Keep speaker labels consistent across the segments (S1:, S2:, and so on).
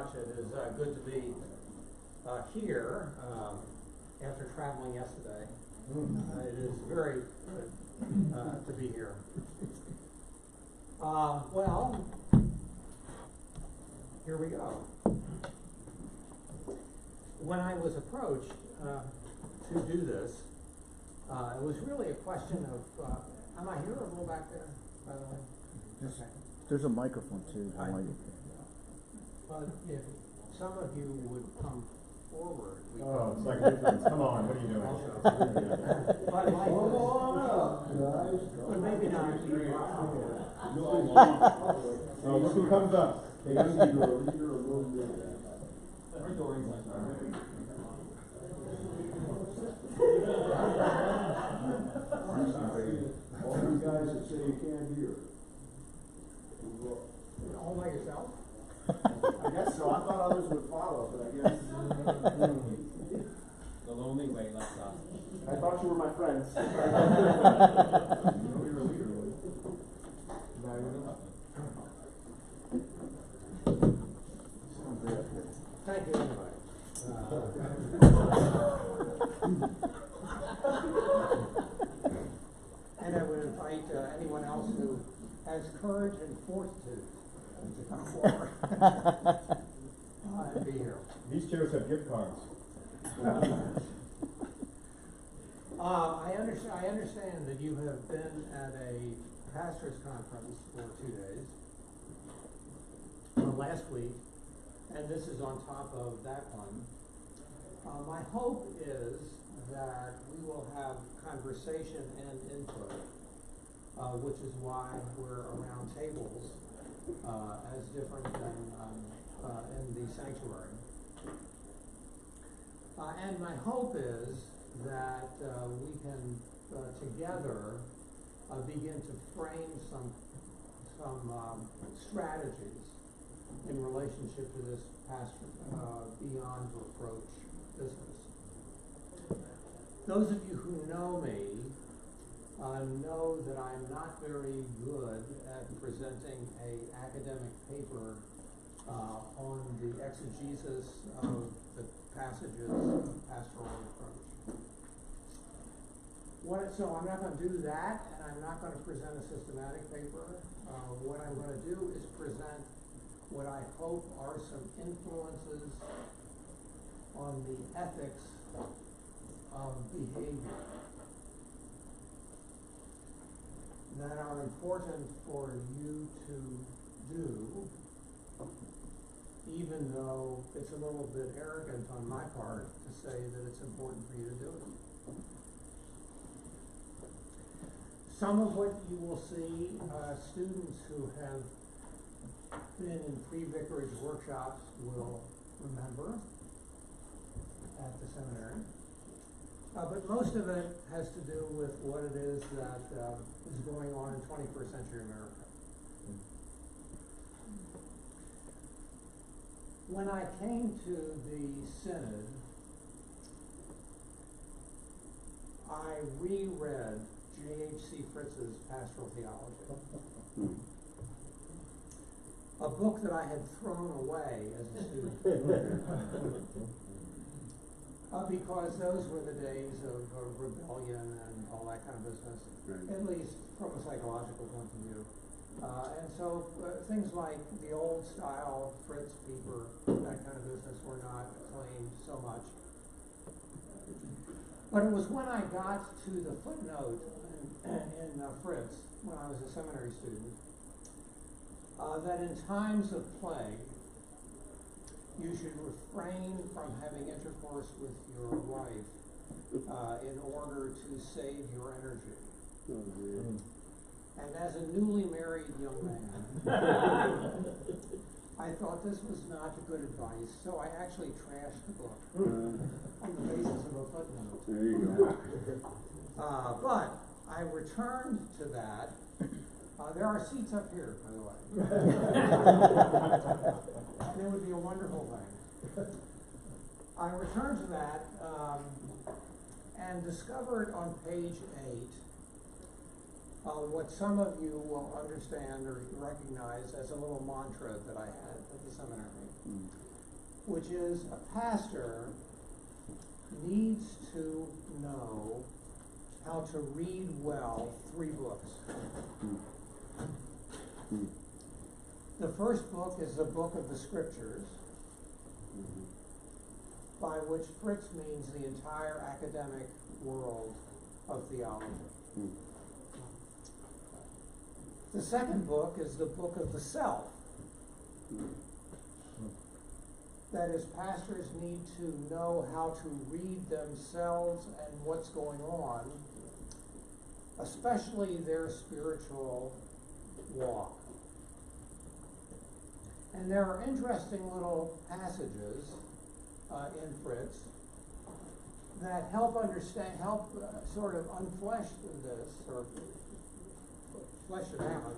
S1: much. It is good to be here after traveling yesterday. It is very good to be here. Well, here we go. When I was approached to do this, it was really a question of, am I here or go back there, by the way? Okay.
S2: There's a microphone too.
S1: But if some of you would come forward.
S3: Oh, it's like Lutherans. Come on, what are you doing?
S1: But maybe not.
S3: Oh, look who comes up.
S4: All you guys that say you can't hear.
S1: All by yourself?
S4: I guess so. I thought others would follow, but I guess.
S5: The lonely way left off.
S4: I thought you were my friends.
S1: Thank you anyway. And I would invite anyone else who has courage and fortitude to come forward and be here.
S3: These chairs have gift cards.
S1: I understand that you have been at a pastor's conference for 2 days last week, and this is on top of that one. My hope is that we will have conversation and input, which is why we're around tables as different than in the sanctuary. And my hope is that we can together begin to frame some strategies in relationship to this beyond reproach business. Those of you who know me know that I'm not very good at presenting an academic paper on the exegesis of the passages of Pastoral and Reproach. So I'm not going to do that, and I'm not going to present a systematic paper. What I'm going to do is present what I hope are some influences on the ethics of behavior that are important for you to do, even though it's a little bit arrogant on my part to say that it's important for you to do it. Some of what you will see, students who have been in pre-vicarage workshops will remember at the seminary. But most of it has to do with what it is that is going on in 21st century America. When I came to the synod, I reread J.H.C. Fritz's Pastoral Theology, a book that I had thrown away as a student. Because those were the days of rebellion and all that kind of business, at least from a psychological point of view. And so things like the old style Fritz Pieper, that kind of business, were not claimed so much. But it was when I got to the footnote in Fritz, when I was a seminary student, that in times of plague, you should refrain from having intercourse with your wife in order to save your energy. And as a newly married young man, I thought this was not good advice, so I actually trashed the book on the basis of a footnote.
S4: There you go.
S1: But I returned to that. There are seats up here, by the way. And it would be a wonderful thing. I returned to that and discovered on page 8 what some of you will understand or recognize as a little mantra that I had at the seminary. which is a pastor needs to know how to read well 3 books. The first book is the book of the scriptures, by which Fritz means the entire academic world of theology. The second book is the book of the self. That is, pastors need to know how to read themselves and what's going on, especially their spiritual walk. And there are interesting little passages in Fritz that help sort of unflesh this, or flesh it out,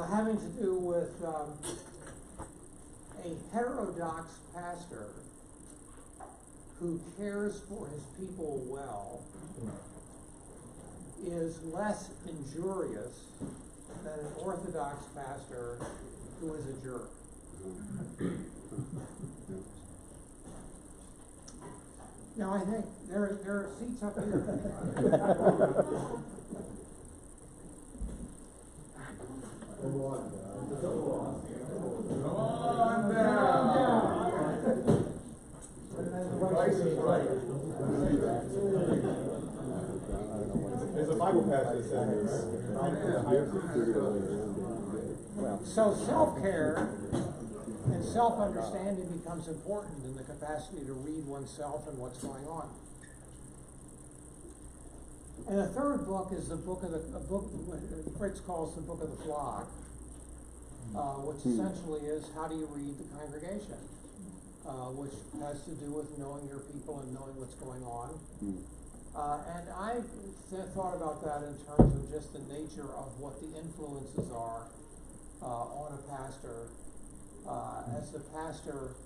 S1: having to do with a heterodox pastor who cares for his people well is less injurious than an orthodox pastor who is a jerk. Now, I think there are seats up here.
S3: There's a Bible passage that says,
S1: So self-care and self-understanding becomes important in the capacity to read oneself and what's going on. And the third book is a book Fritz calls the book of the flock, which essentially is how do you read the congregation, which has to do with knowing your people and knowing what's going on. And I thought about that in terms of just the nature of what the influences are on a pastor, as the pastor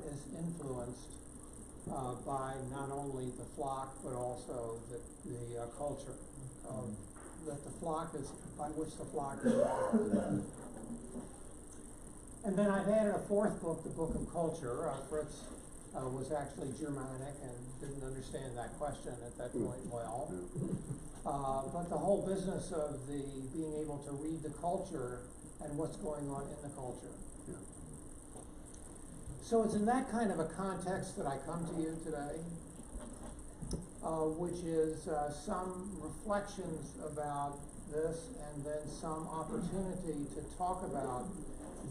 S1: is influenced by not only the flock but also the culture that the flock is, by which the flock is. And then I've added a fourth book, the book of culture. Fritz was actually Germanic and didn't understand that question at that point well. But the whole business of being able to read the culture and what's going on in the culture. So it's in that kind of a context that I come to you today, which is some reflections about this and then some opportunity to talk about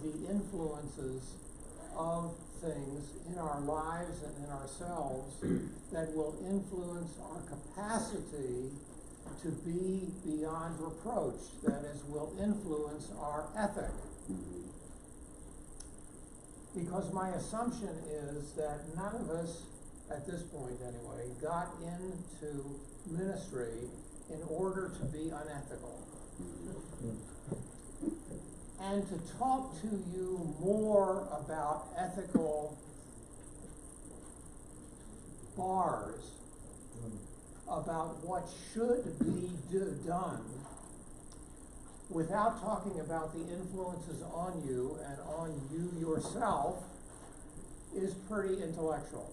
S1: the influences of things in our lives and in ourselves that will influence our capacity to be beyond reproach, that is, will influence our ethic. Because my assumption is that none of us, at this point anyway, got into ministry in order to be unethical. And to talk to you more about ethical bars, about what should be done, without talking about the influences on you and on you yourself, is pretty intellectual.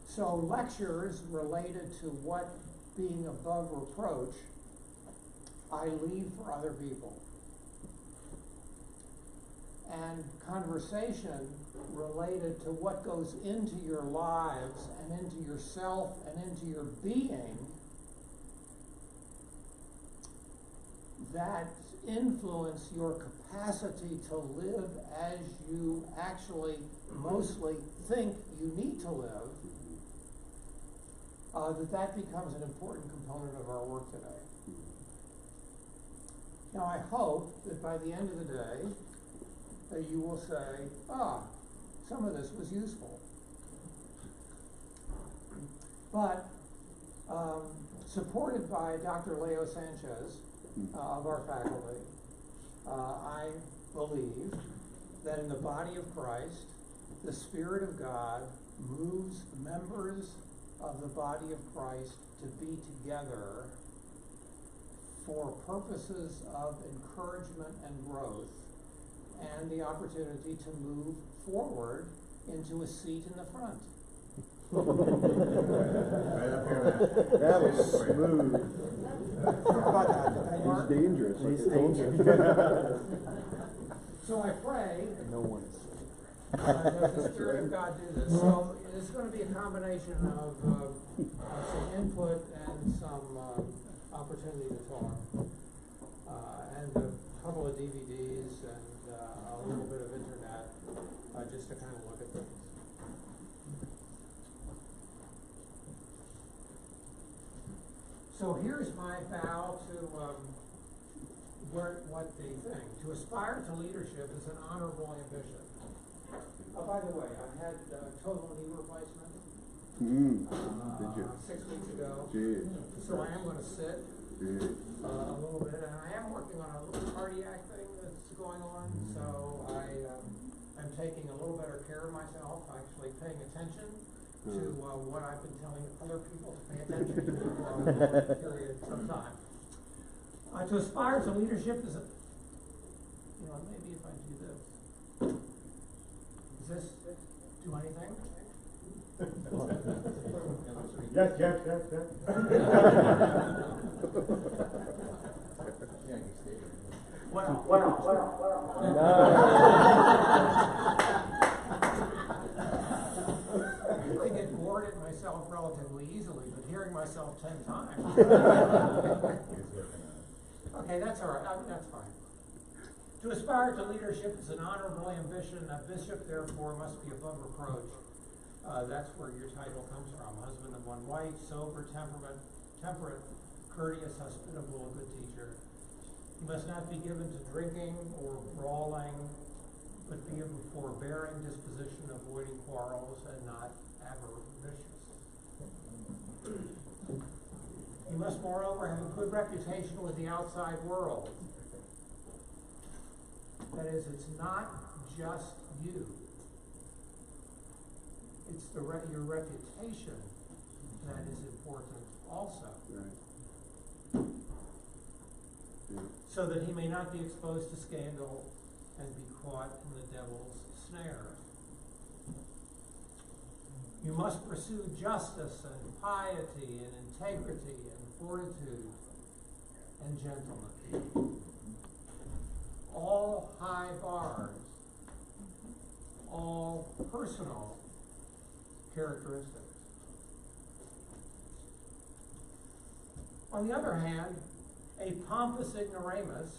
S1: So lectures related to what being above reproach, I leave for other people. And conversation related to what goes into your lives and into yourself and into your being that influence your capacity to live as you actually mostly think you need to live, that becomes an important component of our work today. Now, I hope that by the end of the day, that you will say, some of this was useful. But supported by Dr. Leo Sanchez of our faculty, I believe that in the body of Christ, the Spirit of God moves members of the body of Christ to be together for purposes of encouragement and growth, and the opportunity to move forward into a seat in the front.
S3: Right up here.
S2: That was smooth.
S1: Mark?
S2: He's dangerous. He's dangerous.
S1: So I pray,
S2: No one is.
S1: does the Spirit of God do this? So it's going to be a combination of some input and some opportunity to talk, and a couple of DVDs and a little bit of internet, just to kind of look at things. So here's my vow to what they think. To aspire to leadership is an honorable ambition. Oh, by the way, I had total knee replacement
S2: Did you?
S1: 6 weeks ago.
S2: Gee.
S1: So I am going to sit
S2: Gee.
S1: a little bit, and I am working on a little cardiac thing that's going on. So I'm taking a little better care of myself, actually paying attention to what I've been telling other people to pay attention to for a long period of time. To aspire to leadership is maybe if I do this. Does this do anything?
S3: Yes.
S1: I get bored at myself relatively easily, but hearing myself 10 times. Okay, that's all right. That's fine. To aspire to leadership is an honorable ambition. A bishop, therefore, must be above reproach. That's where your title comes from. Husband of one wife, sober, temperate, courteous, hospitable, a good teacher. He must not be given to drinking or brawling, but be of a forbearing disposition, avoiding quarrels, and not avaricious. He must, moreover, have a good reputation with the outside world. That is, it's not just you. It's your reputation that is important also.
S2: Right. Yeah.
S1: So that he may not be exposed to scandal and be caught in the devil's snare. You must pursue justice and piety and integrity and fortitude and gentleness. All high bars, all personal characteristics. On the other hand, a pompous ignoramus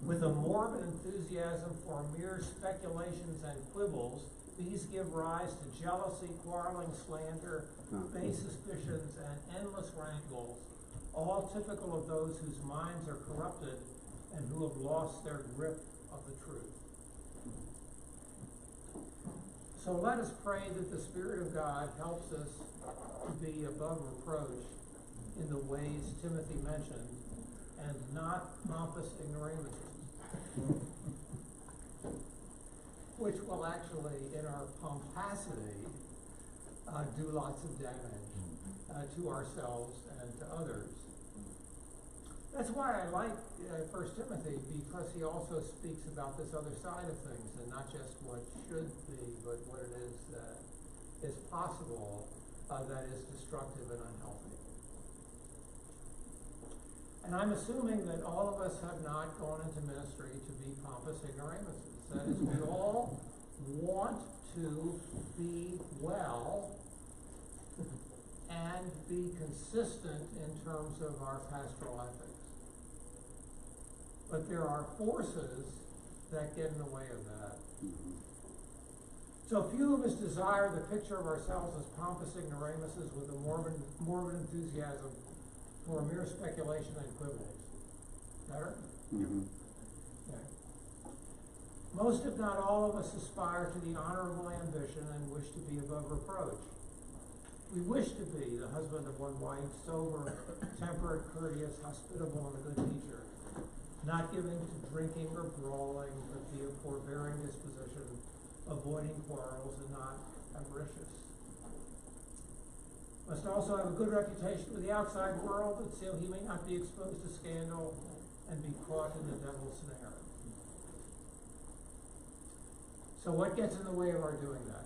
S1: with a morbid enthusiasm for mere speculations and quibbles, these give rise to jealousy, quarreling, slander, base suspicions, and endless wrangles, all typical of those whose minds are corrupted and who have lost their grip of the truth. So let us pray that the Spirit of God helps us to be above reproach in the ways Timothy mentioned, and not pompous ignoramuses, which will actually, in our pomposity, do lots of damage to ourselves and to others. That's why I like 1 Timothy, because he also speaks about this other side of things, and not just what should be, but what it is that is possible that is destructive and unhealthy. And I'm assuming that all of us have not gone into ministry to be pompous ignoramuses. That is, we all want to be well and be consistent in terms of our pastoral ethics. But there are forces that get in the way of that. So few of us desire the picture of ourselves as pompous ignoramuses with a morbid enthusiasm for mere speculation and quibbles. Better? Okay. Most, if not all of us, aspire to the honorable ambition and wish to be above reproach. We wish to be the husband of one wife, sober, temperate, courteous, hospitable, and a good teacher, not given to drinking or brawling, but be of forbearing disposition, avoiding quarrels, and not avaricious. Must also have a good reputation with the outside world, that so he may not be exposed to scandal and be caught in the devil's snare. So what gets in the way of our doing that?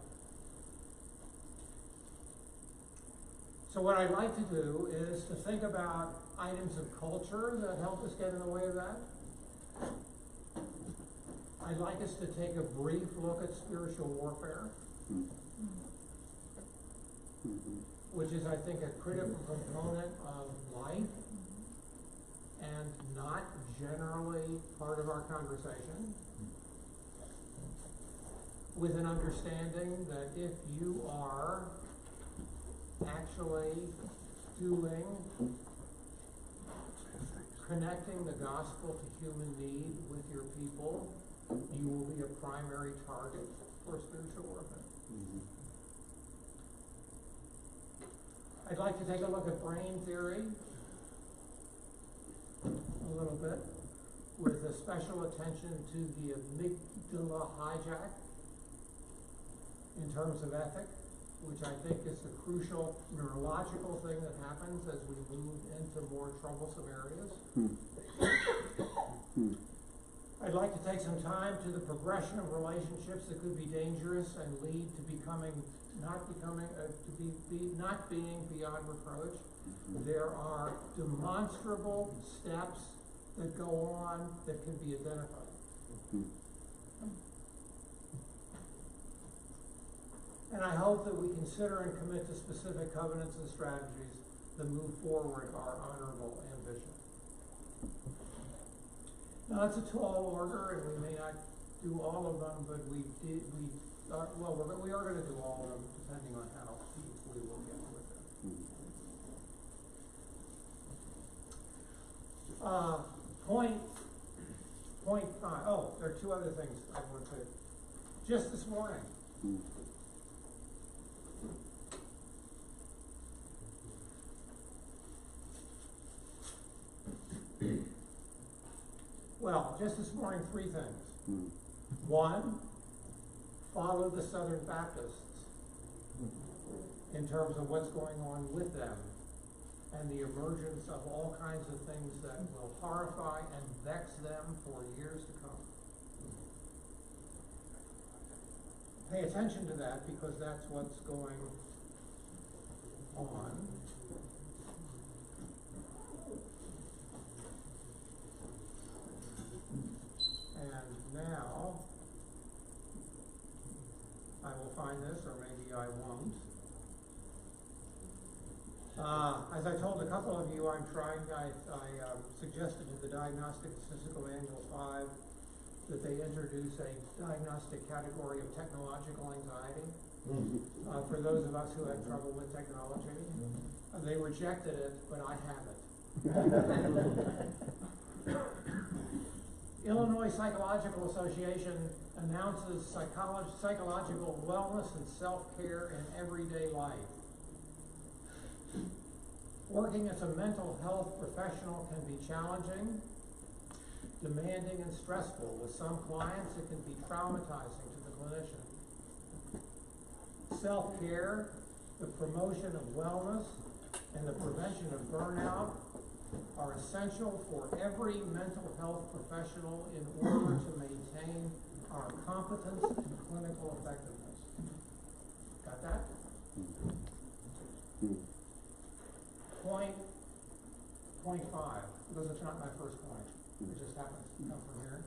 S1: So what I'd like to do is to think about items of culture that help us get in the way of that. I'd like us to take a brief look at spiritual warfare, which is, I think, a critical component of life and not generally part of our conversation, with an understanding that if you are actually connecting the gospel to human need with your people, you will be a primary target for spiritual warfare. I'd like to take a look at brain theory a little bit, with a special attention to the amygdala hijack in terms of ethic, which I think is the crucial neurological thing that happens as we move into more troublesome areas. I'd like to take some time to the progression of relationships that could be dangerous and lead to not being beyond reproach. There are demonstrable steps that go on that can be identified. And I hope that we consider and commit to specific covenants and strategies that move forward our honorable ambition. Now, that's a tall order, and we may not do all of them, but we are going to do all of them, depending on how deep we will get with it. Point five. Oh, there are two other things I want to. Just this morning. Well, just this morning, three things. One, follow the Southern Baptists in terms of what's going on with them and the emergence of all kinds of things that will horrify and vex them for years to come. Pay attention to that, because that's what's going on. And now, I will find this, or maybe I won't. As I told a couple of you, I suggested to the Diagnostic Statistical Manual 5 that they introduce a diagnostic category of technological anxiety for those of us who had trouble with technology. They rejected it, but I have it. Illinois Psychological Association announces psychological wellness and self-care in everyday life. Working as a mental health professional can be challenging, demanding, and stressful. With some clients, it can be traumatizing to the clinician. Self-care, the promotion of wellness, and the prevention of burnout are essential for every mental health professional in order to maintain our competence and clinical effectiveness. Got that? Point 5, because it's not my first point. It just happens to come from here.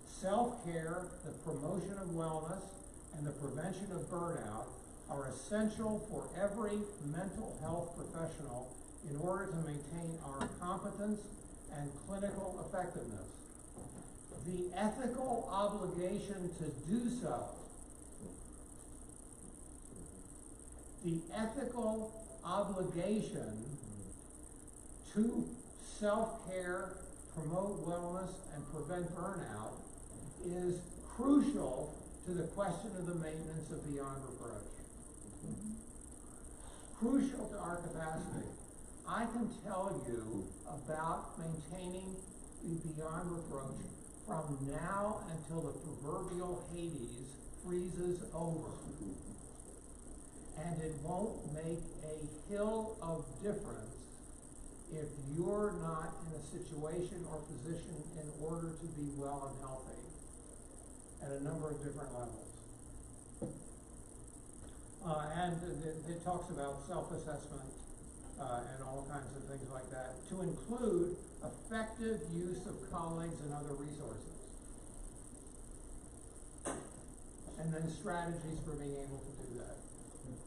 S1: Self-care, the promotion of wellness, and the prevention of burnout are essential for every mental health professional in order to maintain our competence and clinical effectiveness. The ethical obligation to do so, the ethical obligation to self-care, promote wellness, and prevent burnout is crucial to the question of the maintenance of beyond reproach. Crucial to our capacity. I can tell you about maintaining the beyond reproach from now until the proverbial Hades freezes over. And it won't make a hill of difference if you're not in a situation or position in order to be well and healthy at a number of different levels. And it talks about self-assessment, and all kinds of things like that, to include effective use of colleagues and other resources. And then strategies for being able to do that.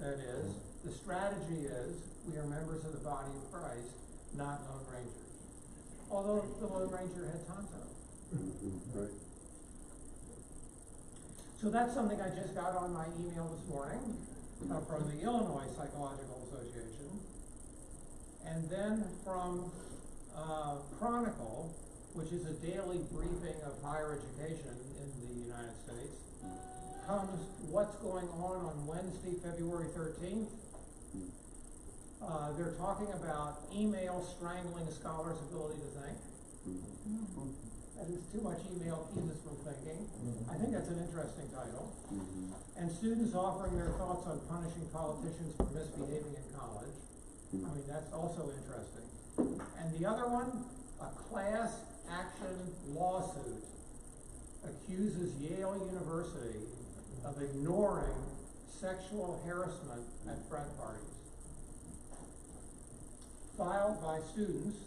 S1: That is, the strategy is, we are members of the body of Christ, not Lone Rangers. Although the Lone Ranger had Tonto.
S2: Right.
S1: So that's something I just got on my email this morning from the Illinois Psychological Association. And then from Chronicle, which is a daily briefing of higher education in the United States, comes what's going on Wednesday, February 13th. They're talking about email strangling a scholar's ability to think. That is too much email keeps us from thinking. I think that's an interesting title. And students offering their thoughts on punishing politicians for misbehaving in college. I mean, that's also interesting. And the other one, a class action lawsuit accuses Yale University of ignoring sexual harassment at frat parties. Filed by students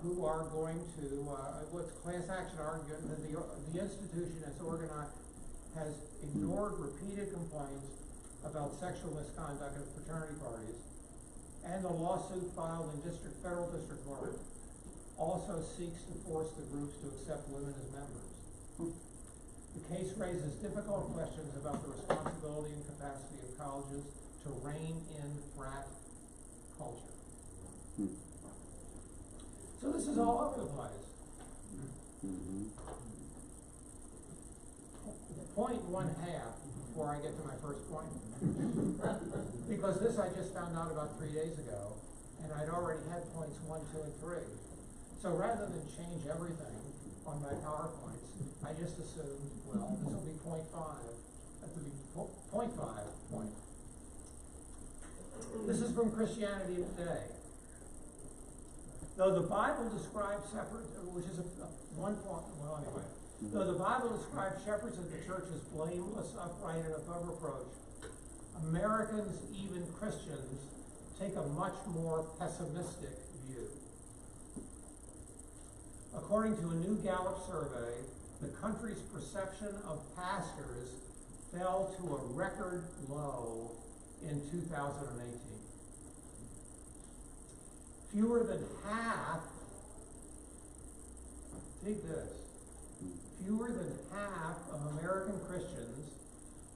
S1: who are going to, what's class action argument that the institution has organized, has ignored repeated complaints about sexual misconduct at fraternity parties. And the lawsuit filed in federal district court also seeks to force the groups to accept women as members. The case raises difficult questions about the responsibility and capacity of colleges to rein in frat culture. So this is all over the place. Point 1/2 before I get to my first point. Because this I just found out about 3 days ago, and I'd already had points 1, 2, and 3. So rather than change everything on my PowerPoints, I just assumed, well, this will be point 5. That will be point 5 point. This is from Christianity Today. Though the Bible describes separate, which is one point, well anyway, though the Bible describes shepherds of the church as blameless, upright, and above reproach, Americans, even Christians, take a much more pessimistic view. According to a new Gallup survey, the country's perception of pastors fell to a record low in 2018. Fewer than half, take this, fewer than half of American Christians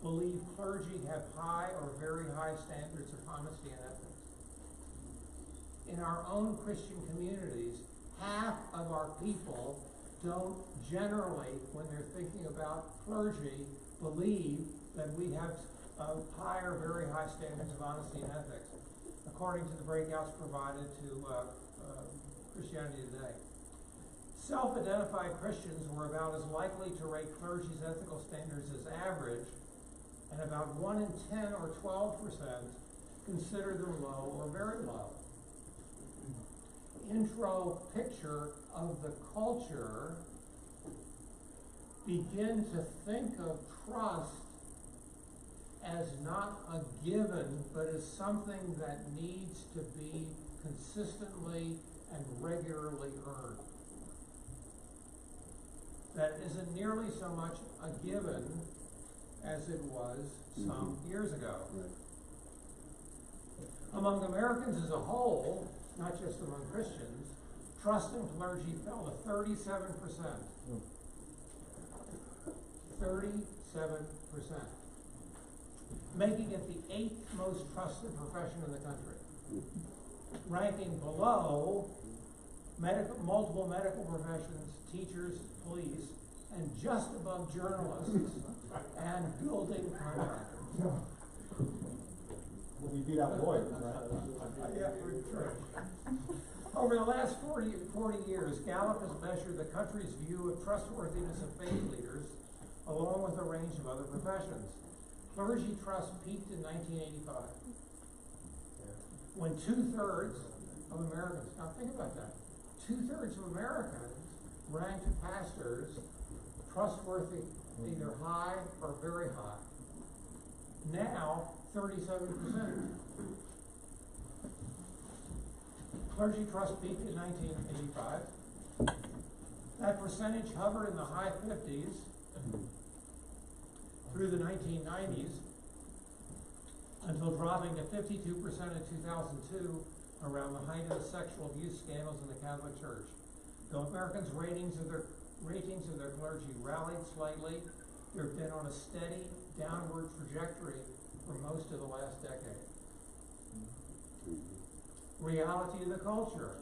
S1: believe clergy have high or very high standards of honesty and ethics. In our own Christian communities, half of our people don't generally, when they're thinking about clergy, believe that we have high or very high standards of honesty and ethics, according to the breakouts provided to Christianity Today. Self-identified Christians were about as likely to rate clergy's ethical standards as average, and about 1 in 10 or 12% consider them low or very low. Intro picture of the culture, begin to think of trust as not a given, but as something that needs to be consistently and regularly earned. That isn't nearly so much a given as it was some years ago.
S2: Right.
S1: Among Americans as a whole, not just among Christians, trust in clergy fell to 37%. 37%. Making it the 8th most trusted profession in the country. Ranking below multiple medical professions, teachers, police, and just above journalists and building contractors.
S3: We beat out lawyers, right?
S1: Yeah, true. Over the last 40 years, Gallup has measured the country's view of trustworthiness of faith leaders, along with a range of other professions. Clergy trust peaked in 1985, when 2/3 of Americans, now think about that, 2/3 of Americans ranked pastors trustworthy, either high or very high. Now, 37%. Clergy trust peaked in 1985. That percentage hovered in the high 50s through the 1990s until dropping to 52% in 2002, around the height of the sexual abuse scandals in the Catholic Church. Though Americans' ratings of their clergy rallied slightly, they've been on a steady downward trajectory for most of the last decade. Reality of the culture.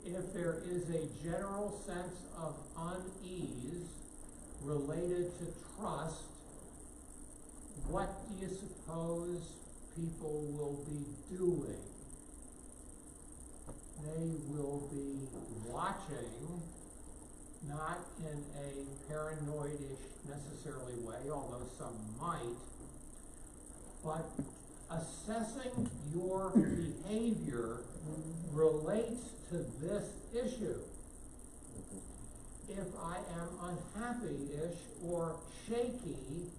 S1: If there is a general sense of unease related to trust, what do you suppose people will be doing? They will be watching, not in a paranoid-ish necessarily way, although some might, but assessing your behavior relates to this issue. If I am unhappy-ish or shaky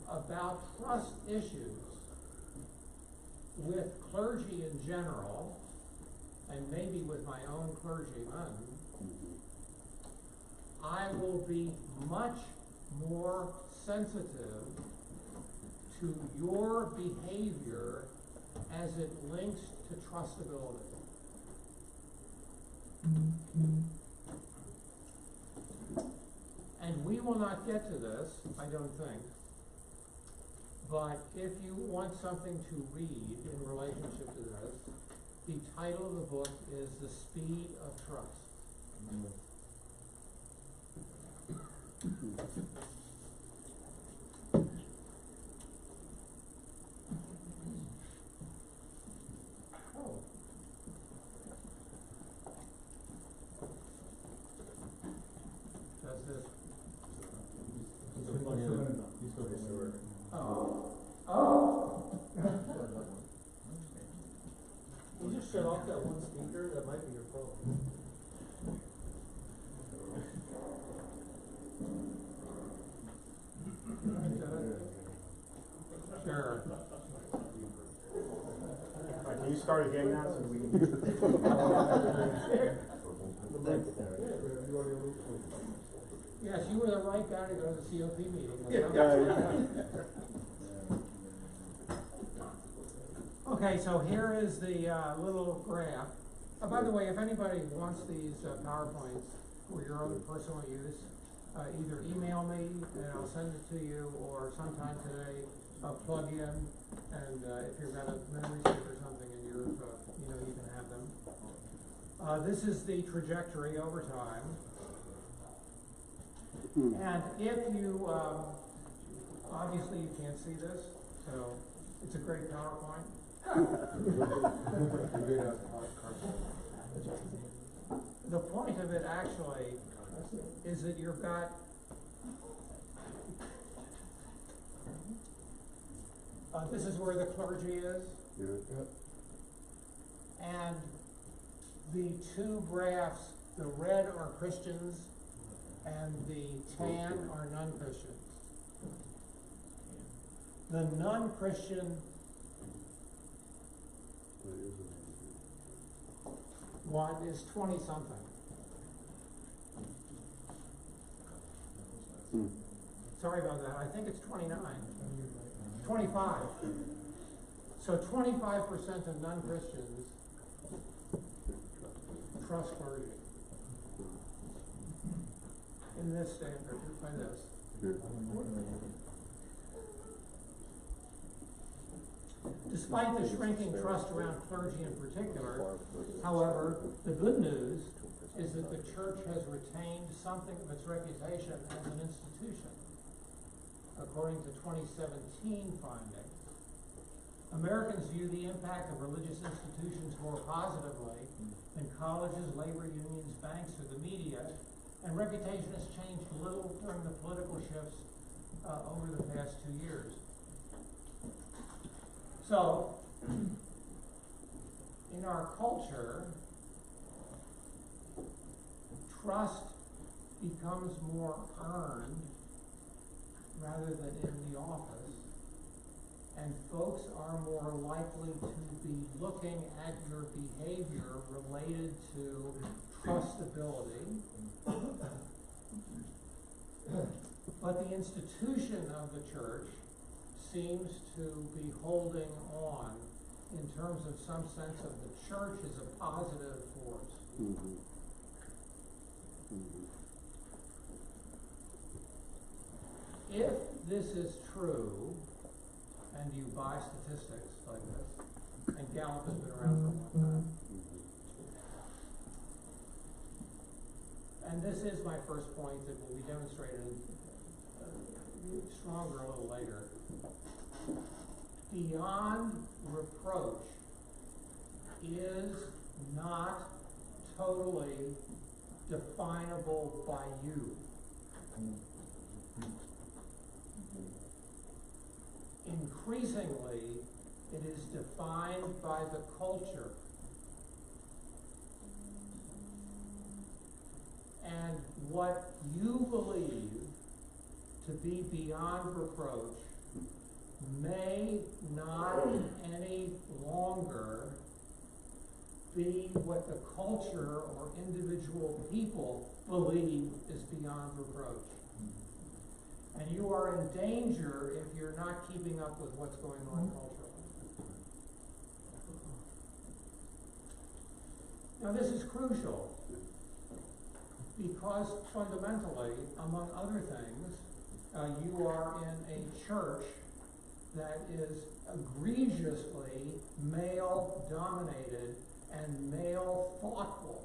S1: about trust issues with clergy in general, and maybe with my own clergyman, I will be much more sensitive to your behavior as it links to trustability. And we will not get to this, I don't think, but if you want something to read in relationship to this, the title of the book is The Speed of Trust. Oh. Does this? Oh.
S6: You just shut off that one speaker, that might be your phone.
S1: Sure.
S3: Can you start again now so we can?
S1: Yes, you were the right guy to go to the COP meeting. Okay, so here is the little graph. By the way, if anybody wants these PowerPoints for your own personal use, either email me and I'll send it to you, or sometime today I'll plug in, and if you've got a memory stick or something and you're, you can have them. This is the trajectory over time. And if you, obviously you can't see this, so it's a great PowerPoint. The point of it actually is that you've got this is where the clergy is, and the two graphs, the red are Christians and the tan are non-Christians. The non-Christian one is 20-something. Sorry about that. I think it's 29. 25. So 25% of non-Christians trust clergy. In this standard, by this. Despite the shrinking trust around clergy in particular, however, the good news is that the church has retained something of its reputation as an institution. According to 2017 findings, Americans view the impact of religious institutions more positively than colleges, labor unions, banks, or the media, and reputation has changed little during the political shifts over the past 2 years. So, in our culture, trust becomes more earned rather than in the office. and folks are more likely to be looking at your behavior related to trustability. But the institution of the church seems to be holding on in terms of some sense of the church as a positive force.
S2: Mm-hmm. Mm-hmm.
S1: If this is true, and you buy statistics like this, and Gallup has been around for a long time, and this is my first point that will be demonstrated stronger a little later. Beyond reproach is not totally definable by you. Increasingly, it is defined by the culture. And what you believe to be beyond reproach may not any longer be what the culture or individual people believe is beyond reproach. And you are in danger if you're not keeping up with what's going on culturally. Now this is crucial because fundamentally, among other things, you are in a church that is egregiously male-dominated and male-thoughtful.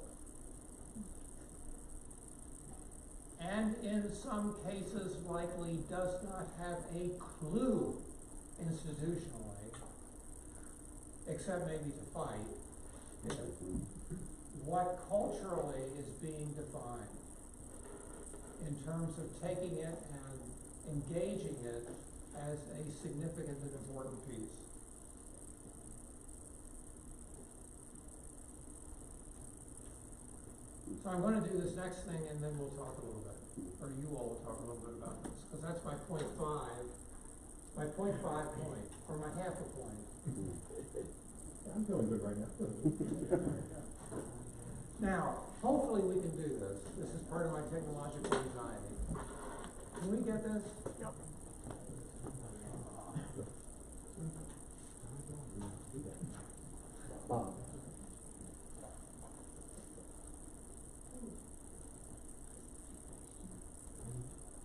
S1: And in some cases likely does not have a clue institutionally, except maybe to fight, what culturally is being defined in terms of taking it and engaging it as a significant and important piece. So I'm going to do this next thing and then we'll talk a little bit, or you all will talk a little bit about this, because that's my point 5 point, or my half a point.
S3: I'm feeling good right now.
S1: Now, hopefully we can do this. This is part of my technological anxiety. Can we get this?
S3: Yep.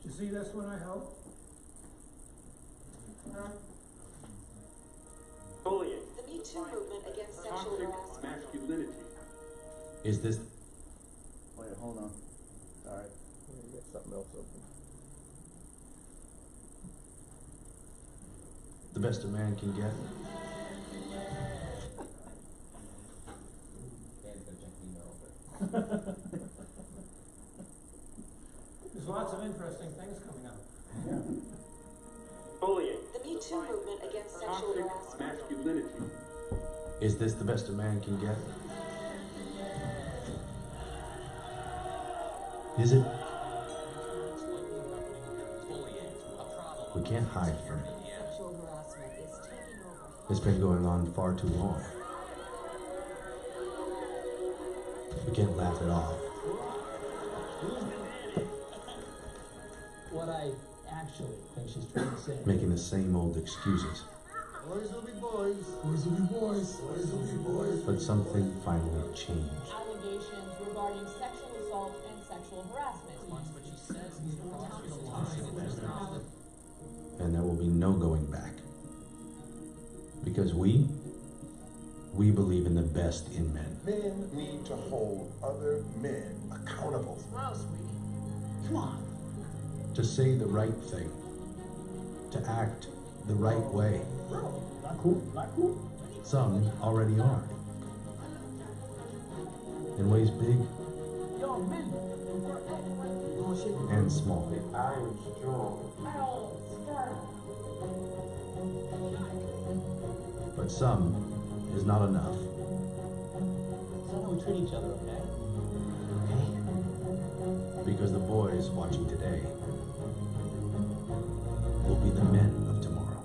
S1: Did you see this one, I hope?
S7: Bullying.
S8: The Me Too movement against sexual
S7: Toxic
S8: harassment.
S7: masculinity.
S5: Is this
S2: Wait, hold on. Sorry.
S3: Get something else open.
S5: the best a man can get?
S1: There's lots of interesting things coming up.
S7: Bullying.
S8: The Me Too movement against sexual
S7: Toxic
S8: harassment.
S7: masculinity.
S5: Is this the best a man can get? Is it? We can't hide from it.
S8: Sexual harassment is taking over.
S5: It's been going on far too long. We can't laugh it off.
S9: What I actually think she's trying to say.
S5: Making the same old excuses.
S4: Boys will be boys. Boys will be boys. Boys will be boys.
S5: But something finally changed.
S10: Allegations regarding sexual assault and sexual harassment.
S5: And there will be no going back. Because we believe in the best in men.
S11: Men need to hold other men accountable.
S1: Wow, sweetie. Come on.
S5: To say the right thing. To act the right way.
S3: Not cool? Not cool?
S5: Some already are. In ways big and small.
S11: I am strong.
S5: But some is not enough.
S9: That's how we treat each other, okay?
S5: Because the boys watching today will be the men of tomorrow.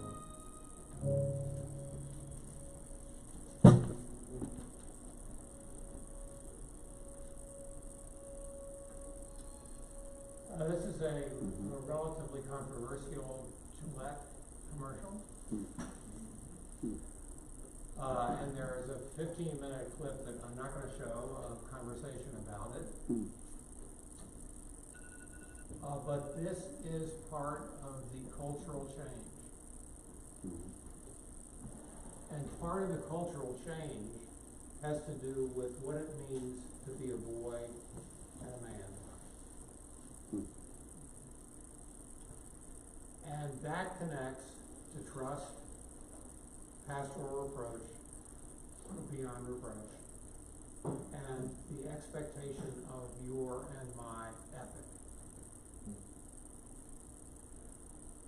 S1: This is a relatively controversial Gillette commercial. And there is a 15-minute clip that I'm not going to show of conversation about it. But this is part of the cultural change. And part of the cultural change has to do with what it means to be a boy and a man. And that connects to trust, pastoral reproach, beyond reproach, and the expectation of your and my ethic.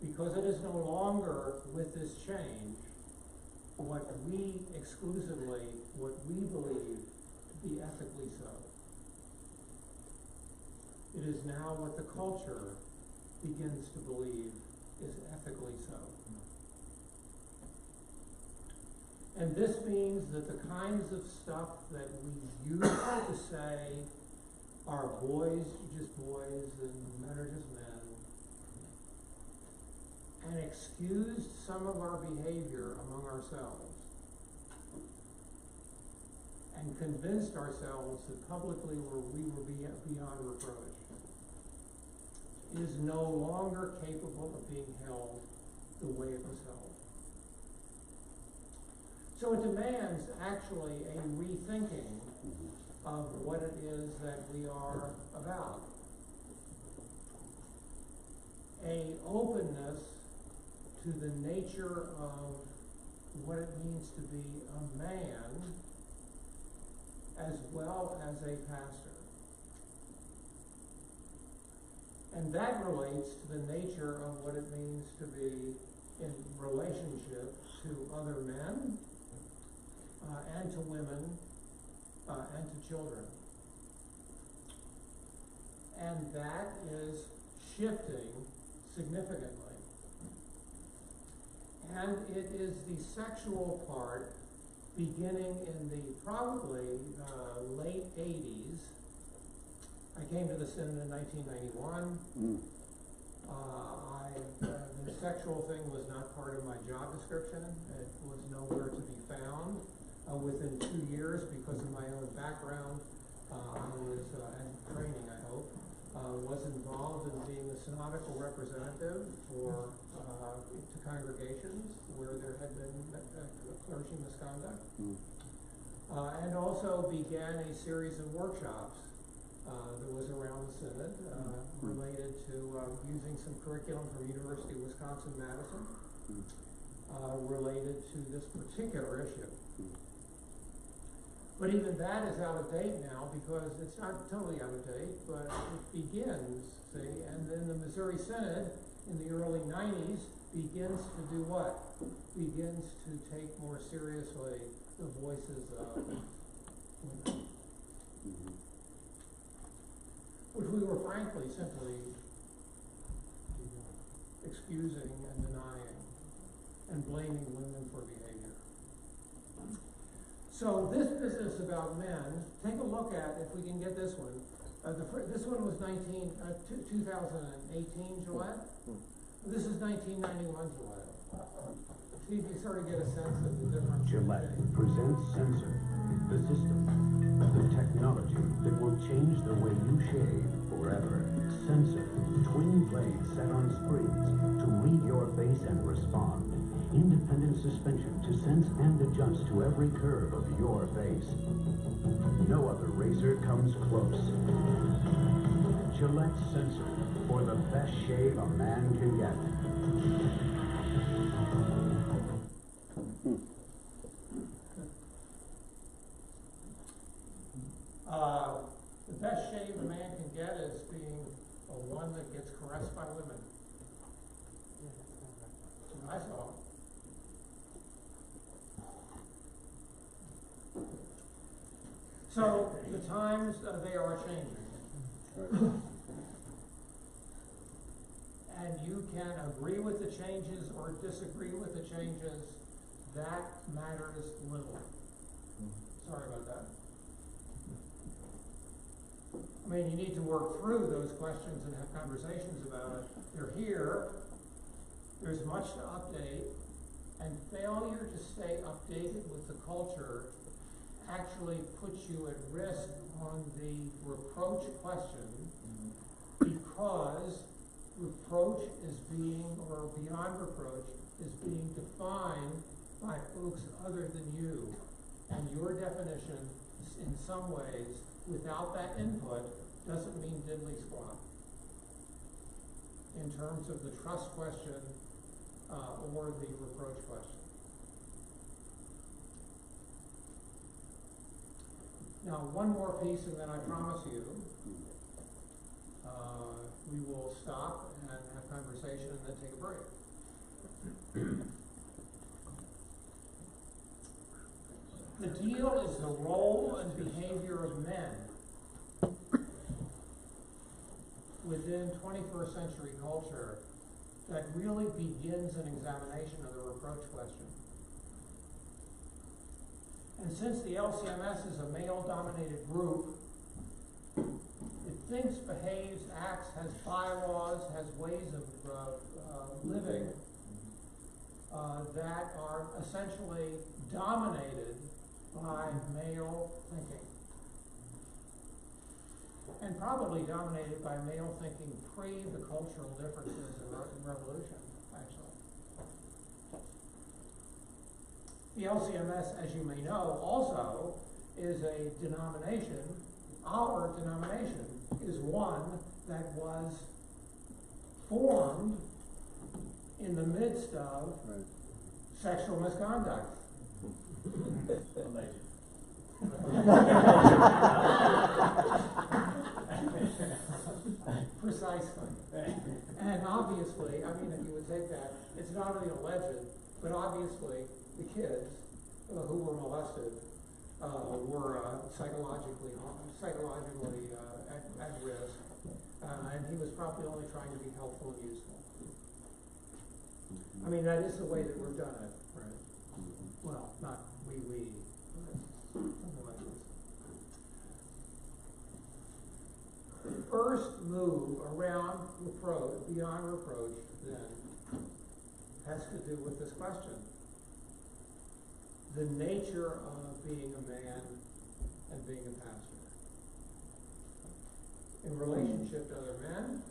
S1: Because it is no longer, with this change, what we believe to be ethically so. It is now what the culture begins to believe is ethically so. And this means that the kinds of stuff that we used to say are boys just boys and men are just men, and excused some of our behavior among ourselves, and convinced ourselves that publicly we were beyond reproach, is no longer capable of being held the way it was held. So it demands actually a rethinking of what it is that we are about. A openness to the nature of what it means to be a man as well as a pastor. And that relates to the nature of what it means to be in relationship to other men, and to women, and to children. And that is shifting significantly. And it is the sexual part beginning in the probably late 80s. I came to the Synod in 1991. The sexual thing was not part of my job description. It was nowhere to be found. Within 2 years, because of my own background, I was, and training I hope, was involved in being the synodical representative for to congregations where there had been clergy misconduct, and also began a series of workshops that was around the Synod related to using some curriculum from University of Wisconsin-Madison related to this particular issue. But even that is out of date now, because it's not totally out of date, but it begins, see, and then the Missouri Synod in the early 90s begins to do what? Begins to take more seriously the voices of women. Which we were frankly simply excusing and denying and blaming women for behavior. So this business about men, take a look at, if we can get this one. This one was 2018 Gillette. This is 1991 Gillette. See if you sort of get a sense of the difference.
S7: Gillette presents Sensor, the system, the technology that will change the way you shave forever. Sensor, twin blades set on springs to read your face and respond. Independent suspension to sense and adjust to every curve of your face. No other razor comes close. Gillette Sensor, for the best shave a man can get.
S1: The best shave a man can get is being one that gets caressed by women. That's what I saw. So the times, they are changing. And you can agree with the changes or disagree with the changes. That matters little. Sorry about that. I mean, you need to work through those questions and have conversations about it. They're here, there's much to update, and failure to stay updated with the culture actually puts you at risk on the reproach question, because reproach is being, or beyond reproach, is being defined by folks other than you. And your definition, in some ways, without that input, doesn't mean diddly squat. In terms of the trust question, or the reproach question. Now, one more piece, and then I promise you, we will stop and have conversation and then take a break. The deal is the role and behavior of men within 21st century culture that really begins an examination of the reproach question. And since the LCMS is a male-dominated group, it thinks, behaves, acts, has bylaws, has ways of living that are essentially dominated by male thinking. And probably dominated by male thinking pre the cultural differences in revolution, actually. The LCMS, as you may know, also is a denomination. Our denomination is one that was formed in the midst of sexual misconduct. Precisely. And obviously, I mean, if you would take that, it's not only alleged, but obviously the kids who were molested were psychologically at risk, and he was probably only trying to be helpful and useful. I mean, that is the way that we've done it, right? Well, not we, but something like this. The first move around reproach, beyond reproach, then, has to do with this question. The nature of being a man and being a pastor. In relationship to other men,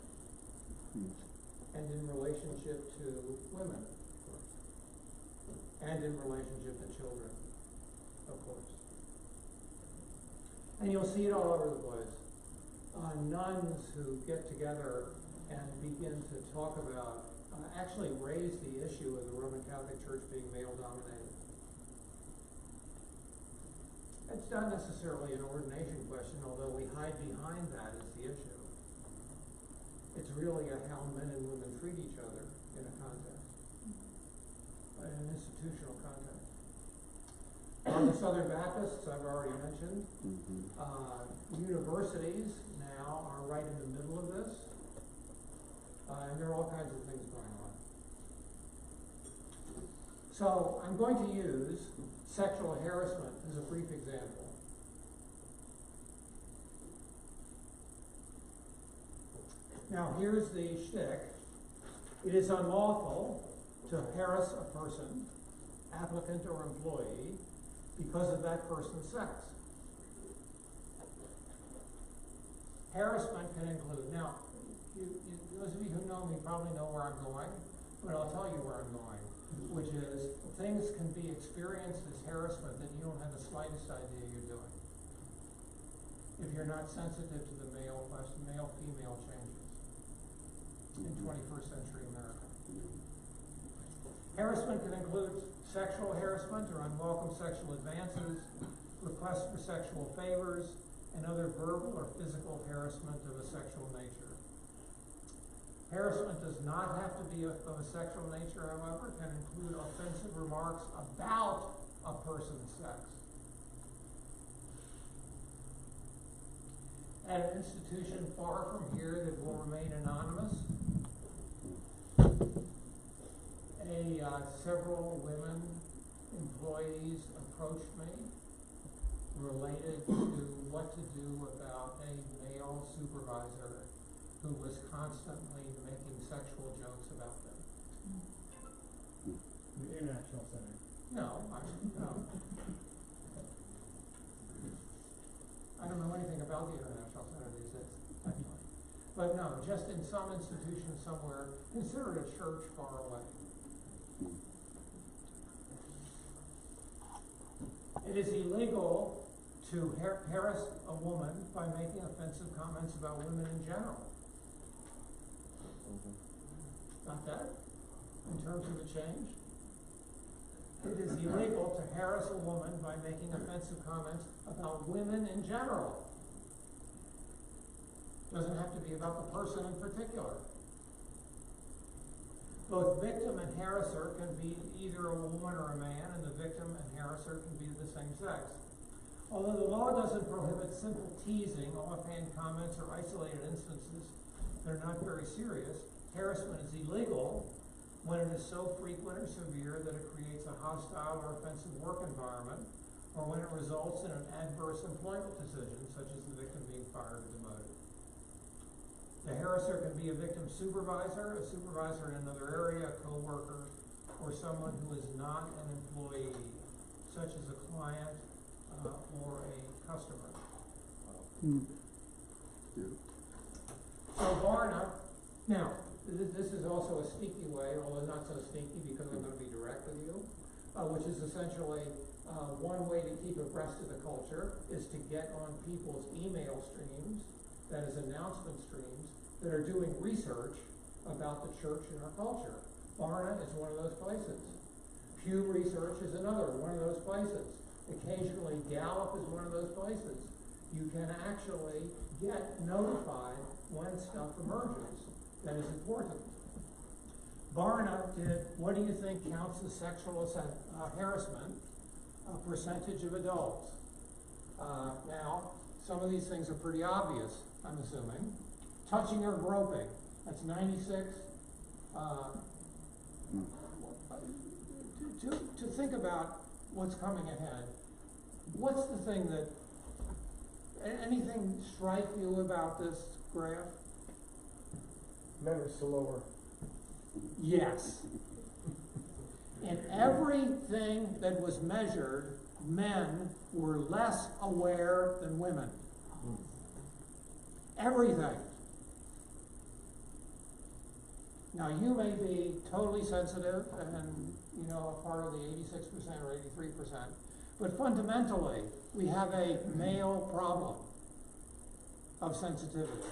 S1: and in relationship to women, of course. And in relationship to children, of course. And you'll see it all over the place. Nuns who get together and begin to talk about, actually raise the issue of the Roman Catholic Church being male-dominated. It's not necessarily an ordination question, although we hide behind that as the issue. It's really how men and women treat each other in a context, in an institutional context. The Southern Baptists, I've already mentioned. Universities now are right in the middle of this, and there are all kinds of things going on. So I'm going to use sexual harassment as a brief example. Now here's the shtick. It is unlawful to harass a person, applicant or employee, because of that person's sex. Harassment can include, now, those of you who know me probably know where I'm going, but I'll tell you where I'm going, which is things can be experienced as harassment that you don't have the slightest idea you're doing. If you're not sensitive to the male question, male-female changes in 21st century America. Harassment can include sexual harassment or unwelcome sexual advances, requests for sexual favors, and other verbal or physical harassment of a sexual nature. Harassment does not have to be of a sexual nature, however. It can include offensive remarks about a person's sex. At an institution far from here that will remain anonymous, several women employees approached me related to what to do about a male supervisor who was constantly making sexual jokes about them.
S3: The International Center.
S1: No. I don't know anything about the International Center these days, actually. But no, just in some institution somewhere, consider it a church far away. It is illegal to harass a woman by making offensive comments about women in general. Got that? In terms of the change? It is illegal to harass a woman by making offensive comments about women in general. Doesn't have to be about the person in particular. Both victim and harasser can be either a woman or a man, and the victim and harasser can be the same sex. Although the law doesn't prohibit simple teasing, offhand comments, or isolated instances that are not very serious, harassment is illegal when it is so frequent or severe that it creates a hostile or offensive work environment, or when it results in an adverse employment decision, such as the victim being fired or demoted. The harasser can be a victim supervisor, a supervisor in another area, a co-worker, or someone who is not an employee, such as a client or a customer. So Varna, now, this is also a sneaky way, although not so sneaky because I'm going to be direct with you, which is essentially one way to keep abreast of the culture is to get on people's email streams, that is announcement streams, that are doing research about the church and our culture. Varna is one of those places. Pew Research is another one of those places. Occasionally Gallup is one of those places. You can actually get notified when stuff emerges that is important. Varna did, what do you think counts as sexual harassment, percentage of adults? Now, some of these things are pretty obvious, I'm assuming. Touching or groping, that's 96. To think about what's coming ahead, what's the thing that, anything strike you about this graph?
S3: Men are slower.
S1: Yes. In everything that was measured, men were less aware than women. Everything. Now you may be totally sensitive and, you know, a part of the 86% or 83%, but fundamentally, we have a male problem of sensitivity.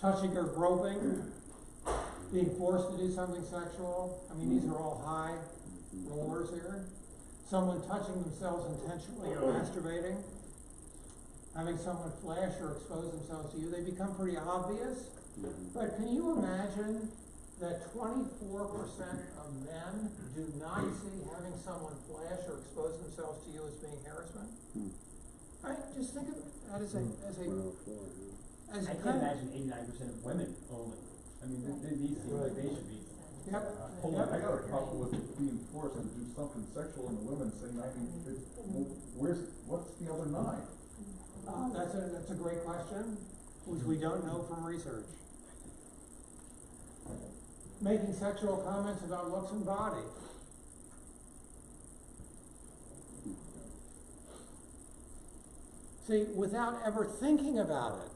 S1: Touching or groping, being forced to do something sexual. I mean, these are all high rollers here. Someone touching themselves intentionally or masturbating, having someone flash or expose themselves to you, they become pretty obvious. But can you imagine that 24% of men do not see having someone flash or expose themselves to you as being harassment? Right? Just think of that as a
S12: I can't imagine 89% of women only. I mean, these seem like they should be.
S1: Yep.
S11: I got a problem with being forced to do something sexual in the women, saying, I mean, what's the other 9?
S1: That's a great question, which we don't know from research. Making sexual comments about looks and body. See, without ever thinking about it,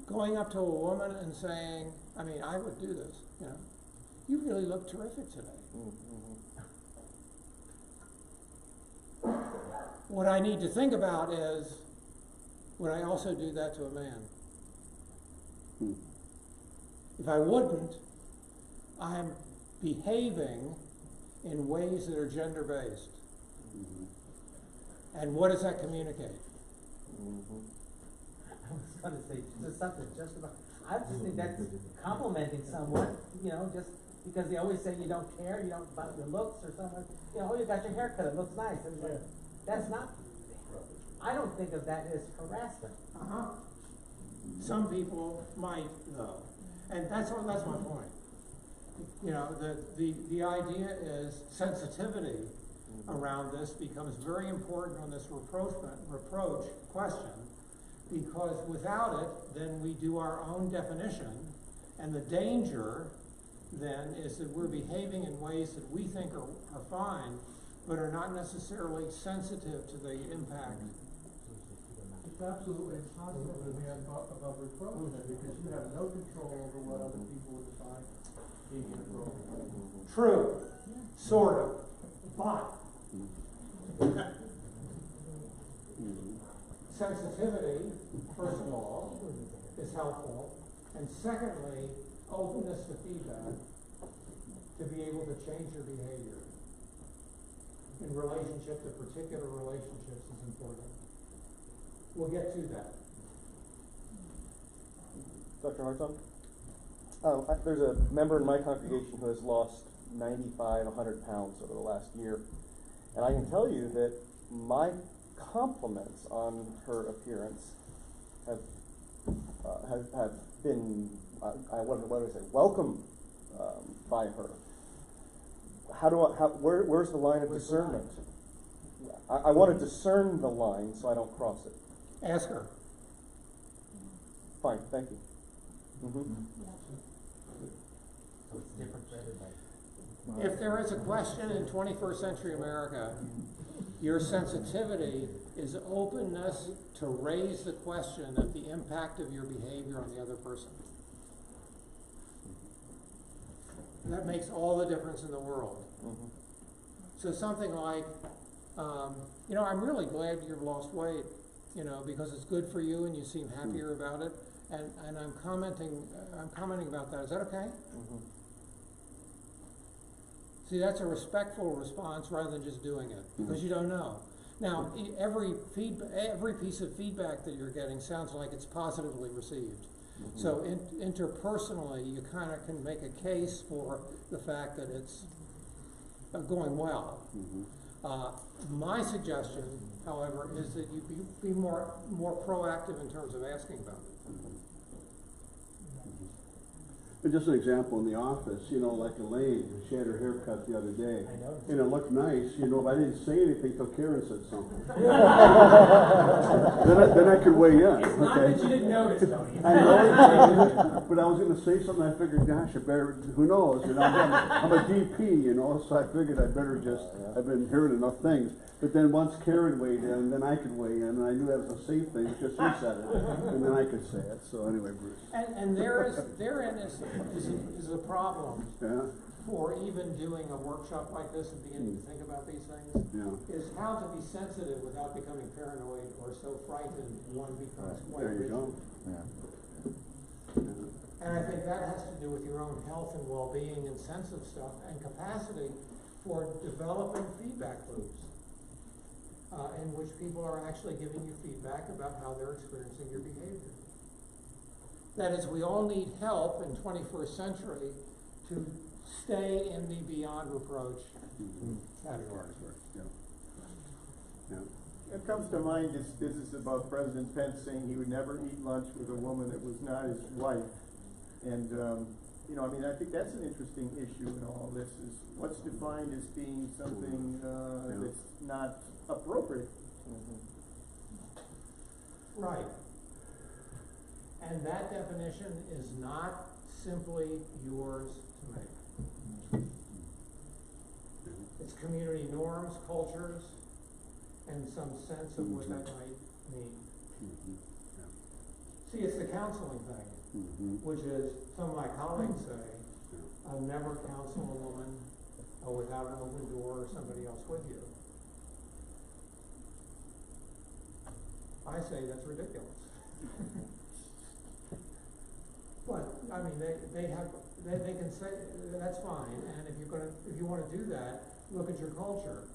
S1: going up to a woman and saying, I mean, I would do this, you know, you really look terrific today. What I need to think about is, would I also do that to a man? If I wouldn't, I'm behaving in ways that are gender-based. And what does that communicate?
S6: I was going to say just something just about, I just think that's complimenting someone, you know, just because they always say you don't care, you don't about your looks or something. You know, oh, you got your hair cut, it looks nice. And like, that's not, I don't think of that as harassment. Some people might, though. And that's my point.
S1: you know, the idea is sensitivity around this becomes very important on this reproach question, because without it, then we do our own definition, and the danger then is that we're behaving in ways that we think are fine, but are not necessarily sensitive to the impact.
S13: It's absolutely impossible to be above reproach, because you have no control over what other people would decide being inappropriate.
S1: True, sort of, but sensitivity, first of all, is helpful, and secondly, openness to feedback, to be able to change your behavior in relationship to particular relationships is important. We'll get to that.
S14: Dr. Hartung? There's a member in my congregation who has lost 95, 100 pounds over the last year. And I can tell you that my compliments on her appearance have been, what do I say, welcome by her. Where's the line of discernment? I want to discern the line so I don't cross it.
S1: Ask her.
S14: Fine, thank you.
S6: So it's different for everybody.
S1: If there is a question in 21st century America, your sensitivity is openness to raise the question of the impact of your behavior on the other person. That makes all the difference in the world. So something like, you know, I'm really glad you've lost weight, you know, because it's good for you and you seem happier about it, and I'm commenting about that. Is that okay? See, that's a respectful response rather than just doing it, because you don't know. Now, every piece of feedback that you're getting sounds like it's positively received. So interpersonally, you kind of can make a case for the fact that it's going well. My suggestion, however, is that you be more proactive in terms of asking about it.
S15: But just an example in the office, you know, like Elaine, she had her hair cut the other day, and it looked nice, you know, but I didn't say anything till Karen said something. then I could weigh in.
S12: It's not that you didn't notice, Tony.
S15: I know, but I was going to say something. I figured, gosh, I better. Who knows? You know, I'm a DP, you know, so I figured I better just. I've been hearing enough things. But then once Karen weighed in, then I could weigh in, and I knew that was a safe thing because she said it, and then I could say it. So anyway, Bruce.
S1: And therein is a problem for even doing a workshop like this and beginning to think about these things. Is how to be sensitive without becoming paranoid or so frightened one becomes quite rigid.
S15: There you go.
S1: And I think that has to do with your own health and well-being and sense of stuff and capacity for developing feedback loops. In which people are actually giving you feedback about how they're experiencing your behavior. That is, we all need help in 21st century to stay in the beyond reproach category.
S16: It comes to mind this business about President Pence saying he would never eat lunch with a woman that was not his wife. And, you know, I mean, I think that's an interesting issue in all this, is what's defined as being something that's not appropriate.
S1: Right. And that definition is not simply yours to make. It's community norms, cultures, and some sense of what that might mean. See, it's the counseling thing, which is, some of my colleagues say, I'll never counsel a woman without an open door or somebody else with you. I say that's ridiculous. But I mean, they can say that's fine, and if you want to do that, look at your culture.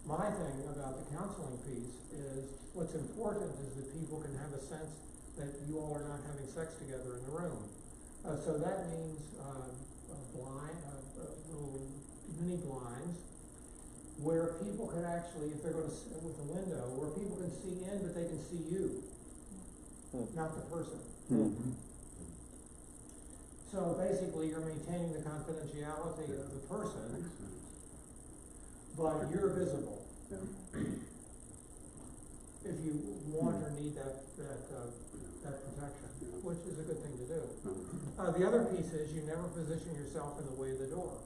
S1: My thing about the counseling piece is what's important is that people can have a sense that you all are not having sex together in the room. So that means little mini blinds where people can actually, if they're going to sit with a window, where people can see in, but they can see you, not the person. So basically, you're maintaining the confidentiality of the person, but you're visible.
S15: Yeah.
S1: If you want or need that protection, which is a good thing to do. The other piece is you never position yourself in the way of the door.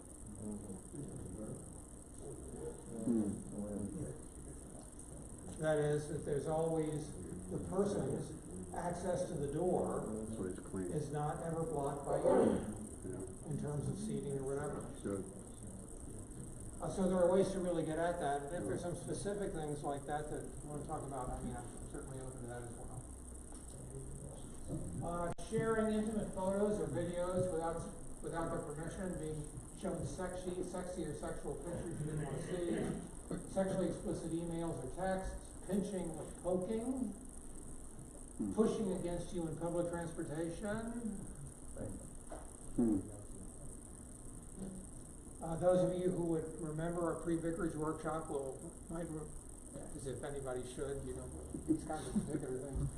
S1: That is, that there's always the person's access to the door is not ever blocked by you in terms of seating or whatever.
S15: Sure.
S1: So there are ways to really get at that, and if there's some specific things like that that you want to talk about, I mean, I'm certainly open to that as well. Sharing intimate photos or videos without their permission, being shown sexy or sexual pictures you didn't want to see, sexually explicit emails or texts, pinching or poking, pushing against you in public transportation. Those of you who would remember our pre-vicarage workshop might, as if anybody should, you know, these kinds of particular things.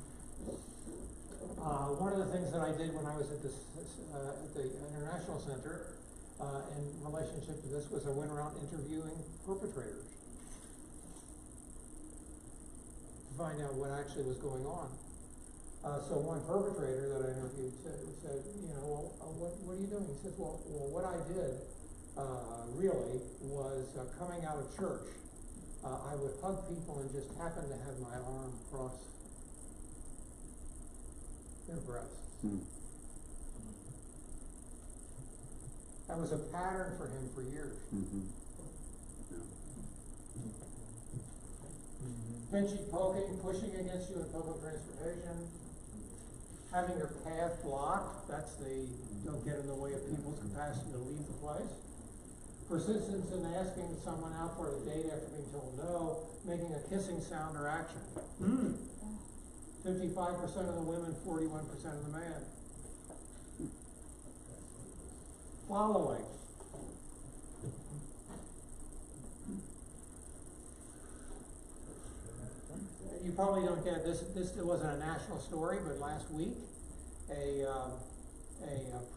S1: One of the things that I did when I was at the International Center in relationship to this was I went around interviewing perpetrators to find out what actually was going on. So one perpetrator that I interviewed said, you know, well, what are you doing? He says, well, what I did really was coming out of church. I would hug people and just happen to have my arm across their breasts. That was a pattern for him for years. Pinching, poking, pushing against you in public transportation, having your path blocked, that's the don't get in the way of people's capacity to leave the place. Persistence in asking someone out for a date after being told no, making a kissing sound or action. 55% of the women, 41% of the man. Following. You probably don't get this. This wasn't a national story, but last week, a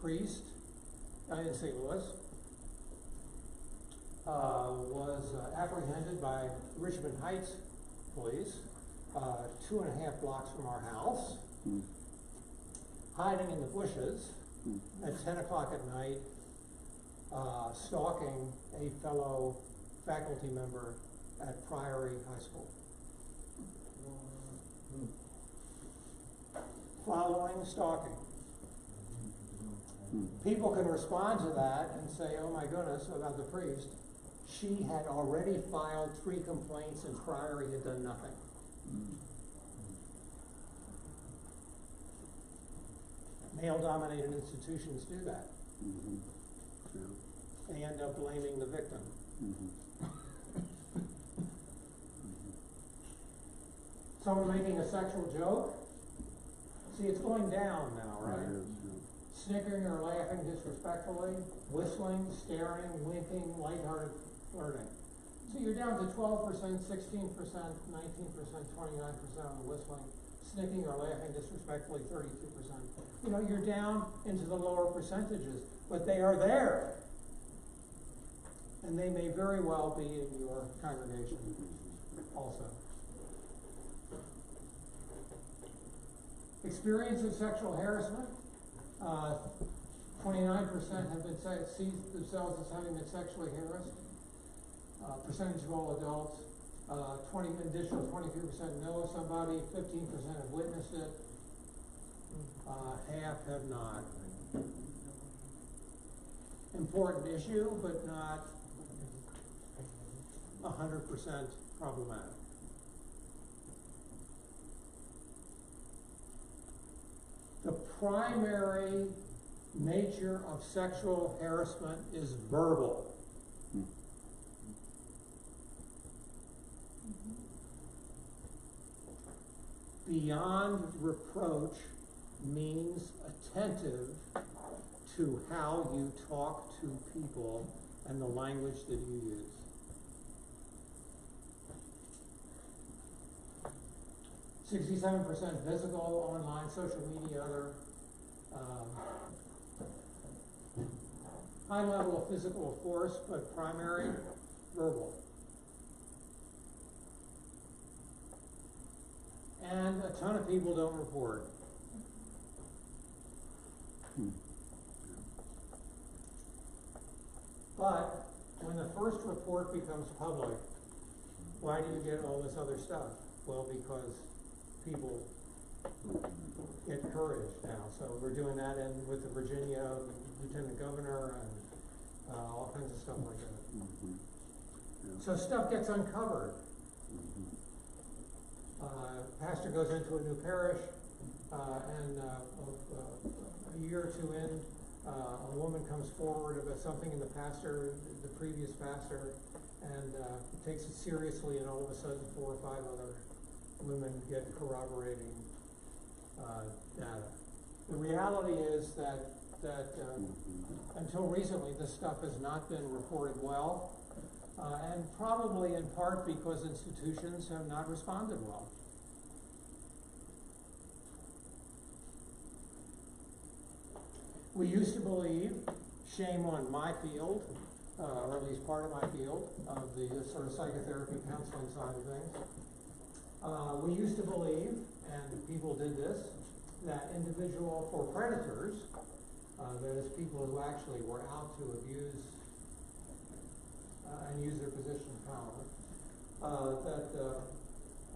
S1: priest in St. Louis was apprehended by Richmond Heights police, 2.5 blocks from our house, hiding in the bushes at 10 o'clock at night, stalking a fellow faculty member at Priory High School. Following, stalking. People can respond to that and say, oh my goodness, about the priest. She had already filed 3 complaints and Priory had done nothing. Male-dominated institutions do that. They end up blaming the victim. Someone making a sexual joke. See, it's going down now, right? Snickering or laughing disrespectfully, whistling, staring, winking, lighthearted flirting. So you're down to 12%, 16%, 19%, 29% on the whistling, snicking or laughing disrespectfully, 32%. You know, you're down into the lower percentages, but they are there. And they may very well be in your congregation also. Experience of sexual harassment. 29% have been see themselves as having been sexually harassed. Percentage of all adults. Additional 23% know somebody. 15% have witnessed it. Half have not. Important issue, but not 100% problematic. The primary nature of sexual harassment is verbal. Beyond reproach means attentive to how you talk to people and the language that you use. %, physical, online, social media, other. high level of physical force, but primary verbal. And a ton of people don't report. But when the first report becomes public, why do you get all this other stuff? Well, because people get courage now. So we're doing that with the Virginia Lieutenant Governor and all kinds of stuff like that. So stuff gets uncovered. Pastor goes into a new parish, and a year or two in, a woman comes forward about something in the previous pastor, and takes it seriously, and all of a sudden 4 or 5 other women get corroborating data. The reality is that until recently, this stuff has not been reported well, and probably in part because institutions have not responded well. We used to believe, shame on my field, or at least part of my field, of the sort of psychotherapy counseling side of things. We used to believe, and people did this, that for predators, that is people who actually were out to abuse and use their position of power, that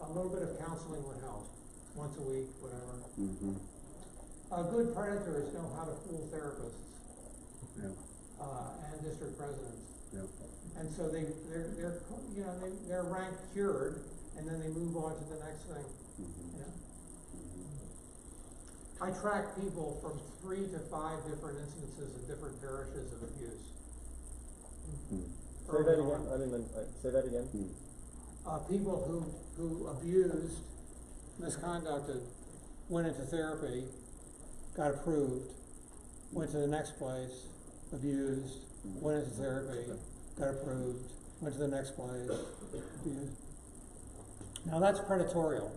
S1: a little bit of counseling would help, once a week, whatever. Good predators know how to fool therapists and district presidents, and so they're ranked cured, and then they move on to the next thing. I track people from 3 to 5 different instances in different parishes of abuse.
S14: Say that again. Say that again.
S1: People who abused, misconducted, went into therapy, got approved, went to the next place, abused, went into therapy, got approved, went to the next place, abused. Now that's predatorial,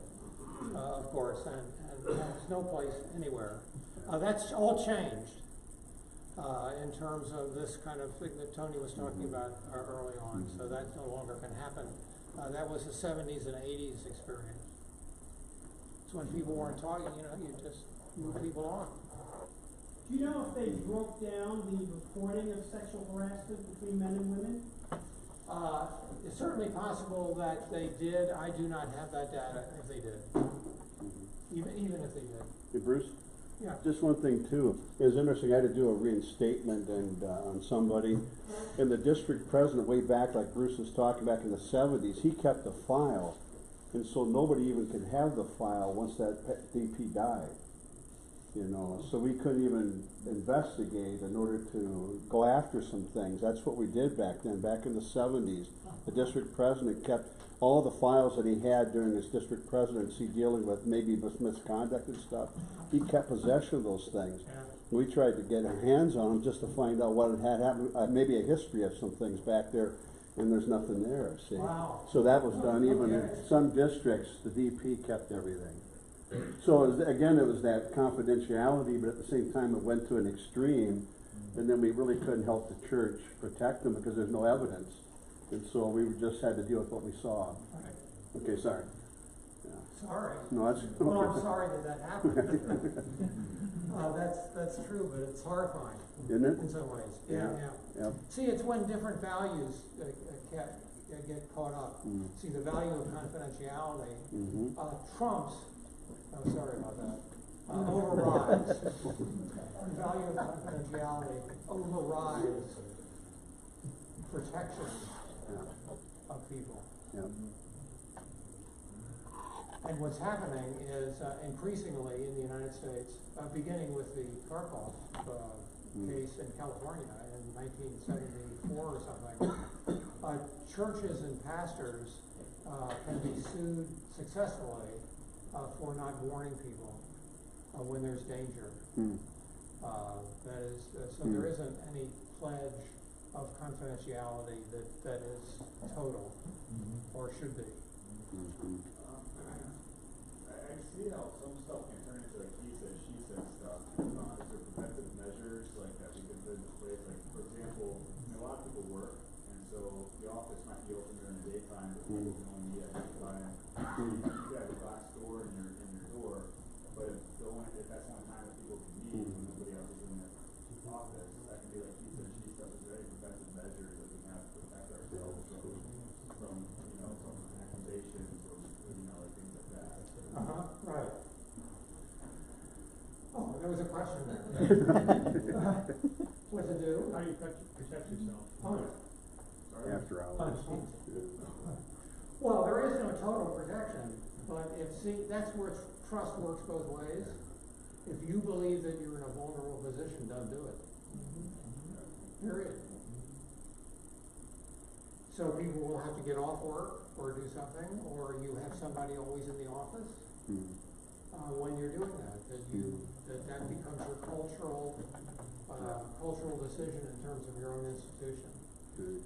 S1: of course, and there's no place anywhere. That's all changed in terms of this kind of thing that Tony was talking about early on, so that no longer can happen. That was the 70s and 80s experience. It's when people weren't talking, you just move people on.
S17: Do you know if they broke down the reporting of sexual harassment between men and women?
S1: It's certainly possible that they did. I do not have that data if they did. Even if they did.
S15: Hey, Bruce?
S1: Yeah.
S15: Just one thing too. It was interesting. I had to do a reinstatement on somebody. And the district president way back, like Bruce was talking back in the 70s, he kept the file. And so nobody even could have the file once that DP died. So we couldn't even investigate in order to go after some things. That's what we did back then, back in the 70s. The district president kept all the files that he had during his district presidency dealing with maybe misconduct and stuff. He kept possession of those things. We tried to get our hands on them just to find out what had happened, maybe a history of some things back there, and there's nothing there, see?
S1: Wow.
S15: So that was done even in some districts, the DP kept everything. So it was that confidentiality, but at the same time it went to an extreme, and then we really couldn't help the church protect them because there's no evidence. And so we just had to deal with what we saw.
S1: Right.
S15: Okay, sorry.
S1: Sorry.
S15: No, that's okay.
S1: Well, I'm sorry that happened. That's true, but it's horrifying.
S15: Isn't it?
S1: In some ways.
S15: Yeah.
S1: See, it's when different values get caught up. See, the value of confidentiality trumps. Oh, sorry about that. Overrides. The value of confidentiality overrides protection of people. And what's happening is increasingly in the United States, beginning with the Karpov case in California in 1974 or something, churches and pastors can be sued successfully for not warning people when there's danger. That is, so there isn't any pledge of confidentiality that is total or should be.
S11: I see how some stuff can turn into like he said, she said stuff. Is there preventive measures
S18: churches like that, we could put in place, like, for example, a lot of people work, and so the office might be open during the daytime, but people can only meet at 5. You have a glass door in your door, but if that's one time that people can meet when nobody else is in the office, that can be like he said, she stuff is very preventive measures that we have to protect ourselves from accusations or like things like that.
S1: Right. Oh, there was a question there. What to do?
S13: How do you protect yourself?
S1: Sorry.
S15: After hours.
S1: Well, there is no total protection, but that's where trust works both ways. If you believe that you're in a vulnerable position, don't do it. Period. So people will have to get off work or do something, or you have somebody always in the office when you're doing that. That becomes your cultural decision in terms of your own institution.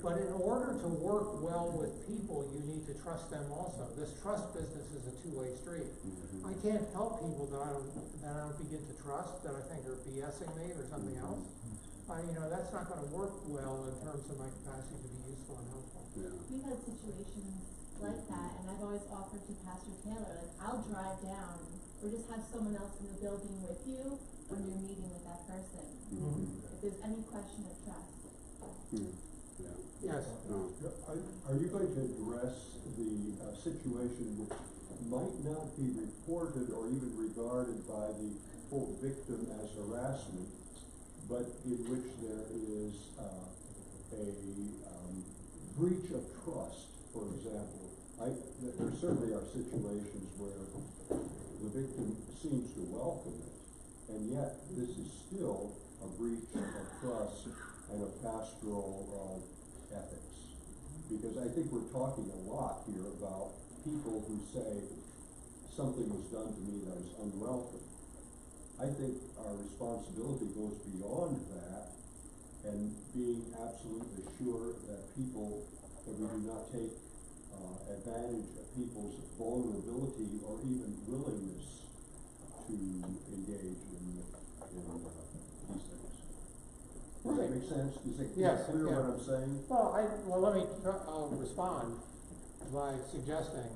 S1: But in order to work well with people, you need to trust them also. This trust business is a two-way street. I can't help people that I don't begin to trust, that I think are BSing me or something else. That's not going to work well in terms of my capacity to be useful and helpful.
S19: We've had situations like that, and I've always offered to Pastor Taylor, like, I'll drive down or just have someone else in the building with you when you're meeting with that person. If there's any question of trust.
S1: Yes.
S20: Are you going to address the situation which might not be reported or even regarded by the full victim as harassment, but in which there is a breach of trust, for example? There certainly are situations where the victim seems to welcome it, and yet this is still a breach of trust and of pastoral ethics. Because I think we're talking a lot here about people who say something was done to me that was unwelcome. I think our responsibility goes beyond that, and being absolutely sure that we do not take advantage of people's vulnerability or even willingness to engage in these things. Does that make sense? Is it clear what I'm saying?
S1: Well, let me respond by suggesting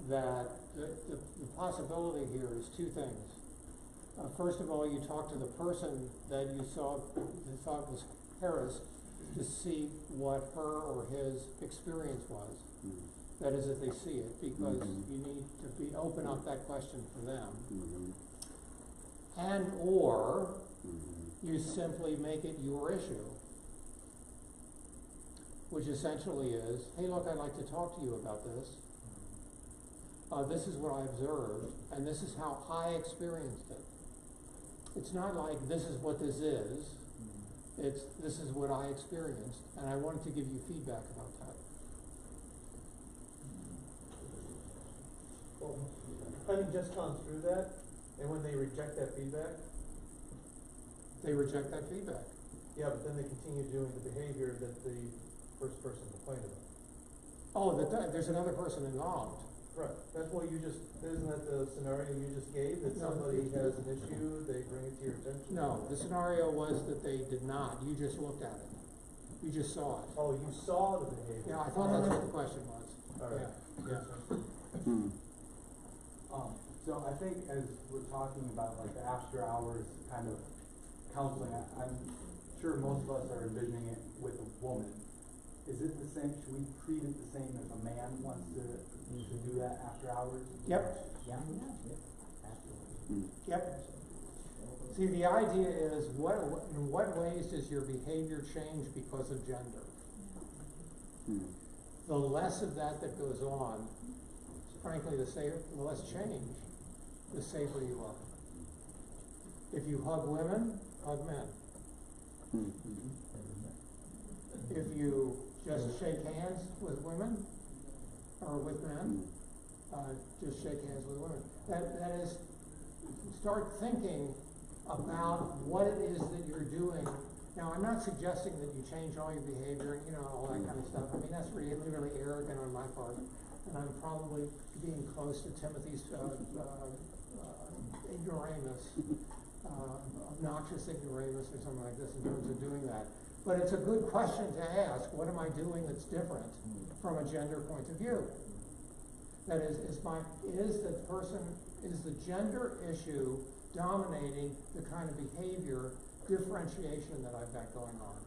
S1: that the possibility here is two things. First of all, you talk to the person that you thought was harassed to see what her or his experience was. That is, if they see it, because you need to open up that question for them. And or you simply make it your issue, which essentially is, hey, look, I'd like to talk to you about this. This is what I observed, and this is how I experienced it. It's not like this is what this is. This is what I experienced, and I wanted to give you feedback about that.
S21: Well, having just gone through that, and when they reject that feedback?
S1: They reject that feedback.
S21: Yeah, but then they continue doing the behavior that the first person complained about.
S1: Oh, there's another person involved.
S21: Right. That's what isn't that the scenario you just gave? That somebody has an issue, they bring it to your attention?
S1: No, the scenario was that they did not. You just looked at it. You just saw it.
S21: Oh, you saw the behavior.
S1: Yeah, I thought that's what the question was.
S21: All right.
S1: Yeah.
S22: So I think as we're talking about like the after hours kind of counseling, I'm sure most of us are envisioning it with a woman. Is it the same? Should we treat it the same if a man wants to do that after hours?
S1: Yep.
S22: Yeah.
S1: Yep. See, the idea is in what ways does your behavior change because of gender? The less of that goes on, frankly, the less change, the safer you are. If you hug women, hug men. If you just shake hands with women or with men, just shake hands with women. That is, start thinking about what it is that you're doing. Now, I'm not suggesting that you change all your behavior and, all that kind of stuff. I mean, that's really, really arrogant on my part. And I'm probably being close to Timothy's ignoramus. obnoxious ignoramus or something like this in terms of doing that. But it's a good question to ask, what am I doing that's different from a gender point of view? That is the gender issue dominating the kind of behavior differentiation that I've got going on?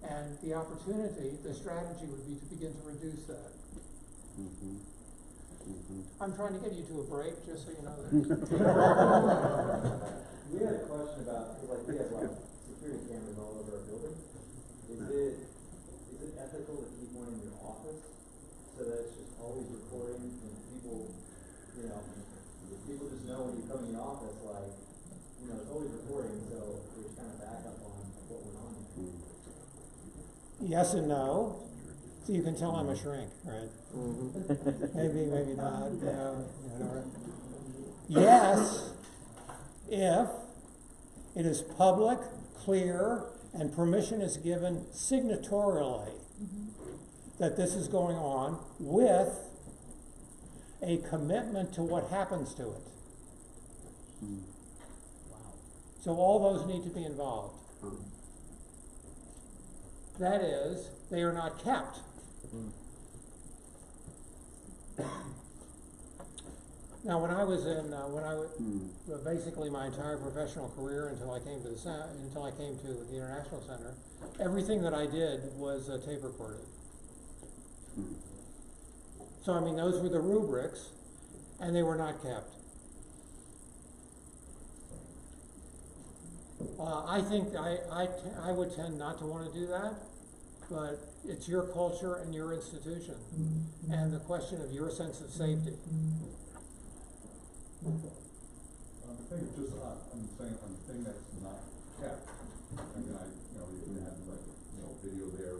S1: And the opportunity, the strategy would be to begin to reduce that. I'm trying to get you to a break, just so you know that.
S2: We had a question about, like, we have a lot of security cameras all over our building. Is it ethical to keep one in your office so that it's just always recording and people, you know, people just know when you come in the office, like, you know, it's always recording, so there's kind of backup on what went on there.
S1: Yes and no. So you can tell I'm a shrink, right? Maybe, maybe not. Yes, if it is public, clear, and permission is given signatorially that this is going on with a commitment to what happens to it. So all those need to be involved. That is, they are not kept. Now, when I was in, basically my entire professional career until I came to the International Center, everything that I did was tape recorded. So I mean, those were the rubrics, and they were not kept. I think I would tend not to want to do that, but it's your culture and your institution, and the question of your sense of safety.
S11: I'm saying on the thing that's not kept, and then you have like, video there.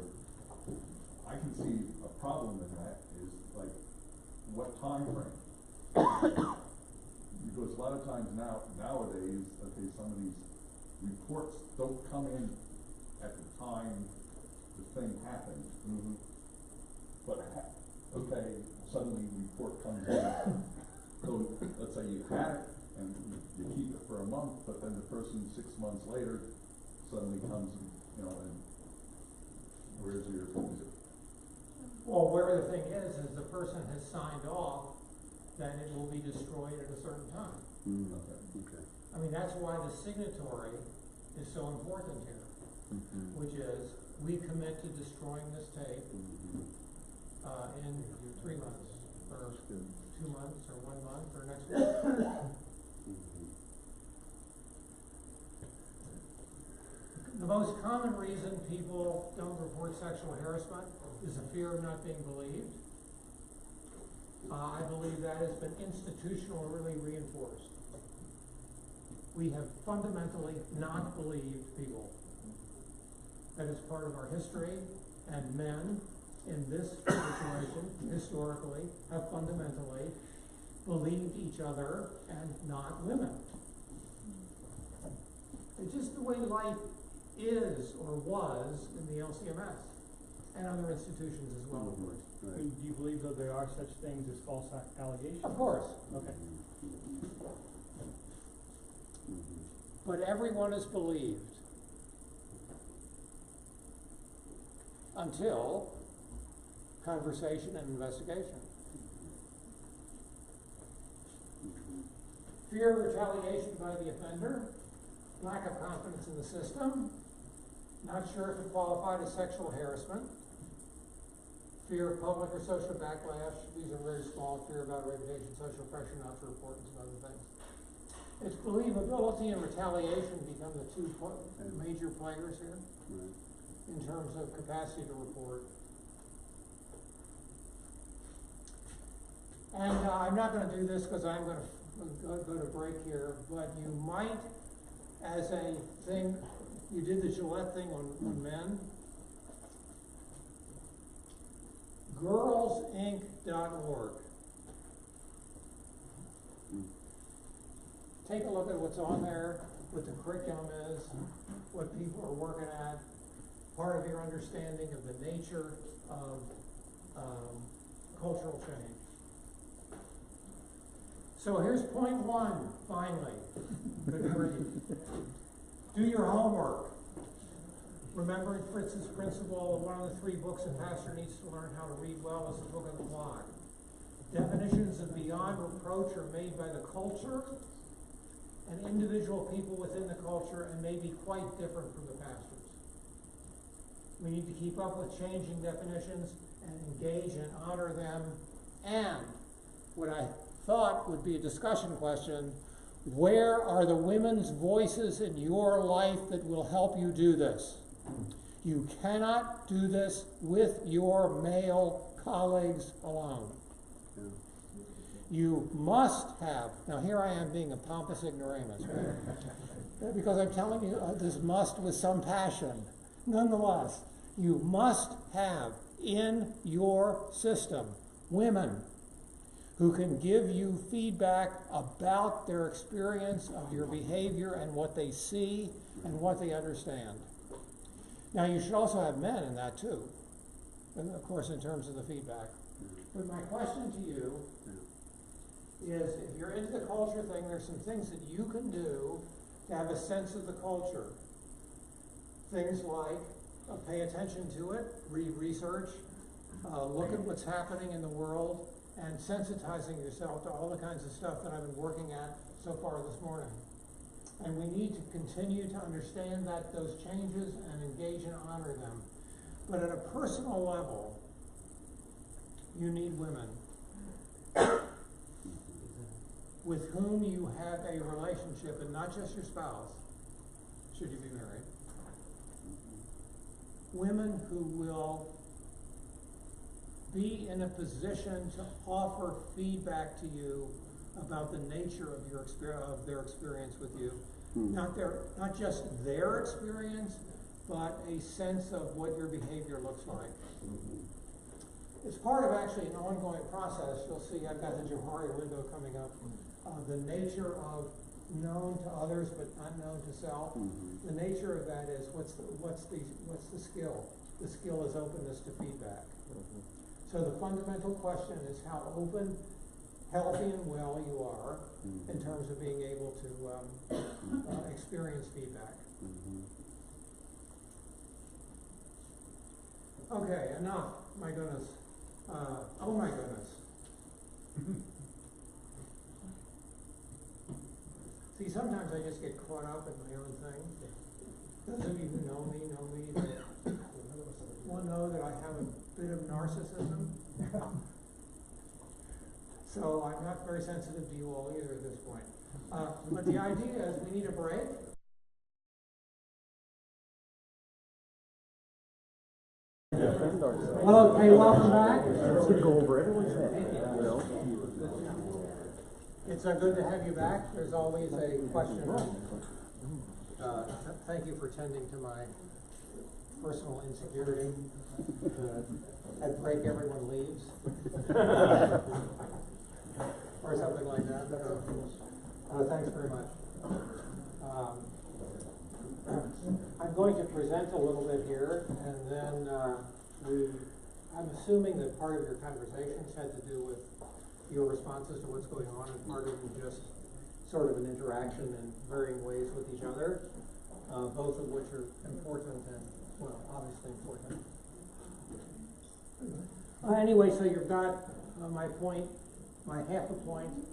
S11: I can see a problem in that is like, what time frame? Because a lot of times nowadays, okay, some of these reports don't come in at the time the thing happened. But okay, suddenly the report comes in. So let's say you had it and you keep it for a month, but then the person 6 months later suddenly comes and, and where's your music?
S1: Well, where the thing is the person has signed off that it will be destroyed at a certain time.
S15: Okay.
S1: I mean, that's why the signatory is so important here, which is, we commit to destroying this tape in 3 months, or 2 months, or 1 month, or next week. The most common reason people don't report sexual harassment is a fear of not being believed. I believe that has been institutionally reinforced. We have fundamentally not believed people. That is part of our history, and men in this situation, historically, have fundamentally believed each other and not women. It's just the way life is or was in the LCMS and other institutions as well, of course.
S13: Do you believe that there are such things as false allegations?
S1: Of course.
S13: Okay.
S1: But everyone is believed until conversation and investigation. Fear of retaliation by the offender, lack of confidence in the system, not sure if it qualified as sexual harassment, fear of public or social backlash, these are very small, fear about reputation, social pressure not to report, and some other things. It's believability and retaliation become the two major players here in terms of capacity to report. And I'm not going to do this because I'm going to go to break here, but you might, as a thing, you did the Gillette thing on men. Girlsinc.org. Take a look at what's on there, what the curriculum is, what people are working at, part of your understanding of the nature of cultural change. So here's point one, finally. Good grief. Do your homework. Remembering Fritz's principle, one of the 3 books a pastor needs to learn how to read well is the book of the block. Definitions of beyond reproach are made by the culture and individual people within the culture and may be quite different from the pastors. We need to keep up with changing definitions and engage and honor them. And what I thought would be a discussion question, where are the women's voices in your life that will help you do this? You cannot do this with your male colleagues alone. You must have, now here I am being a pompous ignoramus, right? Because I'm telling you this must with some passion. Nonetheless, you must have in your system women who can give you feedback about their experience of your behavior and what they see and what they understand. Now, you should also have men in that too, and of course in terms of the feedback. But my question to you is, if you're into the culture thing, there's some things that you can do to have a sense of the culture. Things like pay attention to it, read research, look at what's happening in the world, and sensitizing yourself to all the kinds of stuff that I've been working at so far this morning. And we need to continue to understand that those changes and engage and honor them. But at a personal level, you need women with whom you have a relationship, and not just your spouse, should you be married. Women who will be in a position to offer feedback to you about the nature of your their experience with you. Not just their experience, but a sense of what your behavior looks like. It's part of actually an ongoing process. You'll see I've got the Johari window coming up. The nature of known to others but unknown to self. The nature of that is what's the skill? The skill is openness to feedback. So the fundamental question is how open, healthy, and well you are in terms of being able to experience feedback. Okay, enough. My goodness. Oh my goodness. See, sometimes I just get caught up in my own thing. Those of you who know me will know that I have a bit of narcissism. So I'm not very sensitive to you all either at this point. But the idea is we need a break. Well, okay, welcome back.
S15: It's going to go over everyone's head. You know?
S1: It's good to have you back. There's always a question. Thank you for tending to my personal insecurity. At break, everyone leaves. Or something like that. Thanks very much. I'm going to present a little bit here, and then I'm assuming that part of your conversations had to do with your responses to what's going on, and part of them just sort of an interaction in varying ways with each other, both of which are important and, well, obviously important. Anyway, so you've got my point, my half a point,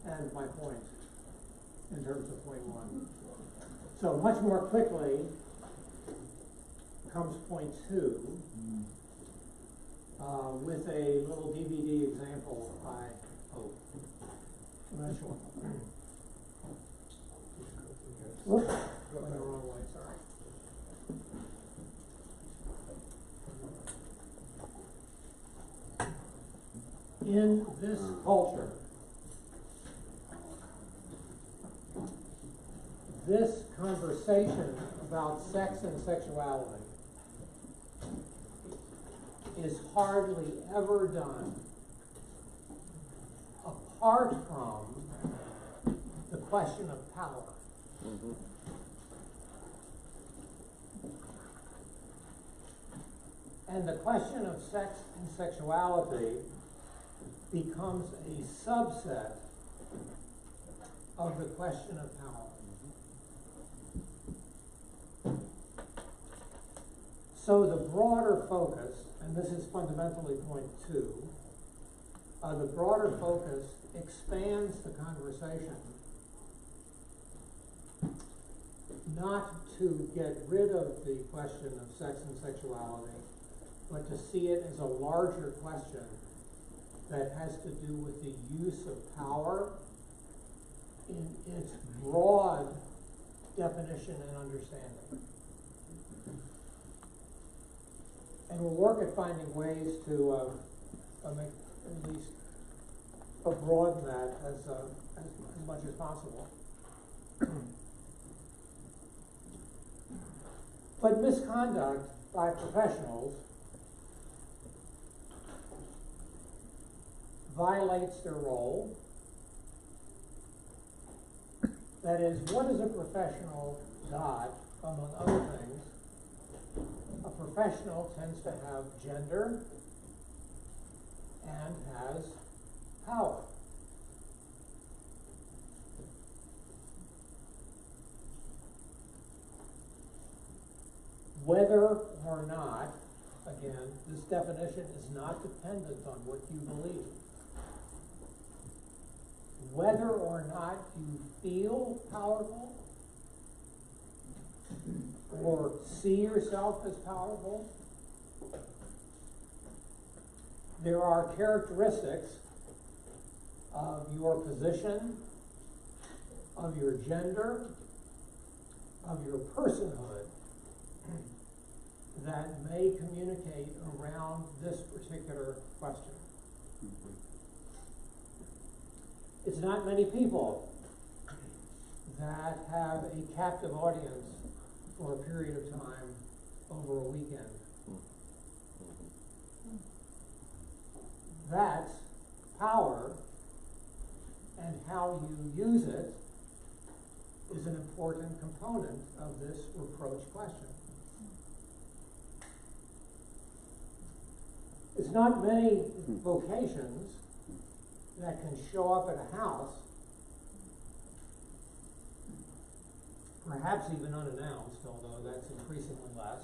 S1: and my point in terms of point one. So much more quickly comes point two, with a little DVD example, I hope. Eventually. Whoops, going the wrong way, sorry. In this culture, this conversation about sex and sexuality is hardly ever done apart from the question of power. And the question of sex and sexuality becomes a subset of the question of power. So the broader focus, and this is fundamentally point 2, the broader focus expands the conversation not to get rid of the question of sex and sexuality, but to see it as a larger question that has to do with the use of power in its broad definition and understanding. And we'll work at finding ways to make at least broaden that as much as possible. But misconduct by professionals violates their role. That is, what is a professional got, among other things? A professional tends to have gender and has power. Whether or not, again, this definition is not dependent on what you believe. Whether or not you feel powerful or see yourself as powerful, there are characteristics of your position, of your gender, of your personhood that may communicate around this particular question. It's not many people that have a captive audience for a period of time over a weekend. That's power, and how you use it is an important component of this reproach question. It's not many vocations that can show up at a house, perhaps even unannounced, although that's increasingly less,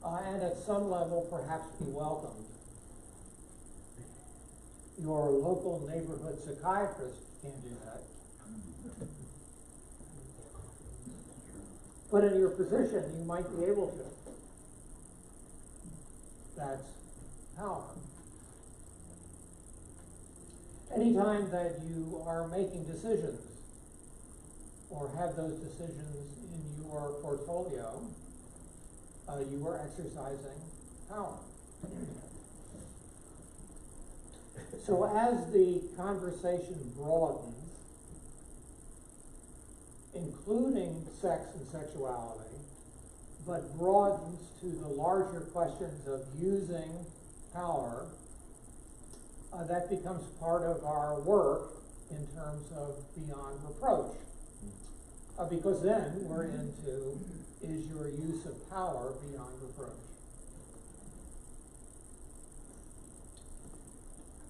S1: and at some level perhaps be welcomed. Your local neighborhood psychiatrist can't do that. But in your position, you might be able to. That's power. Anytime that you are making decisions or have those decisions in your portfolio, you are exercising power. So as the conversation broadens, including sex and sexuality, but broadens to the larger questions of using power, that becomes part of our work in terms of beyond reproach. Because then we're into, is your use of power beyond reproach?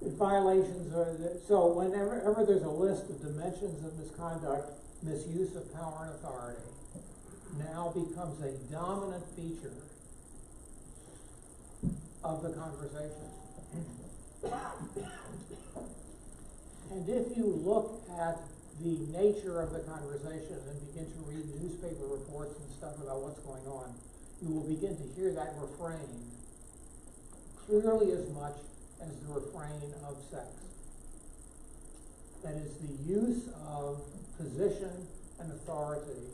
S1: Violations are, so whenever there's a list of dimensions of misconduct, misuse of power and authority now becomes a dominant feature of the conversation. And if you look at the nature of the conversation and begin to read newspaper reports and stuff about what's going on, you will begin to hear that refrain clearly as much as the refrain of sex. That is the use of position and authority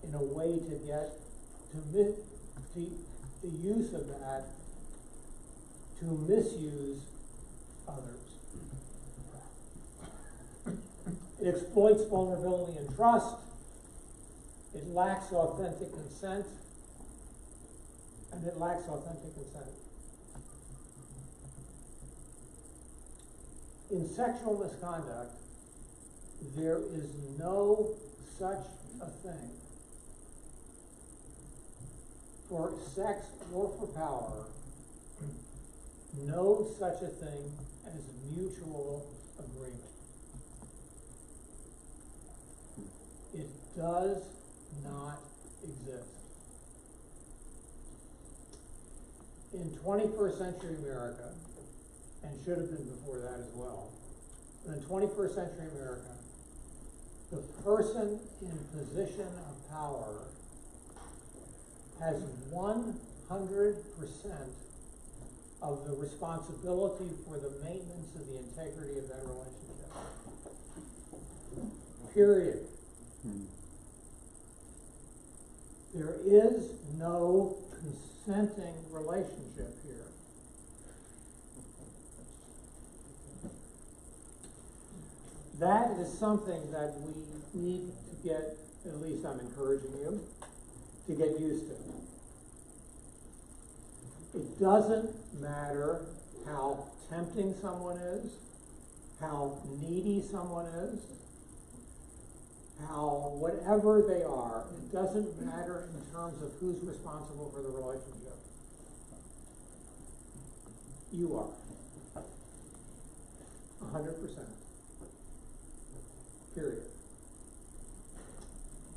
S1: in a way to get to the use of that to misuse others. It exploits vulnerability and trust. It lacks authentic consent. And it lacks authentic consent. In sexual misconduct, there is no such a thing for sex or for power no such a thing as mutual agreement. It does not exist. In 21st century America, and should have been before that as well, but in 21st century America, the person in position of power has 100% of the responsibility for the maintenance of the integrity of that relationship. Period. There is no consenting relationship here. That is something that we need to get, at least I'm encouraging you, to get used to. It doesn't matter how tempting someone is, how needy someone is, how whatever they are, it doesn't matter in terms of who's responsible for the relationship. You are. 100%. Period.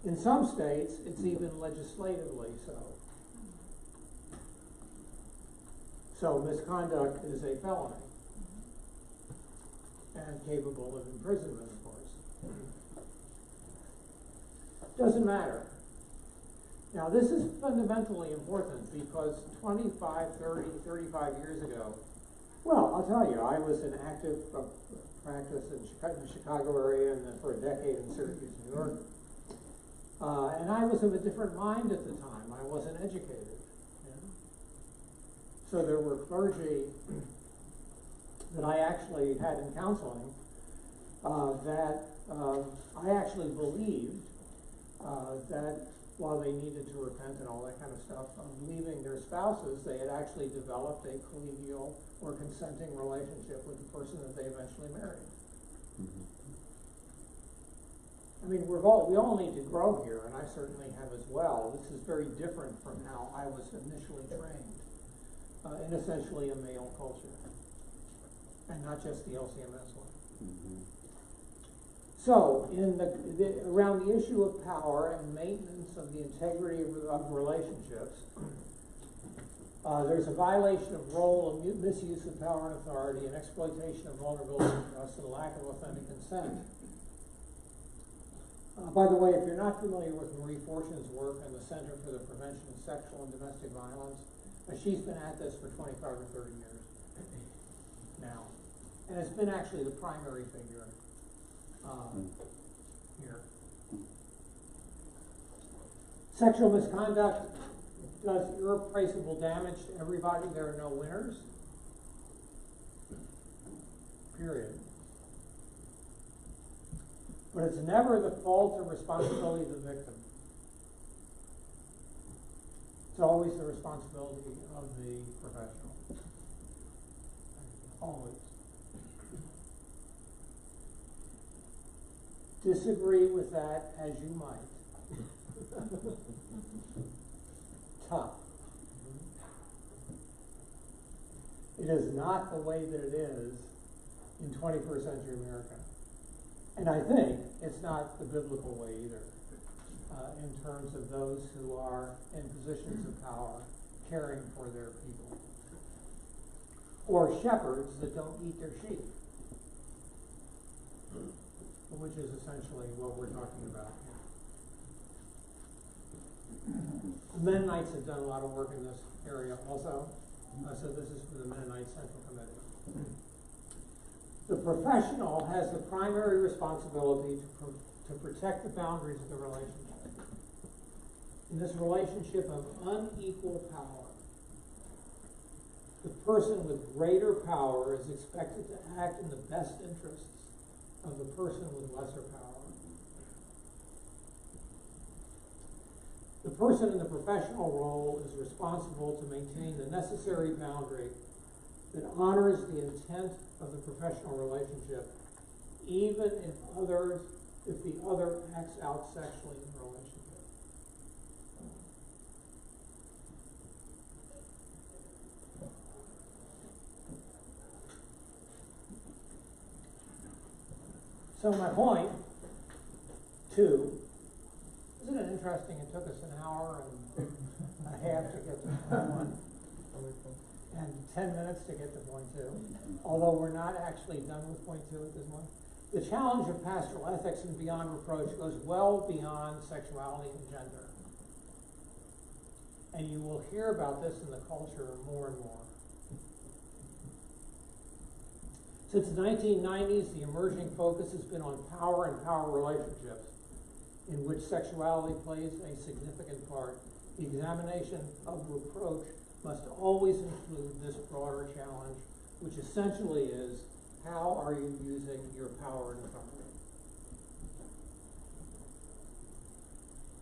S1: In some states, it's even legislatively so. So misconduct is a felony and capable of imprisonment, of course. Doesn't matter. Now, this is fundamentally important because 25, 30, 35 years ago, well, I'll tell you, I was in active practice in the Chicago area and then for a decade in Syracuse, New York. And I was of a different mind at the time. I wasn't educated. So there were clergy that I actually had in counseling that I actually believed that while they needed to repent and all that kind of stuff of leaving their spouses, they had actually developed a collegial or consenting relationship with the person that they eventually married. I mean, we all need to grow here, and I certainly have as well. This is very different from how I was initially trained in essentially a male culture, and not just the LCMS one. So, in around the issue of power and maintenance of the integrity of relationships, there's a violation of role, of misuse of power and authority, and exploitation of vulnerability and trust, and lack of authentic consent. By the way, if you're not familiar with Marie Fortune's work and the Center for the Prevention of Sexual and Domestic Violence, she's been at this for 25 or 30 years now, and it's been actually the primary figure here. Sexual misconduct does irreplaceable damage to everybody. There are no winners. Period. But it's never the fault or responsibility of the victim. It's always the responsibility of the professional. Always. Disagree with that as you might. Tough. It is not the way that it is in 21st century America. And I think it's not the biblical way either, in terms of those who are in positions of power caring for their people. Or shepherds that don't eat their sheep, which is essentially what we're talking about here. The Mennonites have done a lot of work in this area also. So this is for the Mennonite Central Committee. The professional has the primary responsibility to protect the boundaries of the relationship. In this relationship of unequal power, the person with greater power is expected to act in the best interests of the person with lesser power. The person in the professional role is responsible to maintain the necessary boundary that honors the intent of the professional relationship, even if the other acts out sexually in the relationship. So my point, two, isn't it interesting, it took us an hour and a half to get to point one, and 10 minutes to get to point two, although we're not actually done with point two at this point. The challenge of pastoral ethics and beyond reproach goes well beyond sexuality and gender. And you will hear about this in the culture more and more. Since the 1990s, the emerging focus has been on power and power relationships, in which sexuality plays a significant part. The examination of reproach must always include this broader challenge, which essentially is, how are you using your power and authority?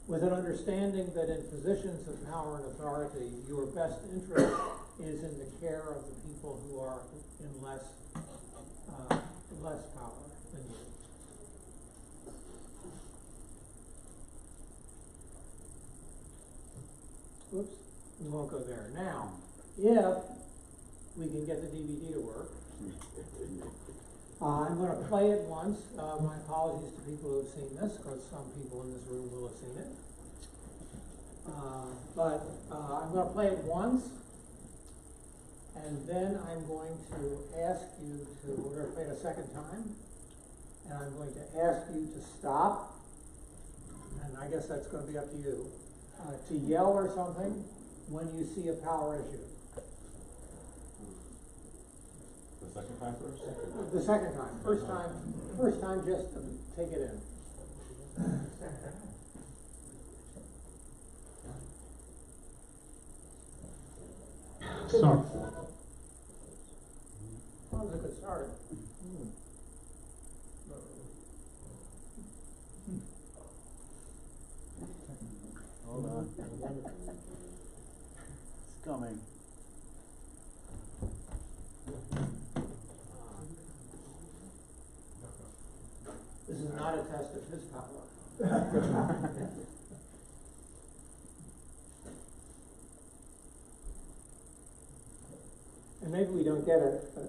S1: With an understanding that in positions of power and authority, your best interest is in the care of the people who are in less power than you. Whoops, we won't go there. Now, if we can get the DVD to work, I'm going to play it once. My apologies to people who have seen this, because some people in this room will have seen it. But I'm going to play it once, and then I'm going to ask you to, we're going to play it a second time, and I'm going to ask you to stop, and I guess that's going to be up to you, to yell or something when you see a power issue.
S3: The second time first?
S1: The second time. First time just to take it in.
S20: Sorry.
S1: That was a good start.
S15: Hold on. It's coming.
S1: This is not a test of his power. And maybe we don't get it, but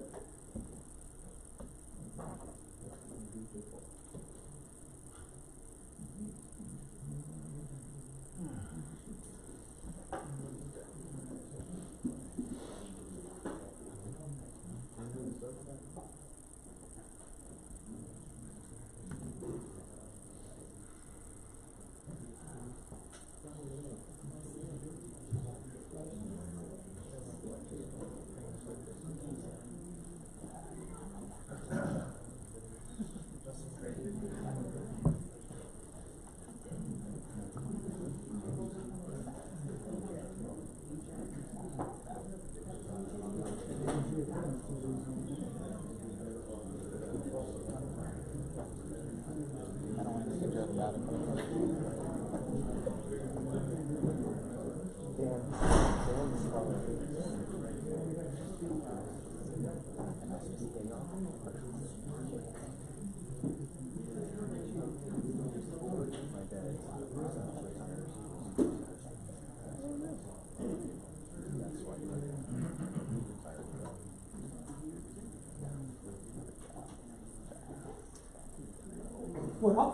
S1: well,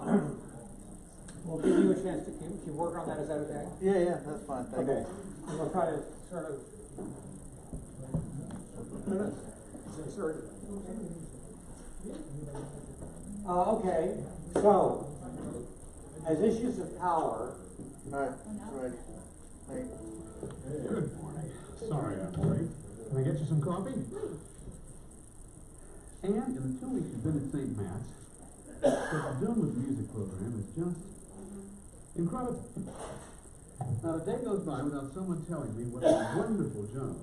S1: we'll give you a chance to keep work on that. Is that okay?
S15: Yeah, that's fine. Thank
S1: Okay.
S15: you.
S1: And we'll try to sort of insert it. Okay, so as issues of power.
S15: All right, ready.
S20: Good morning. Sorry I'm late. Can I get you some coffee?
S4: And in the 2 weeks you've been at St. Matt's, the Dillman's music program is just incredible. Not a day goes by without someone telling me what a wonderful job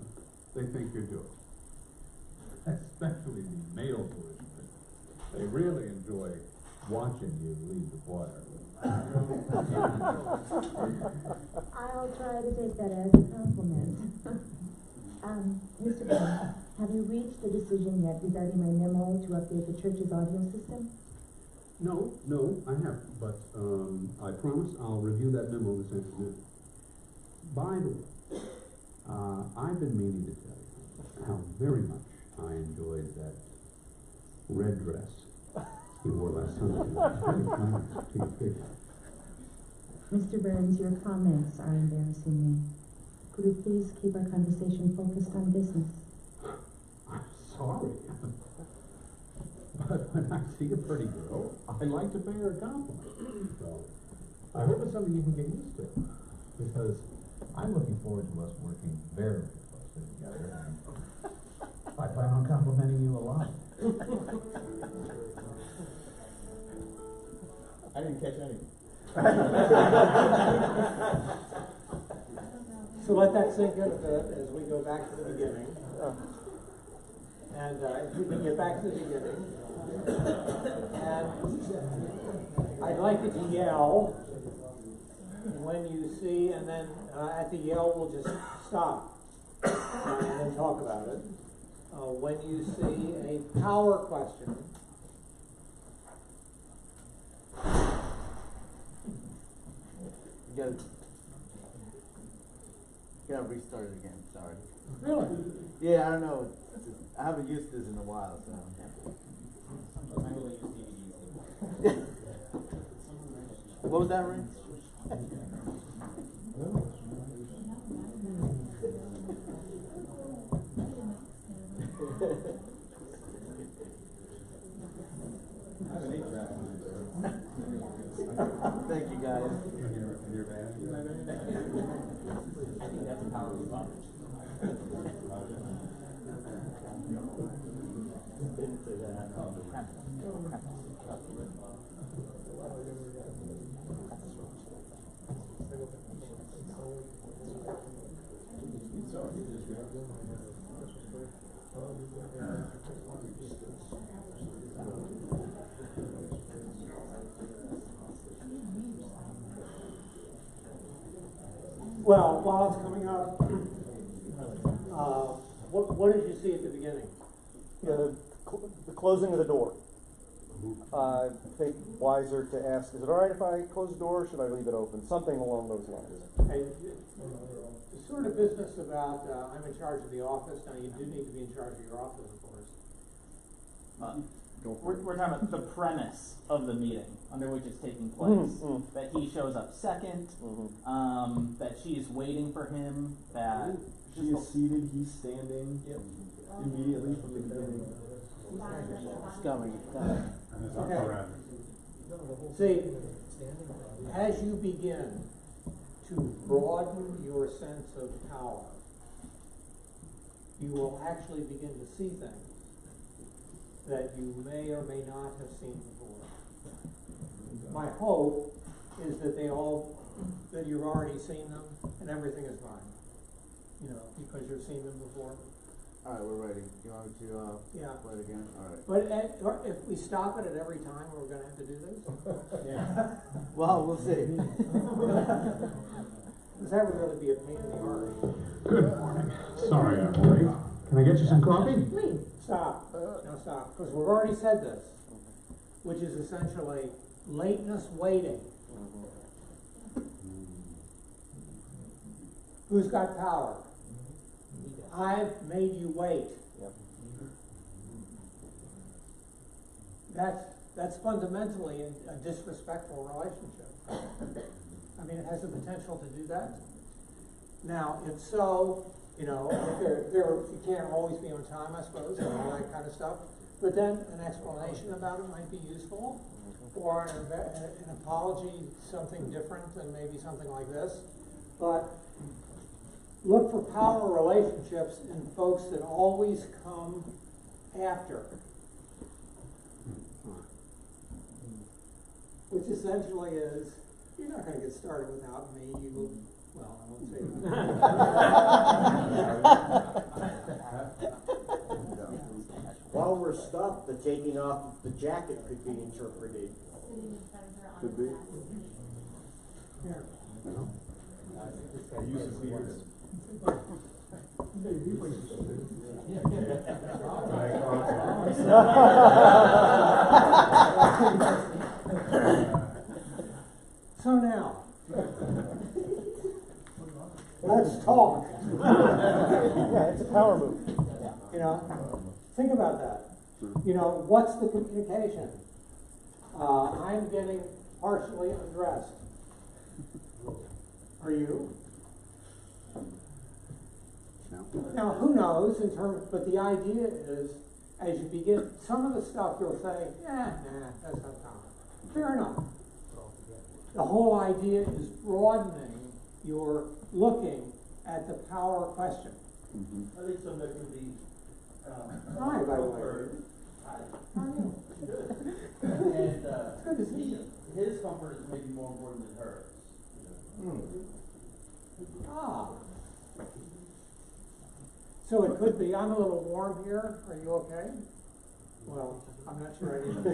S4: they think you're doing. Especially the male parishioners. They really enjoy watching you lead the choir.
S8: I'll try to take that as a compliment. Mr. Brown, have you reached a decision yet regarding my memo to update the church's audio system?
S4: No, I haven't, but I promise I'll review that memo this afternoon. By the way, I've been meaning to tell you how very much I enjoyed that red dress he wore last Sunday. It's very kind to your kid.
S8: Mr. Burns, your comments are embarrassing me. Could we please keep our conversation focused on business?
S4: I'm sorry. But when I see a pretty girl, I like to pay her a compliment. So, I hope it's something you can get used to. Because I'm looking forward to us working very closely together. And I plan on complimenting you a lot.
S16: I didn't catch any.
S1: So let that sink in a bit as we go back to the beginning. And if we can get back to the beginning. And I'd like you to yell when you see, and then at the yell we'll just stop and then talk about it. When you see a power question,
S6: You gotta restart it again, sorry.
S1: Really?
S6: Yeah, I don't know, I haven't used this in a while, so. What was that, Ray? Thank you, guys.
S12: I think that's a powerful thought.
S1: well, while it's coming up, what did you see at the beginning?
S14: Yeah, the closing of the door. I think wiser to ask, is it all right if I close the door, or should I leave it open? Something along those lines.
S1: And the sort of business about, I'm in charge of the office, now you do need to be in charge of your office, of course.
S9: We're talking about the premise of the meeting under which it's taking place. That he shows up second, that she's waiting for him, that
S3: she is seated, he's standing immediately from the beginning.
S6: It's coming.
S1: Okay. See, as you begin to broaden your sense of power, you will actually begin to see things that you may or may not have seen before. My hope is that that you've already seen them and everything is fine. You know, because you've seen them before.
S6: All right, we're ready. You want me to play it again? All right.
S1: But if we stop it at every time, we're going to have to do this.
S6: Yeah. Well, we'll see.
S1: Does that really be a pain in the arse?
S4: Good morning. Sorry I'm late. Can I get you some coffee?
S8: Please.
S1: Stop. No, stop. Because we've already said this, which is essentially lateness waiting. Who's got power? I've made you wait. That's fundamentally a disrespectful relationship. I mean, it has the potential to do that. Now, if so, you know, you can't always be on time, I suppose, and all that kind of stuff. But then an explanation about it might be useful, or an apology, something different than maybe something like this. But look for power relationships in folks that always come after. Which essentially is, you're not going to get started without me. You will, well, I won't say that.
S10: While we're stopped, the taking off of the jacket could be interpreted.
S15: Could be.
S1: Here. So now, let's talk.
S14: Yeah, it's a power move.
S1: You know, think about that. You know, what's the communication? I'm getting partially undressed. Are you? Now, who knows in terms, but the idea is, as you begin, some of the stuff you'll say, nah, that's not common. Fair enough. The whole idea is broadening your looking at the power question.
S12: I think some that could be,
S1: Hi, by the way.
S12: Hi.
S1: How are you?
S12: Good. And,
S1: Good to see you.
S12: his comfort is maybe more important than hers.
S1: Ah. So it could be, I'm a little warm here, are you okay? Well, I'm not sure I need to.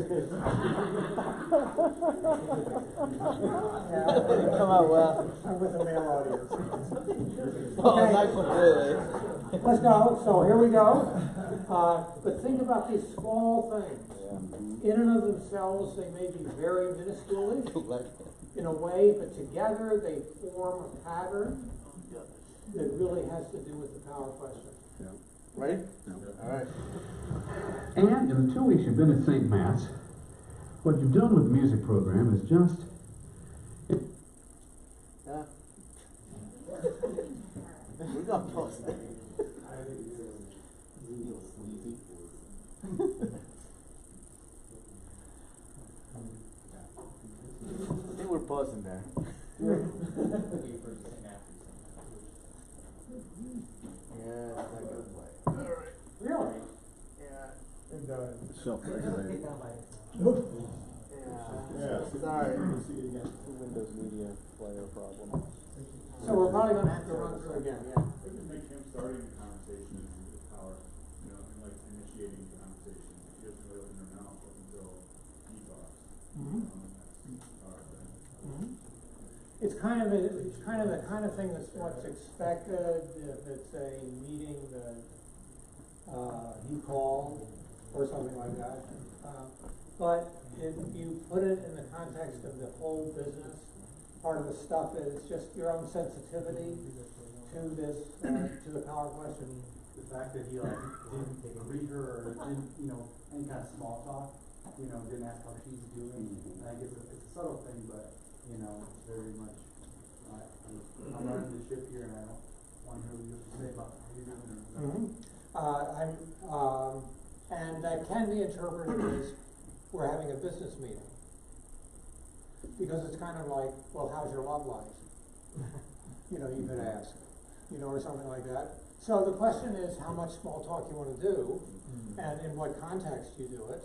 S6: Didn't come out well.
S1: I'm with a male audience.
S6: Oh, not completely.
S1: Let's go, so here we go. But think about these small things. In and of themselves, they may be very minuscule in a way, but together they form a pattern that really has to do with the power question.
S10: Right? All right.
S4: And in the 2 weeks you've been at St. Matt's, what you've done with the music program is just...
S10: Yeah. We're gonna post it. I think we're pausing there. Yeah, it's not gonna play. Alright.
S1: Really?
S10: Yeah.
S1: And,
S15: Self-regulated.
S10: Yeah, sorry.
S14: Windows Media Player problem.
S1: So we're probably gonna have to run through again, yeah.
S18: I could make him starting the conversation is power, you know, and like initiating the conversation. He doesn't really open her mouth up until he talks. That's power, right?
S1: It's kind of the kind of thing that's what's expected if it's a meeting that he called or something like that. But if you put it in the context of the whole business, part of the stuff is just your own sensitivity to this, to the power question.
S22: The fact that he didn't greet her or didn't, any kind of small talk, didn't ask how she's doing. I think it's a subtle thing, but, it's very much, I'm running the ship here and I don't want to hear what you have to say about how you're doing.
S1: And that can be interpreted as we're having a business meeting. Because it's kind of like, well, how's your love life? You could ask, or something like that. So the question is how much small talk you want to do and in what context you do it.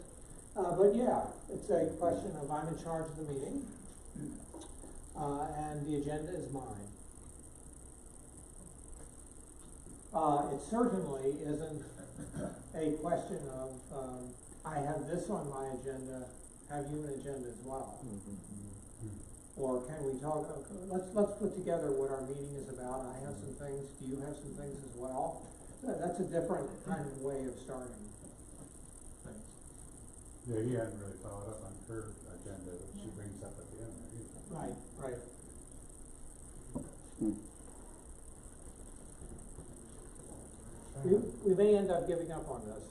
S1: But yeah, it's a question of I'm in charge of the meeting and the agenda is mine. It certainly isn't a question of I have this on my agenda, have you an agenda as well? Or can we talk, let's put together what our meeting is about. I have some things, do you have some things as well? That's a different kind of way of starting.
S5: Yeah, he hadn't really followed up on her agenda that she brings up at the end there either.
S1: Right. We may end up giving up on this.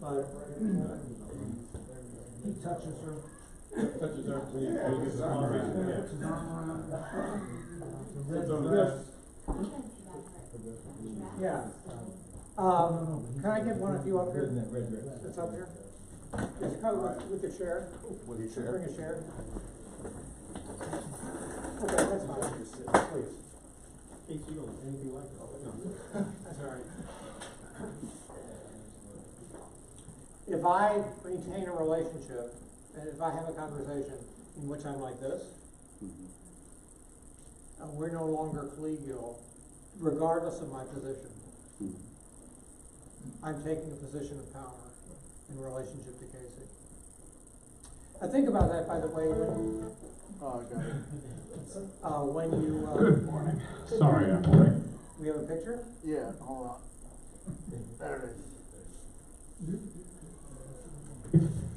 S1: But he touches her.
S5: Touches her, we get the
S1: Yeah. Can I get one of you up here? It's up here. Just come with your chair.
S15: With your chair?
S1: Bring a chair. Okay, that's fine. Please.
S5: In case you don't look anything like her.
S1: That's all right. If I maintain a relationship, and if I have a conversation in which I'm like this, we're no longer collegial, regardless of my position. I'm taking a position of power in relationship to Casey. I think about that, by the way, when you
S4: Good morning. Sorry, I'm late.
S1: We have a picture?
S10: Yeah, hold on. There it is.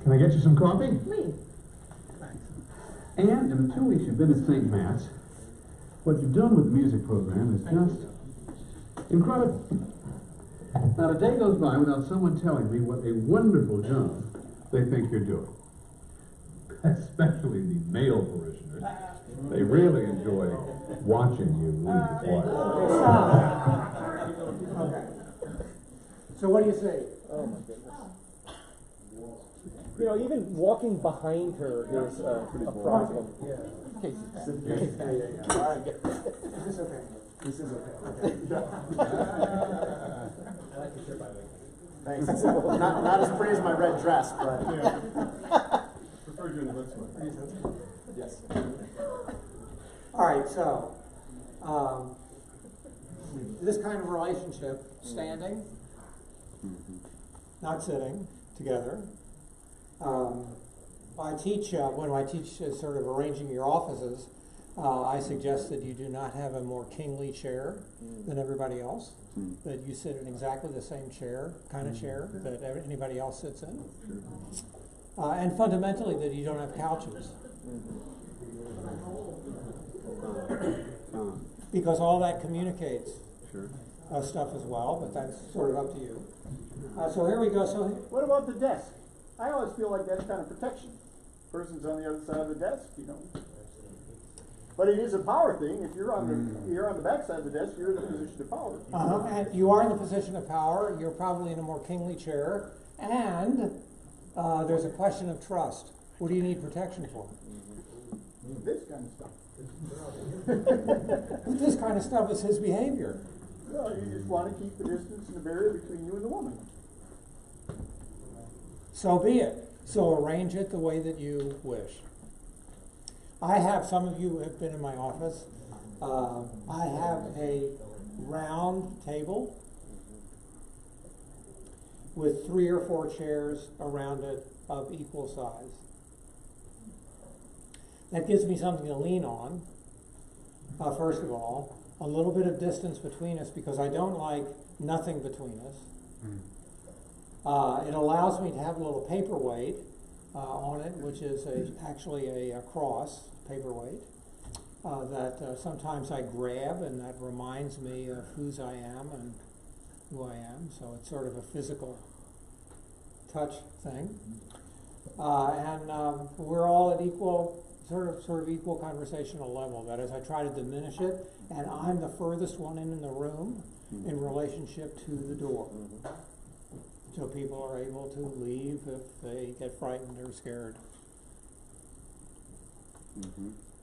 S4: Can I get you some coffee?
S8: Please.
S4: And in the 2 weeks you've been at St. Matt's, what you've done with the music program is just incredible. Not a day goes by without someone telling me what a wonderful job they think you're doing. especially the male parishioners, they really enjoy watching you lead the choir.
S1: Okay. So what do you say?
S14: Oh my goodness. You know, even walking behind her is a problem.
S21: Is this okay? This is okay.
S16: I like your shirt, by the way. Thanks. It's not as pretty as my red dress, but.
S20: Yeah. Prefer you in this one.
S16: Yes.
S1: All right, so, this kind of relationship, standing, not sitting, together. I teach, when I teach sort of arranging your offices, I suggest that you do not have a more kingly chair than everybody else, that you sit in exactly the same chair, kind of chair that anybody else sits in. And fundamentally that you don't have couches. Because all that communicates stuff as well, but that's sort of up to you. So here we go. So
S16: what about the desk? I always feel like that's kind of protection. Person's on the other side of the desk, you know. But it is a power thing. If you're on the back side of the desk, you're in a position of power.
S1: And you are in a position of power. You're probably in a more kingly chair, and there's a question of trust. What do you need protection for?
S16: This kind of stuff.
S1: This kind of stuff is his behavior.
S16: Well, you just want to keep the distance and the barrier between you and the woman.
S1: So be it. So arrange it the way that you wish. I have, some of you have been in my office. I have a round table with 3 or 4 chairs around it of equal size. That gives me something to lean on, first of all. A little bit of distance between us because I don't like nothing between us. It allows me to have a little paperweight on it, which is actually a cross paperweight that sometimes I grab, and that reminds me of whose I am and who I am. So it's sort of a physical touch thing. And we're all at equal, sort of equal conversational level. That is, I try to diminish it, and I'm the furthest one in the room in relationship to the door. So people are able to leave if they get frightened or scared.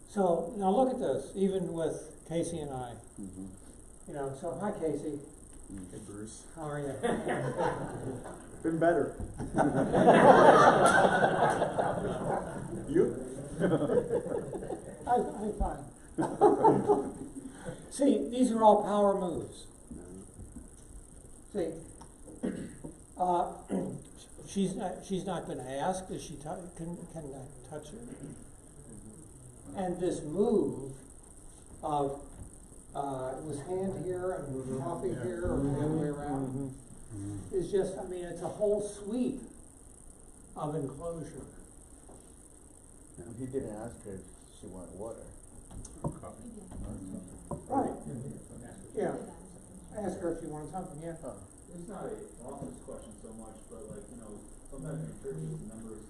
S1: So now look at this, even with Casey and I. You know, so hi Casey.
S16: Hey Bruce.
S1: How are you?
S16: Been better. You?
S1: I'm fine. See, these are all power moves. See, she's not been asked if she can touch it. And this move of it was hand here and coffee here or the other way around is just, I mean, it's a whole sweep of enclosure.
S10: He didn't ask her if she wanted water.
S1: Right. Yeah. Ask her if she wanted something, yeah.
S18: It's not a office question so much, but like, you know, sometimes in churches, members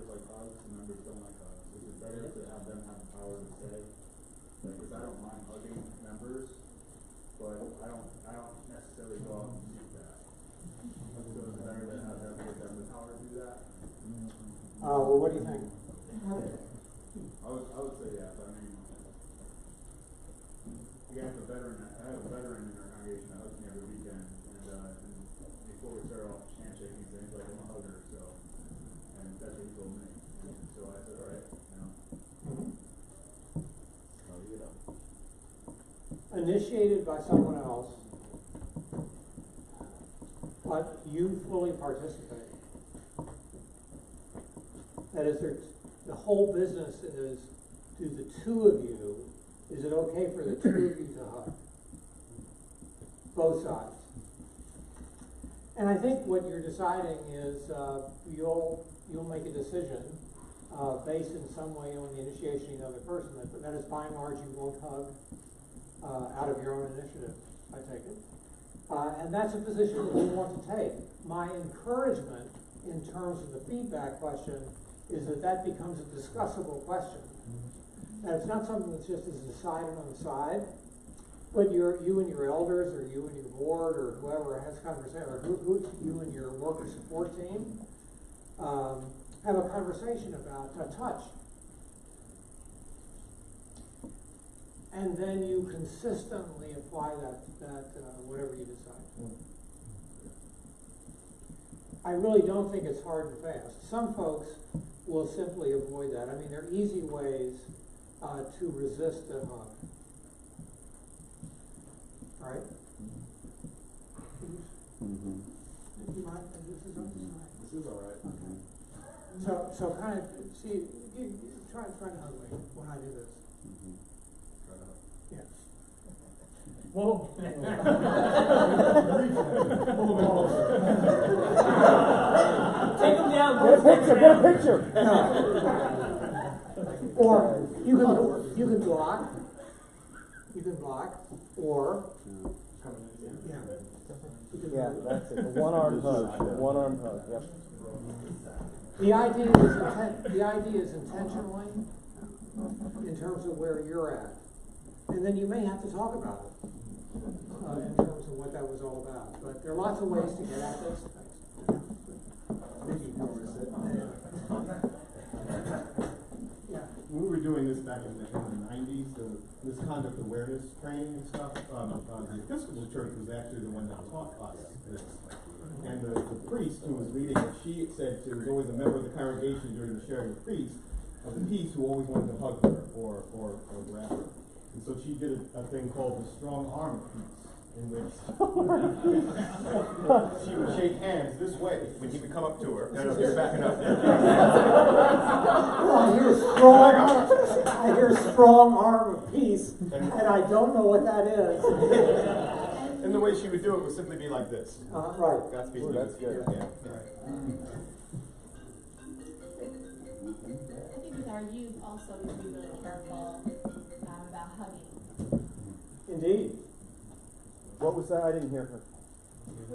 S18: like hugs and members don't like hugs. Is it better to have them have the power to say? Because I don't mind hugging members, but I don't necessarily go out and seek that. So is it better to have them give them the power to do that?
S1: Well, what do you think?
S18: I would say yes. I mean, I have a veteran in our congregation that hugs me every weekend, and before we started off handshaking things, like I'm a hugger, so, and that's what he told me. And so I said, all right, you know.
S1: Initiated by someone else, but you fully participate. That is, the whole business is, do the two of you, is it okay for the two of you to hug? Both sides. And I think what you're deciding is you'll make a decision based in some way on the initiation of the other person. That is, by and large, you won't hug out of your own initiative, I take it. And that's a position that you want to take. My encouragement in terms of the feedback question is that that becomes a discussable question. And it's not something that's just is decided on the side, but you and your elders, or you and your board, or whoever has conversation, or you and your worker support team, have a conversation about touch. And then you consistently apply that whatever you decide. I really don't think it's hard and fast. Some folks will simply avoid that. I mean, there are easy ways to resist a hug. All right?
S15: Mm-hmm.
S1: Do you mind? This is on the side.
S5: This is all right.
S1: Okay. So kind of see, try to hug me when I do this. Yeah. Whoa.
S6: Take them down.
S10: Get a picture.
S1: Or you can block. You can block, or
S14: Yeah, that's it. A one-arm hug. One-arm hug. Yep.
S1: The idea is intentionally in terms of where you're at, and then you may have to talk about it in terms of what that was all about. But there are lots of ways to get at this. Yeah.
S7: We were doing this back in the 90s, the misconduct awareness training and stuff. The Episcopal Church was actually the one that taught us this. And the priest who was leading it, she said there was always a member of the congregation during the sharing of the peace who always wanted to hug her or grab her. And so she did a thing called the strong arm peace, in which she would shake hands this way when he would come up to her. No, you're backing up.
S1: I hear strong arm of peace, and I don't know what that is.
S7: And the way she would do it would simply be like this.
S1: Right.
S7: Godspeed.
S14: Ooh, that's good.
S7: Yeah.
S19: I think with our youth also we should be really careful about hugging.
S1: Indeed.
S14: What was that? I didn't hear her.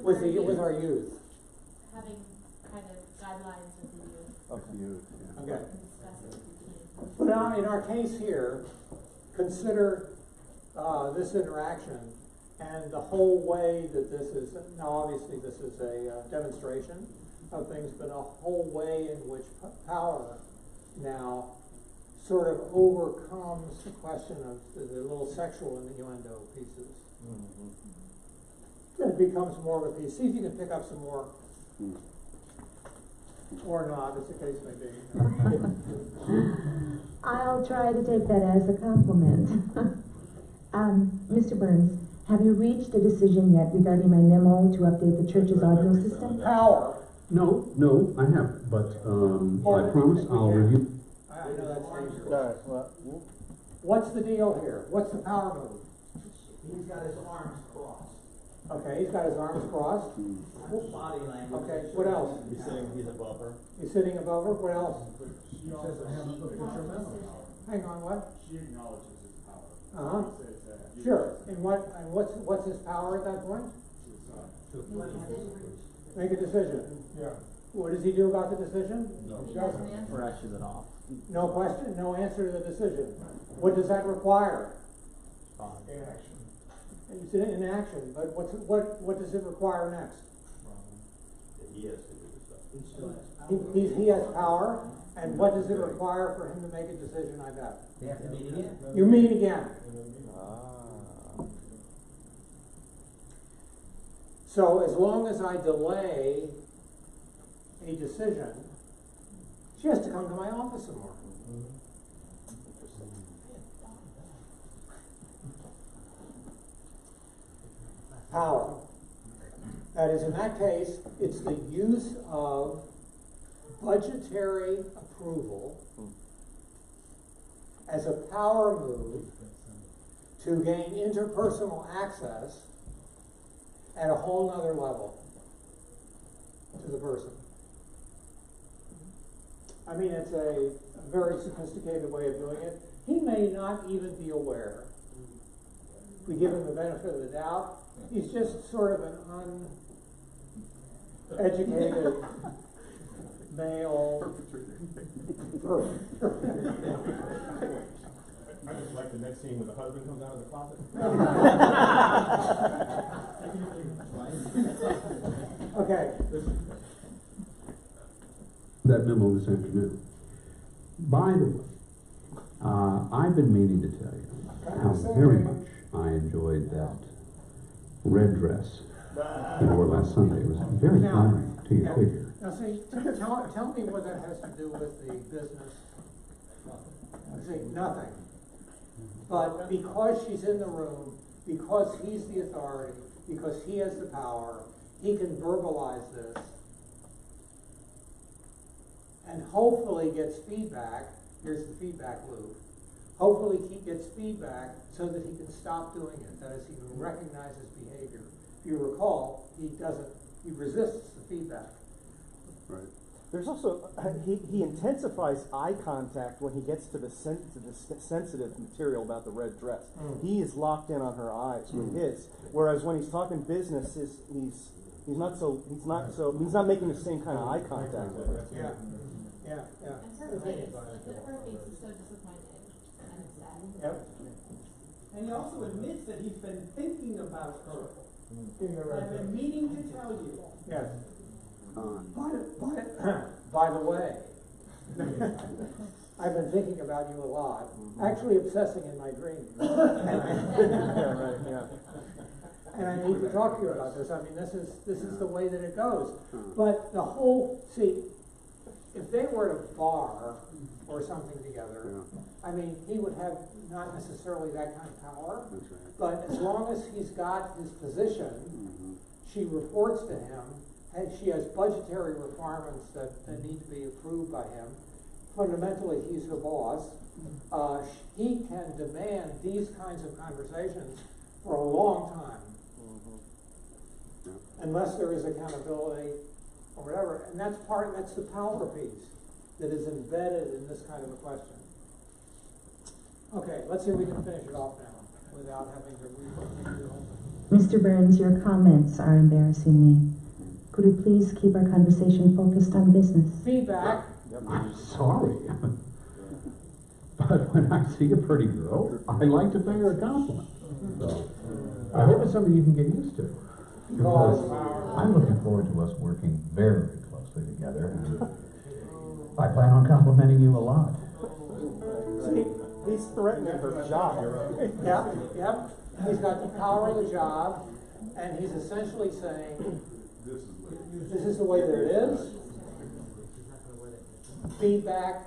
S1: With our youth.
S19: Having kind of guidelines with the youth.
S14: Of the youth. Yeah.
S1: Okay.
S19: Discuss it with the team.
S1: But now, in our case here, consider this interaction and the whole way that this is, now obviously this is a demonstration of things, but a whole way in which power now sort of overcomes the question of the little sexual innuendo pieces. Mm-hmm. It becomes more of a piece. See if you can pick up some more. Or not, as the case may be.
S8: I'll try to take that as a compliment. Mr. Burns, have you reached a decision yet regarding my memo to update the church's audio system?
S1: Power.
S4: No, I haven't, but I promise I'll review.
S1: I know that's dangerous.
S14: All right, well,
S1: What's the deal here? What's the power move?
S12: He's got his arms crossed.
S1: Okay, he's got his arms crossed.
S12: Body language.
S1: Okay, what else?
S7: He's above her.
S1: He's sitting above her. What else?
S18: She also
S1: Hang on, what?
S18: She acknowledges his power.
S1: Uh-huh.
S18: She says that
S1: Sure. And what's his power at that point? Make a decision.
S13: Yeah.
S1: What does he do about the decision?
S19: He doesn't answer.
S9: Brushes it off.
S1: No question, no answer to the decision. What does that require?
S13: Inaction.
S1: It's in action, but what does it require next?
S7: He has to do this stuff.
S12: He still has power.
S1: He has power, and what does it require for him to make a decision? I bet.
S12: They have to meet again.
S1: You meet again. So as long as I delay a decision, she has to come to my office some more. Power. That is, in that case, it's the use of budgetary approval as a power move to gain interpersonal access at a whole nother level to the person. I mean, it's a very sophisticated way of doing it. He may not even be aware. We give him the benefit of the doubt. He's just sort of an uneducated male.
S7: I just like the next scene where the husband comes out of the closet.
S1: Okay.
S4: That memo this afternoon. By the way, I've been meaning to tell you how very much I enjoyed that red dress you wore last Sunday. It was very flattering to your figure.
S1: Now see, tell me what that has to do with the business. See, nothing. But because she's in the room, because he's the authority, because he has the power, he can verbalize this and hopefully gets feedback. Here's the feedback loop. Hopefully he gets feedback so that he can stop doing it. That is, he can recognize his behavior. If you recall, he resists the feedback.
S15: Right.
S14: There's also, he intensifies eye contact when he gets to the sensitive material about the red dress. He is locked in on her eyes with his, whereas when he's talking business, he's not making the same kind of eye contact with her.
S1: Yeah.
S19: And her face, look at her face is so disappointed and upset.
S1: Yep.
S12: And he also admits that he's been thinking about her. I've been meaning to tell you.
S1: Yes. By the way, I've been thinking about you a lot, actually obsessing in my dreams. And I need to talk to you about this. I mean, this is the way that it goes. But the whole, see, if they were at a bar or something together, I mean, he would have not necessarily that kind of power, but as long as he's got his position, she reports to him, and she has budgetary requirements that need to be approved by him. Fundamentally, he's her boss. He can demand these kinds of conversations for a long time, unless there is accountability or whatever. And that's the power piece that is embedded in this kind of a question. Okay, let's see if we can finish it off now without having to read the whole thing.
S8: Mr. Burns, your comments are embarrassing me. Could we please keep our conversation focused on business?
S1: Feedback.
S4: I'm sorry. But when I see a pretty girl, I like to pay her a compliment. So, I hope it's something you can get used to. Because I'm looking forward to us working very, very closely together. And I plan on complimenting you a lot.
S14: See, he's threatening her job.
S1: Yep. He's got the power of the job, and he's essentially saying, this is the way that it is. Feedback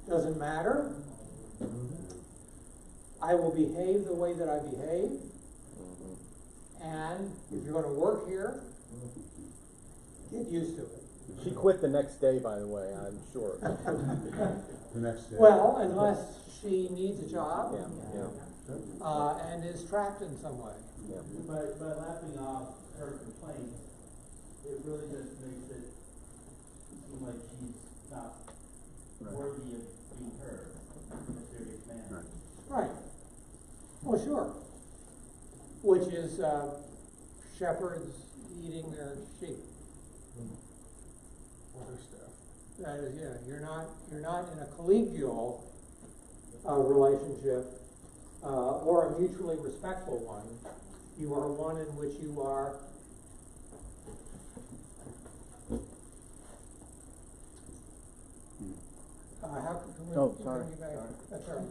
S1: doesn't matter. I will behave the way that I behave. And if you're going to work here, get used to it.
S14: She quit the next day, by the way, I'm sure.
S5: The next day.
S1: Well, unless she needs a job
S6: Yeah.
S1: and is trapped in some way.
S14: Yeah.
S12: But by laughing off her complaints, it really just makes it seem like she's not worthy of being heard in a serious manner.
S1: Right. Well, sure. Which is shepherds eating their sheep.
S5: Other stuff.
S1: That is, yeah. You're not in a collegial relationship or a mutually respectful one. You are one in which you are. How can we?
S14: Oh, sorry.
S1: That's all right.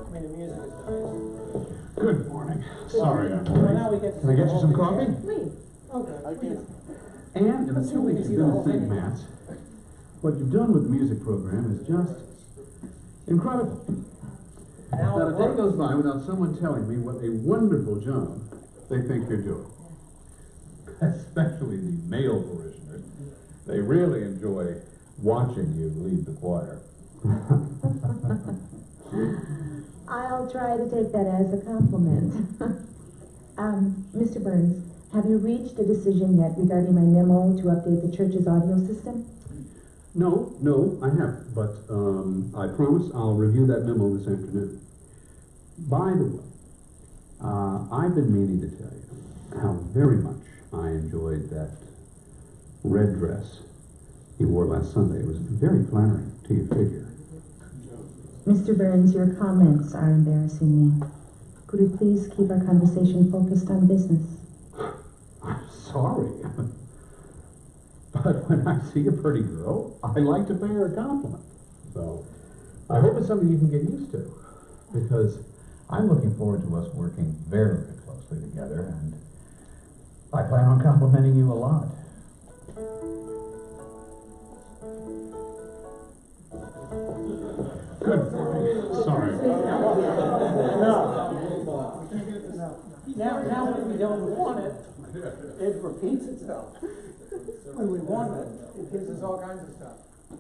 S1: I mean, the music is nice.
S4: Good morning. Sorry I'm
S1: Well,
S4: late.
S1: now we get to
S4: Can I
S1: see
S4: get
S1: the
S4: you some
S1: whole
S4: coffee?
S1: thing. Please. Okay. Please.
S4: And until we can do the thing, Matt, what you've done with the music program is just incredible.
S1: Now
S4: Not a
S1: it
S4: day
S1: works.
S4: goes by without someone telling me what a wonderful job they think you're doing. Especially the male parishioners. They really enjoy watching you lead the choir.
S8: I'll try to take that as a compliment. Mr. Burns, have you reached a decision yet regarding my memo to update the church's audio system?
S4: No, I haven't, but I promise I'll review that memo this afternoon. By the way, I've been meaning to tell you how very much I enjoyed that red dress you wore last Sunday. It was very flattering to your figure.
S8: Mr. Burns, your comments are embarrassing me. Could we please keep our conversation focused on business?
S4: I'm sorry. But when I see a pretty girl, I like to pay her a compliment. So, I hope it's something you can get used to. Because I'm looking forward to us working very, very closely together, and I plan on complimenting you a lot. Good morning. Sorry.
S1: Now when we don't want it, it repeats itself. When we want it, it gives us all kinds of stuff.
S18: I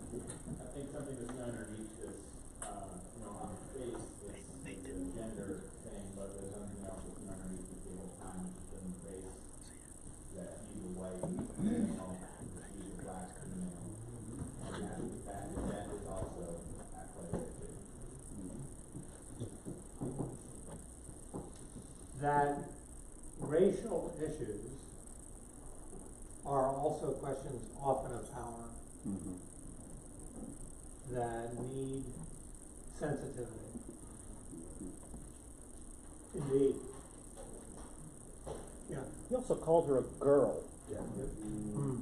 S18: think something that's underneath this, on the face, is the gender thing, but there's something else that's underneath it the whole time, just in the face, that he's a white female, he's a black female, and that is also at play there too.
S1: That racial issues are also questions often of power that need sensitivity. Indeed. Yeah.
S14: He also called her a girl.
S1: Yeah.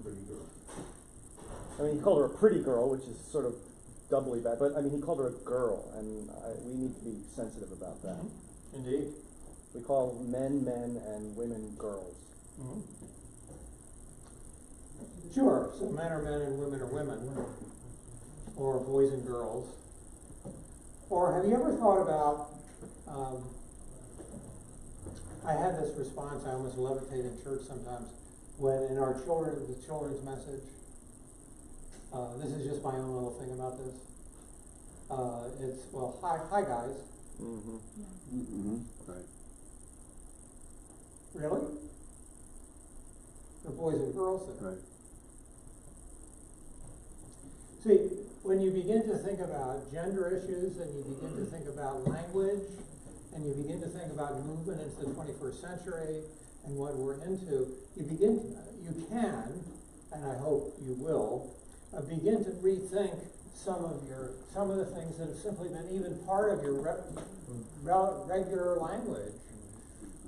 S14: Pretty girl. I mean, he called her a pretty girl, which is sort of doubly bad, but I mean, he called her a girl, and we need to be sensitive about that.
S1: Indeed.
S14: We call men men and women girls.
S1: Sure, so men are men and women are women, or boys and girls. Or have you ever thought about, I had this response, I almost levitate in church sometimes, when in our the children's message, this is just my own little thing about this. It's, well, hi guys.
S15: Right.
S1: Really? The boys and girls there.
S15: Right.
S1: See, when you begin to think about gender issues and you begin to think about language and you begin to think about movement into the 21st century and what we're into, you can, and I hope you will, begin to rethink some of the things that have simply been even part of your regular language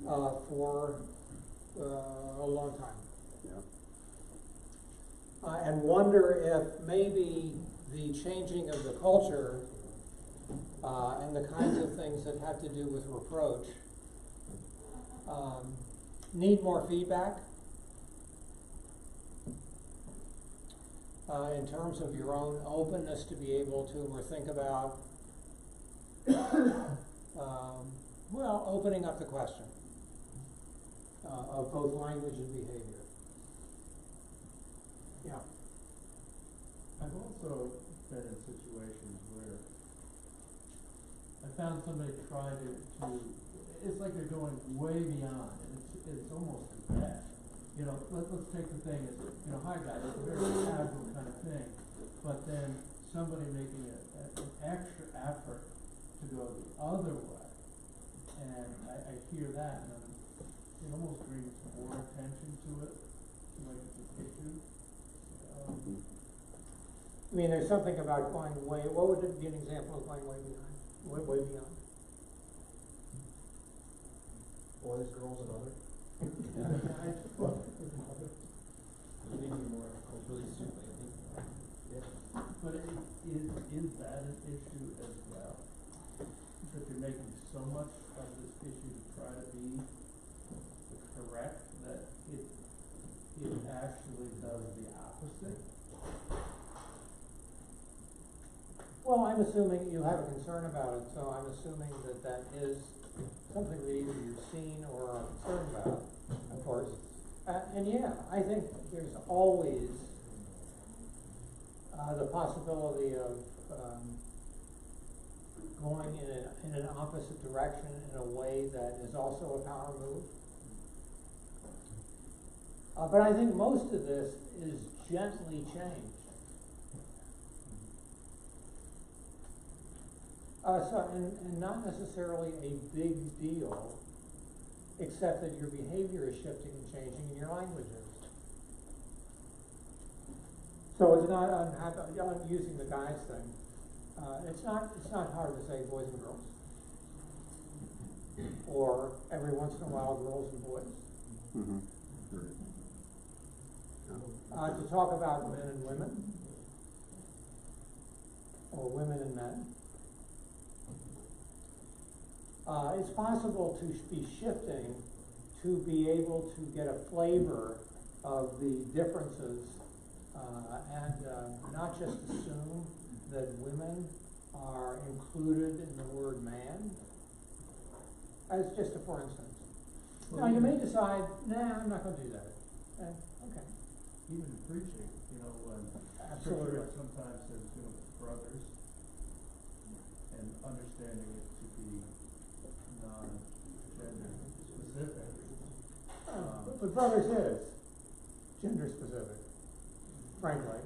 S1: for a long time. And wonder if maybe the changing of the culture and the kinds of things that have to do with reproach need more feedback in terms of your own openness to be able to think about, opening up the question of both language and behavior. Yeah.
S13: I've also been in situations where I found somebody try to it's like they're going way beyond, and it's almost as bad. Let's take the thing as, hi guys, it's a very casual kind of thing, but then somebody making an extra effort to go the other way, and I hear that, and it almost brings more attention to it, like it's an issue.
S1: I mean, there's something about going way, what would be an example of going way behind? Way beyond?
S10: Boys, girls, and other.
S12: Maybe more culturally stupid, I think.
S13: But is that an issue as well? That you're making so much of this issue to try to be correct that it actually does the opposite?
S1: Well, I'm assuming you have a concern about it, so I'm assuming that is something that either you've seen or are concerned about, of course. And yeah, I think there's always the possibility of going in an opposite direction in a way that is also a power move. But I think most of this is gently changed. And not necessarily a big deal, except that your behavior is shifting and changing and your language is. not, on using the guys thing, it's not hard to say boys and girls. Or every once in a while, girls and boys.
S15: Mm-hmm.
S1: To talk about men and women, or women and men. It's possible to be shifting to be able to get a flavor of the differences and not just assume that women are included in the word man, as just a for instance. Now you may decide, nah, I'm not going to do that. Okay.
S13: Even in preaching, you know, when
S1: Absolutely.
S13: Scripture sometimes says, you know, brothers, and understanding it to be non-gender specific.
S1: But brothers is gender specific, frankly.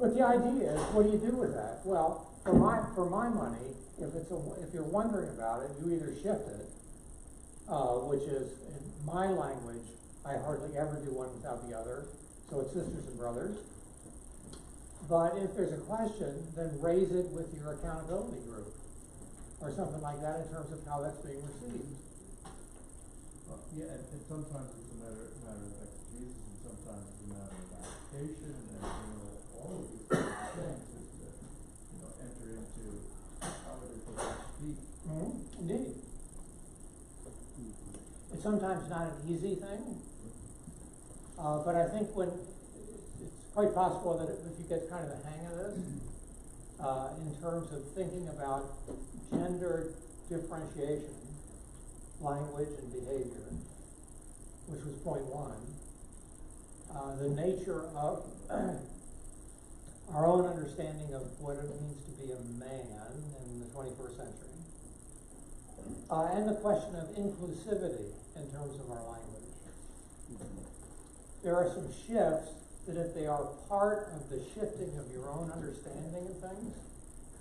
S1: But the idea is, what do you do with that? Well, for my money, if you're wondering about it, you either shift it, which is in my language, I hardly ever do one without the other. So it's sisters and brothers. But if there's a question, then raise it with your accountability group or something like that in terms of how that's being received.
S13: Well, yeah, and sometimes it's a matter of exegesis, and sometimes it's a matter of application, and you know, all of these kinds of things is to, you know, enter into how it is that they speak.
S1: Indeed. It's sometimes not an easy thing. But I think it's quite possible that if you get kind of the hang of this, in terms of thinking about gender differentiation, language and behavior, which was point one, the nature of our own understanding of what it means to be a man in the 21st century, and the question of inclusivity in terms of our language. There are some shifts that if they are part of the shifting of your own understanding of things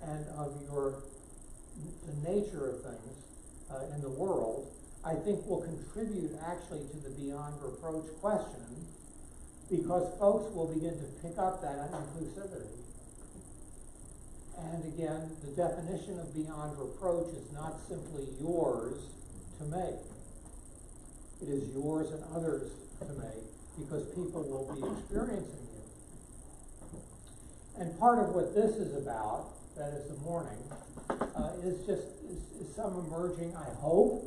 S1: and of the nature of things in the world, I think will contribute actually to the beyond reproach question, because folks will begin to pick up that inclusivity. And again, the definition of beyond reproach is not simply yours to make. It is yours and others to make, because people will be experiencing you. And part of what this is about, that is the morning, is some emerging, I hope,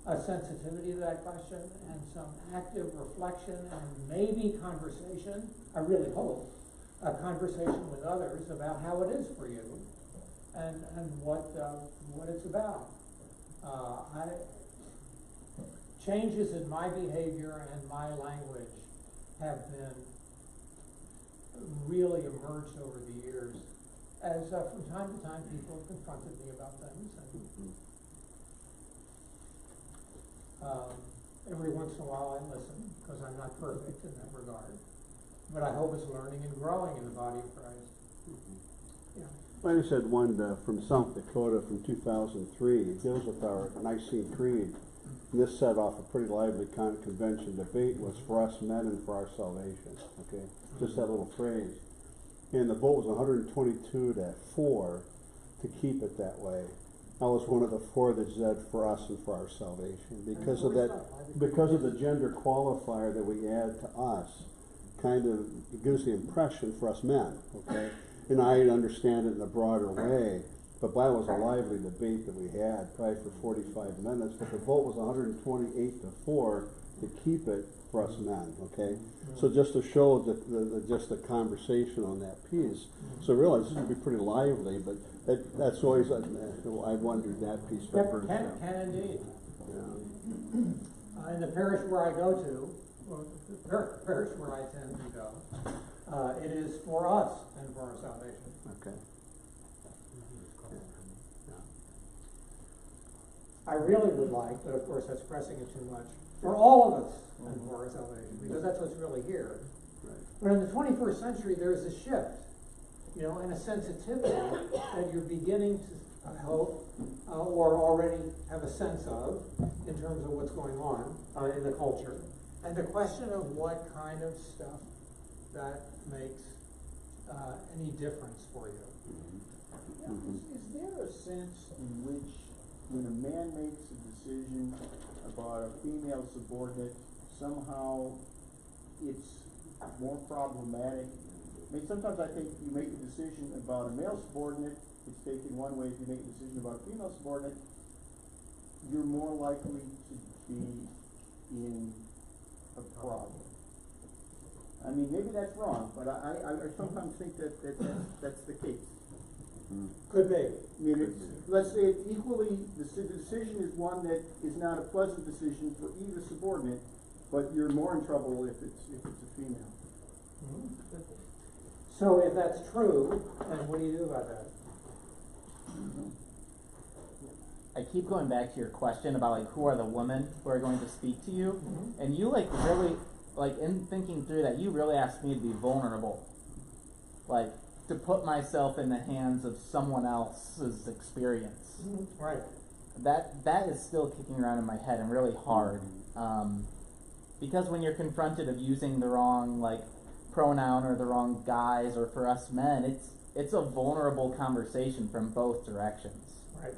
S1: a sensitivity to that question and some active reflection and maybe conversation, I really hope, a conversation with others about how it is for you and what it's about. Changes in my behavior and my language have been really emerged over the years as from time to time people have confronted me about things. And, every once in a while I listen, because I'm not perfect in that regard. But I hope it's learning and growing in the body of Christ. Yeah.
S15: I just had one from South Dakota from 2003. It deals with our Nicene Creed. And this set off a pretty lively kind of convention debate. Was for us men and for our salvation. Okay, just that little phrase. And the vote was 122 to 4 to keep it that way. I was one of the 4 that said for us and for our salvation, because of that, because of the gender qualifier that we add to us. Kind of gives the impression for us men. Okay, and I understand it in a broader way. But that was a lively debate that we had, probably for 45 minutes, but the vote was 128 to 4 to keep it for us men, okay? So just to show just the conversation on that piece. So I realize this would be pretty lively, but that's always, I wondered that piece.
S1: Can indeed.
S15: Yeah.
S1: In the parish where I go to, or the parish where I tend to go, it is for us and for our salvation.
S15: Okay.
S1: I really would like, but of course that's pressing it too much, for all of us and for our salvation, because that's what's really here.
S15: Right.
S1: But in the 21st century, there's a shift, you know, and a sensitivity that you're beginning to, I hope, or already have a sense of in terms of what's going on in the culture. And the question of what kind of stuff that makes any difference for you.
S16: Is there a sense in which when a man makes a decision about a female subordinate, somehow it's more problematic? I mean, sometimes I think you make a decision about a male subordinate, it's taken one way. If you make a decision about a female subordinate, you're more likely to be in a problem. I mean, maybe that's wrong, but I sometimes think that's the case.
S1: Could be.
S16: I mean, let's say it's equally, the decision is one that is not a pleasant decision for either subordinate, but you're more in trouble if it's a female.
S1: So if that's true, then what do you do about that?
S9: I keep going back to your question about like who are the women who are going to speak to you, and you like really like in thinking through that, you really asked me to be vulnerable, like to put myself in the hands of someone else's experience.
S1: Right.
S9: That is still kicking around in my head and really hard, because when you're confronted of using the wrong like pronoun or the wrong guise, or for us men, it's a vulnerable conversation from both directions.
S1: Right.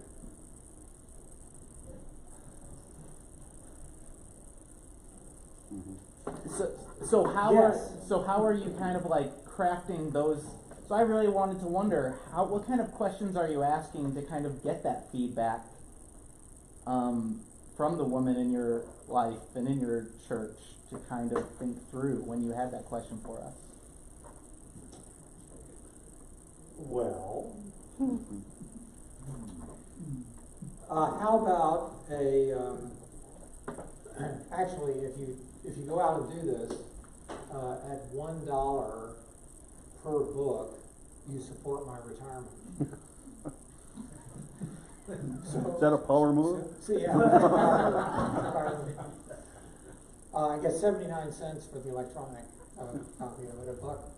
S9: So how are you kind of like crafting those? So I really wanted to wonder what kind of questions are you asking to kind of get that feedback from the woman in your life and in your church to kind of think through when you have that question for us?
S1: Well, how about actually, if you go out and do this, at $1 per book, you support my retirement.
S15: Is that a power move?
S1: I get 79 cents for the electronic copy of it, a buck.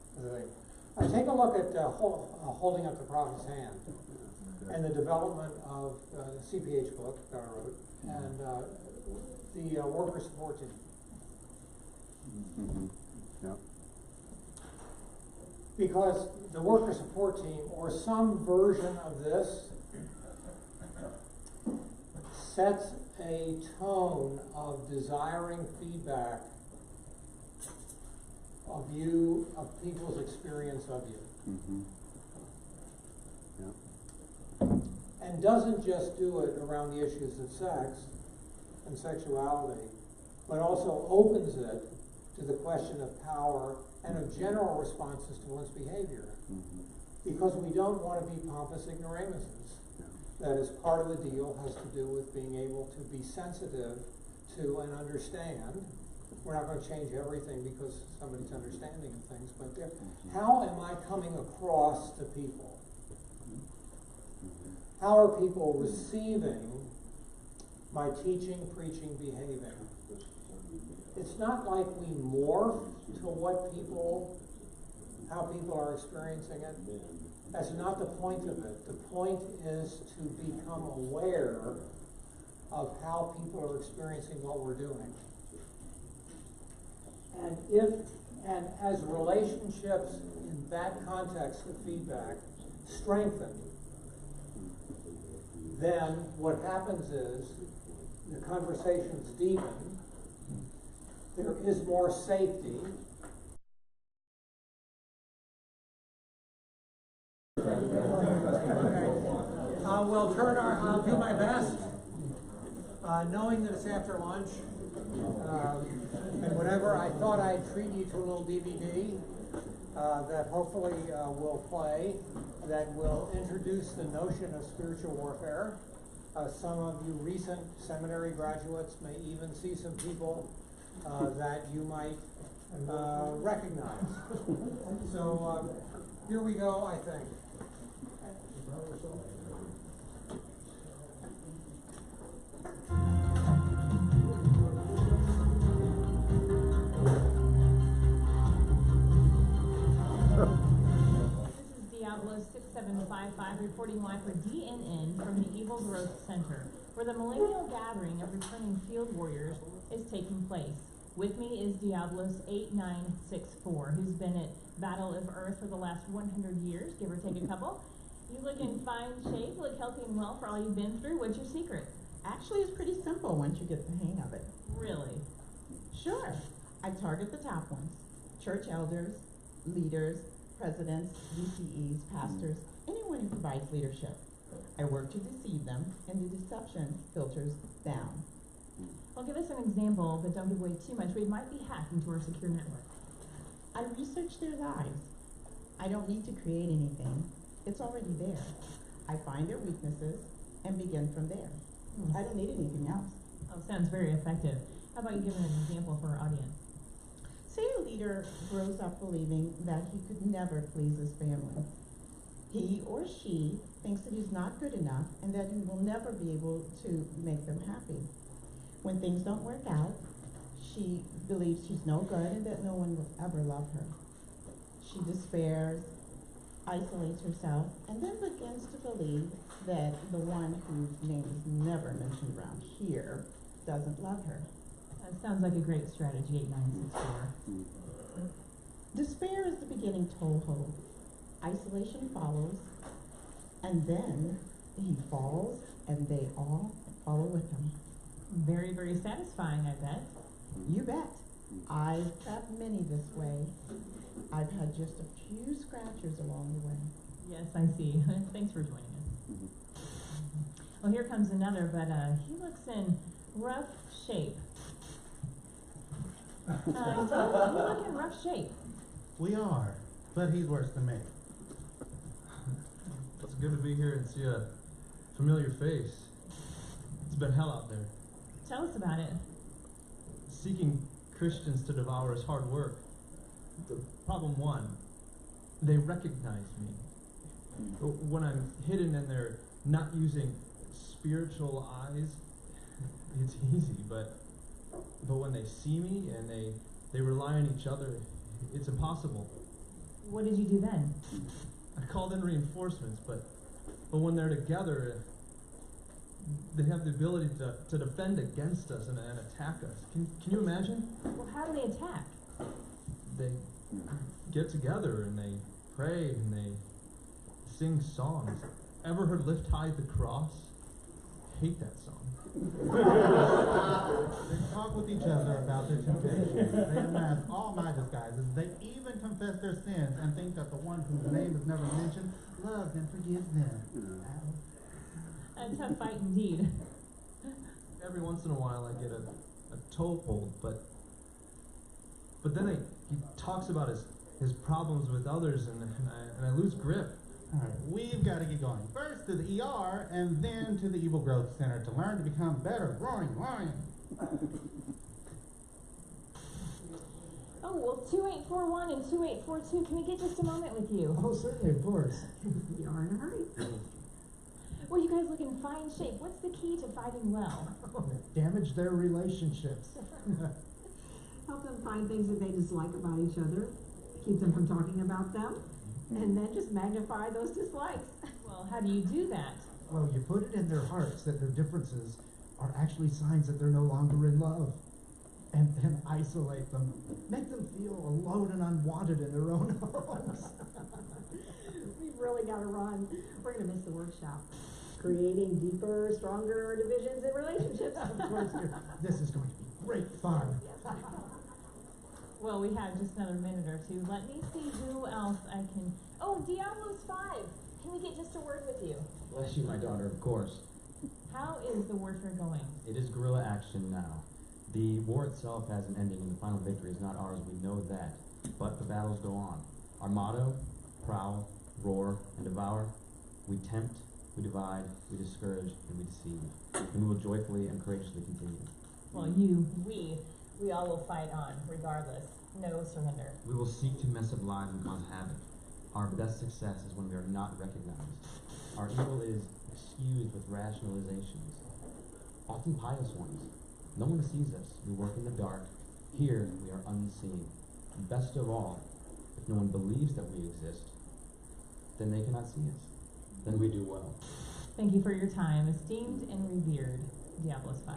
S1: Take a look at Holding Up the Prophet's Hand and the development of the CPH book that I wrote and the worker support team.
S15: Yeah.
S1: Because the worker support team, or some version of this, sets a tone of desiring feedback of you, of people's experience of you.
S15: Yeah.
S1: And doesn't just do it around the issues of sex and sexuality, but also opens it to the question of power and of general responses to one's behavior. Because we don't want to be pompous ignoramuses. That is part of the deal, has to do with being able to be sensitive to and understand. We're not going to change everything because somebody's understanding of things, but how am I coming across to people? How are people receiving my teaching, preaching, behaving? It's not like we morph to how people are experiencing it. That's not the point of it. The point is to become aware of how people are experiencing what we're doing. And as relationships in that context of feedback strengthen, then what happens is the conversations deepen, there is more safety. I'll do my best, knowing that it's after lunch, and whatever. I thought I'd treat you to a little DVD that hopefully will play, that will introduce the notion of spiritual warfare. Some of you recent seminary graduates may even see some people that you might recognize. So here we go, I think.
S2: Diablo 6755 reporting live for DNN from the Evil Growth Center, where the Millennial Gathering of Returning Field Warriors is taking place. With me is Diablos 8964, who's been at Battle of Earth for the last 100 years, give or take a couple. You look in fine shape, look healthy and well for all you've been through. What's your secret?
S11: Actually, it's pretty simple once you get the hang of it.
S2: Really?
S11: Sure. I target the top ones. Church elders, leaders, presidents, DCEs, pastors, anyone who provides leadership. I work to deceive them, and the deception filters down.
S2: Well, give us an example, but don't give away too much. We might be hacked into our secure network.
S11: I research their lives. I don't need to create anything. It's already there. I find their weaknesses and begin from there. I don't need anything else.
S2: Oh, sounds very effective. How about you give an example for our audience?
S11: Say a leader grows up believing that he could never please his family. He or she thinks that he's not good enough and that he will never be able to make them happy. When things don't work out, she believes she's no good and that no one will ever love her. She despairs, isolates herself, and then begins to believe that the one whose name is never mentioned around here doesn't love her.
S2: That sounds like a great strategy, 8964.
S11: Despair is the beginning toehold. Isolation follows, and then he falls, and they all follow with him.
S2: Very, very satisfying, I bet.
S11: You bet. I've trapped many this way. I've had just a few scratchers along the way.
S2: Yes, I see. Thanks for joining us. Well, here comes another, but he looks in rough shape. You look in rough shape.
S17: We are, but he's worse than me. It's good to be here and see a familiar face. It's been hell out there.
S2: Tell us about it.
S17: Seeking Christians to devour is hard work. The problem one, they recognize me. When I'm hidden and they're not using spiritual eyes, it's easy, but when they see me and they rely on each other, it's impossible.
S2: What did you do then?
S17: I called in reinforcements, but when they're together, they have the ability to defend against us and attack us. Can you imagine?
S2: Well, how do they attack?
S17: They get together and they pray and they sing songs. Ever heard Lift High the Cross? Hate that song.
S23: They talk with each other about their temptations. They amass all my disguises. They even confess their sins and think that the one whose name is never mentioned loves and forgives them.
S2: A tough fight indeed.
S17: Every once in a while I get a toehold, but then he talks about his problems with others and I lose grip.
S23: Alright, we've got to get going. First to the ER and then to the Evil Growth Center to learn to become better roaring lions.
S2: Oh, well, 2841 and 2842, can we get just a moment with you?
S24: Oh, certainly, of course.
S2: We are in a hurry. Well, you guys look in fine shape. What's the key to fighting well?
S24: Damage their relationships.
S25: Help them find things that they dislike about each other, keep them from talking about them, and then just magnify those dislikes.
S2: Well, how do you do that?
S24: Well, you put it in their hearts that their differences are actually signs that they're no longer in love. And then isolate them. Make them feel alone and unwanted in their own homes.
S25: We've really got to run. We're going to miss the workshop. Creating deeper, stronger divisions in relationships.
S24: Of course, this is going to be great fun.
S2: Well, we have just another minute or two. Let me see who else I can... Oh, Diablos 5. Can we get just a word with you?
S26: Bless you, my daughter, of course.
S2: How is the warfare going?
S26: It is guerrilla action now. The war itself has an ending, and the final victory is not ours, we know that. But the battles go on. Our motto, prowl, roar, and devour. We tempt, we divide, we discourage, and we deceive. And we will joyfully and courageously continue.
S2: Well, we all will fight on, regardless. No surrender.
S26: We will seek to mess up lives and cause havoc. Our best success is when we are not recognized. Our evil is excused with rationalizations, often pious ones. No one sees us. We work in the dark. Here, we are unseen. And best of all, if no one believes that we exist, then they cannot see us. Then we do well.
S2: Thank you for your time. Esteemed and revered Diablos 5.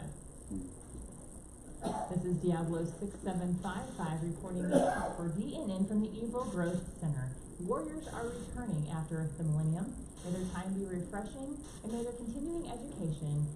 S2: This is Diablo 6755 reporting for DNN from the Evil Growth Center. Warriors are returning after the millennium. May their time be refreshing, and may their continuing education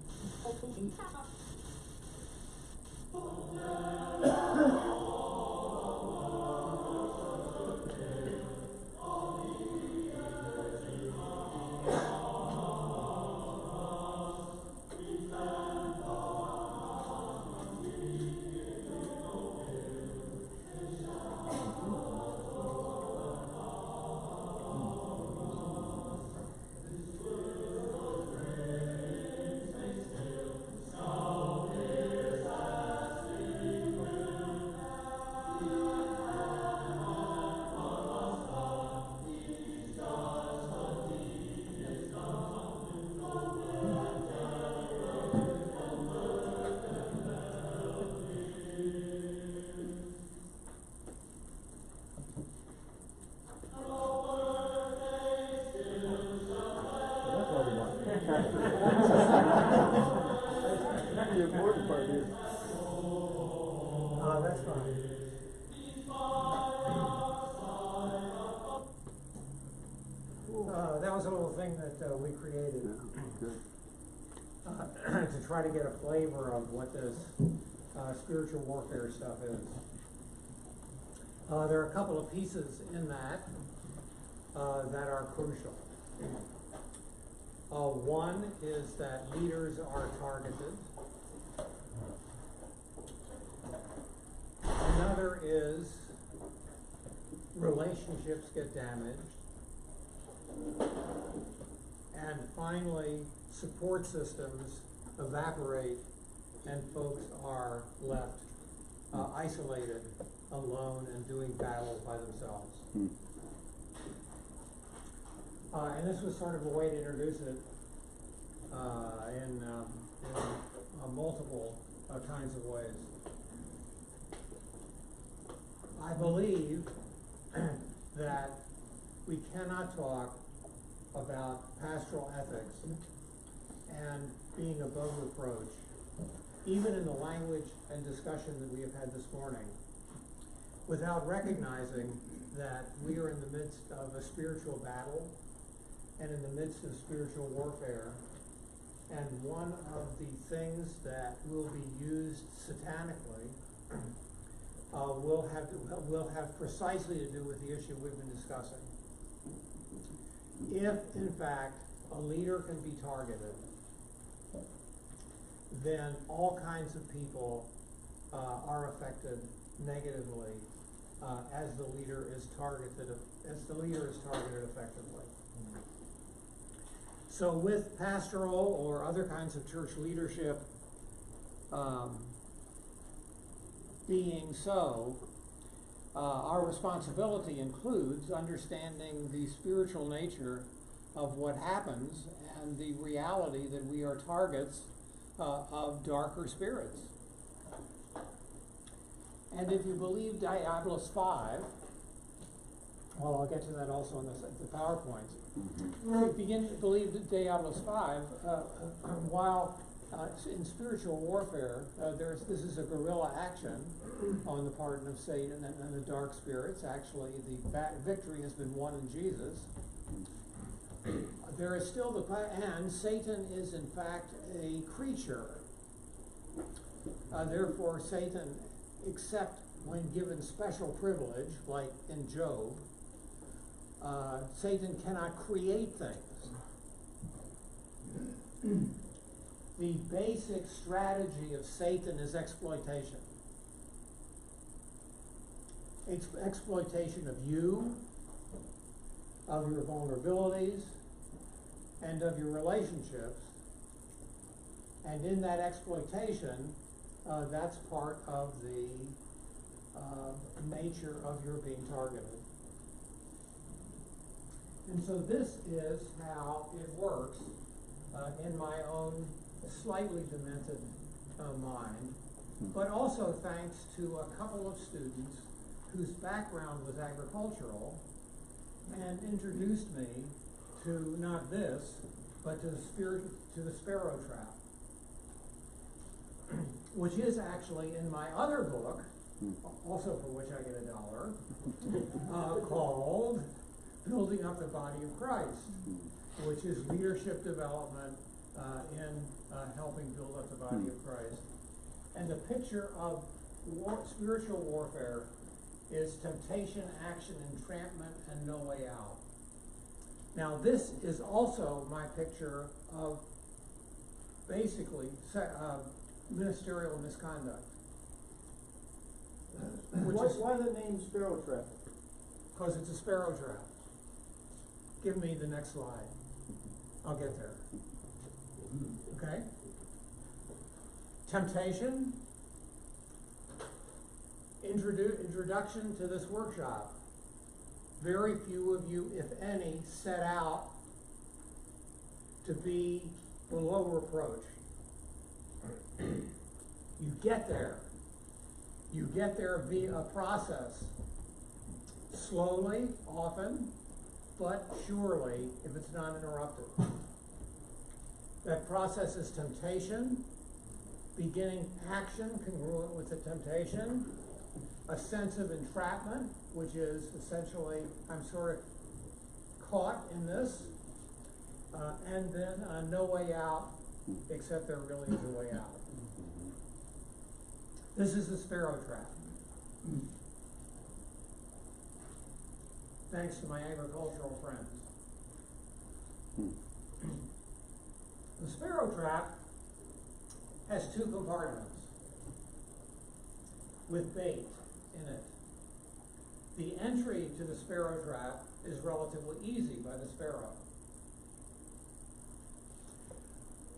S15: The important part is.
S1: That's fine. That was a little thing that we created to try to get a flavor of what this spiritual warfare stuff is. There are a couple of pieces in that that are crucial. One is that leaders are targeted. Another is relationships get damaged. And finally, support systems evaporate and folks are left isolated, alone, and doing battle by themselves. And this was sort of a way to introduce it in multiple kinds of ways. I believe that we cannot talk about pastoral ethics and being above reproach, even in the language and discussion that we have had this morning, without recognizing that we are in the midst of a spiritual battle and in the midst of spiritual warfare. And one of the things that will be used satanically will have precisely to do with the issue we've been discussing. If, in fact, a leader can be targeted, then all kinds of people are affected negatively as the leader is targeted effectively. So with pastoral or other kinds of church leadership being so, our responsibility includes understanding the spiritual nature of what happens and the reality that we are targets of darker spirits. And if you believe Diablos 5, well, I'll get to that also in the PowerPoints. If you believe that Diablos 5, while in spiritual warfare, this is a guerrilla action on the part of Satan and the dark spirits. Actually, the victory has been won in Jesus. There is still and Satan is in fact a creature. Therefore, Satan, except when given special privilege, like in Job, Satan cannot create things. The basic strategy of Satan is exploitation. Exploitation of you, of your vulnerabilities, and of your relationships. And in that exploitation, that's part of the nature of your being targeted. And so this is how it works in my own slightly demented mind, but also thanks to a couple of students whose background was agricultural and introduced me to not this, but to the sparrow trap. which is actually in my other book, also for which I get $1, called Building Up the Body of Christ, which is leadership development in helping build up the body of Christ. And the picture of spiritual warfare is temptation, action, entrapment, and no way out. Now this is also my picture of basically ministerial misconduct.
S16: Why the name Sparrow Trap?
S1: Because it's a sparrow trap. Give me the next slide. I'll get there. Okay? Temptation. Introduction to this workshop. Very few of you, if any, set out to be below reproach. You get there. You get there via a process. Slowly, often, but surely, if it's not interrupted. That process is temptation, beginning action congruent with the temptation, a sense of entrapment, which is essentially, I'm sort of caught in this, and then no way out, except there really is a way out. This is the sparrow trap. Thanks to my agricultural friends. The sparrow trap has 2 compartments with bait in it. The entry to the sparrow trap is relatively easy by the sparrow.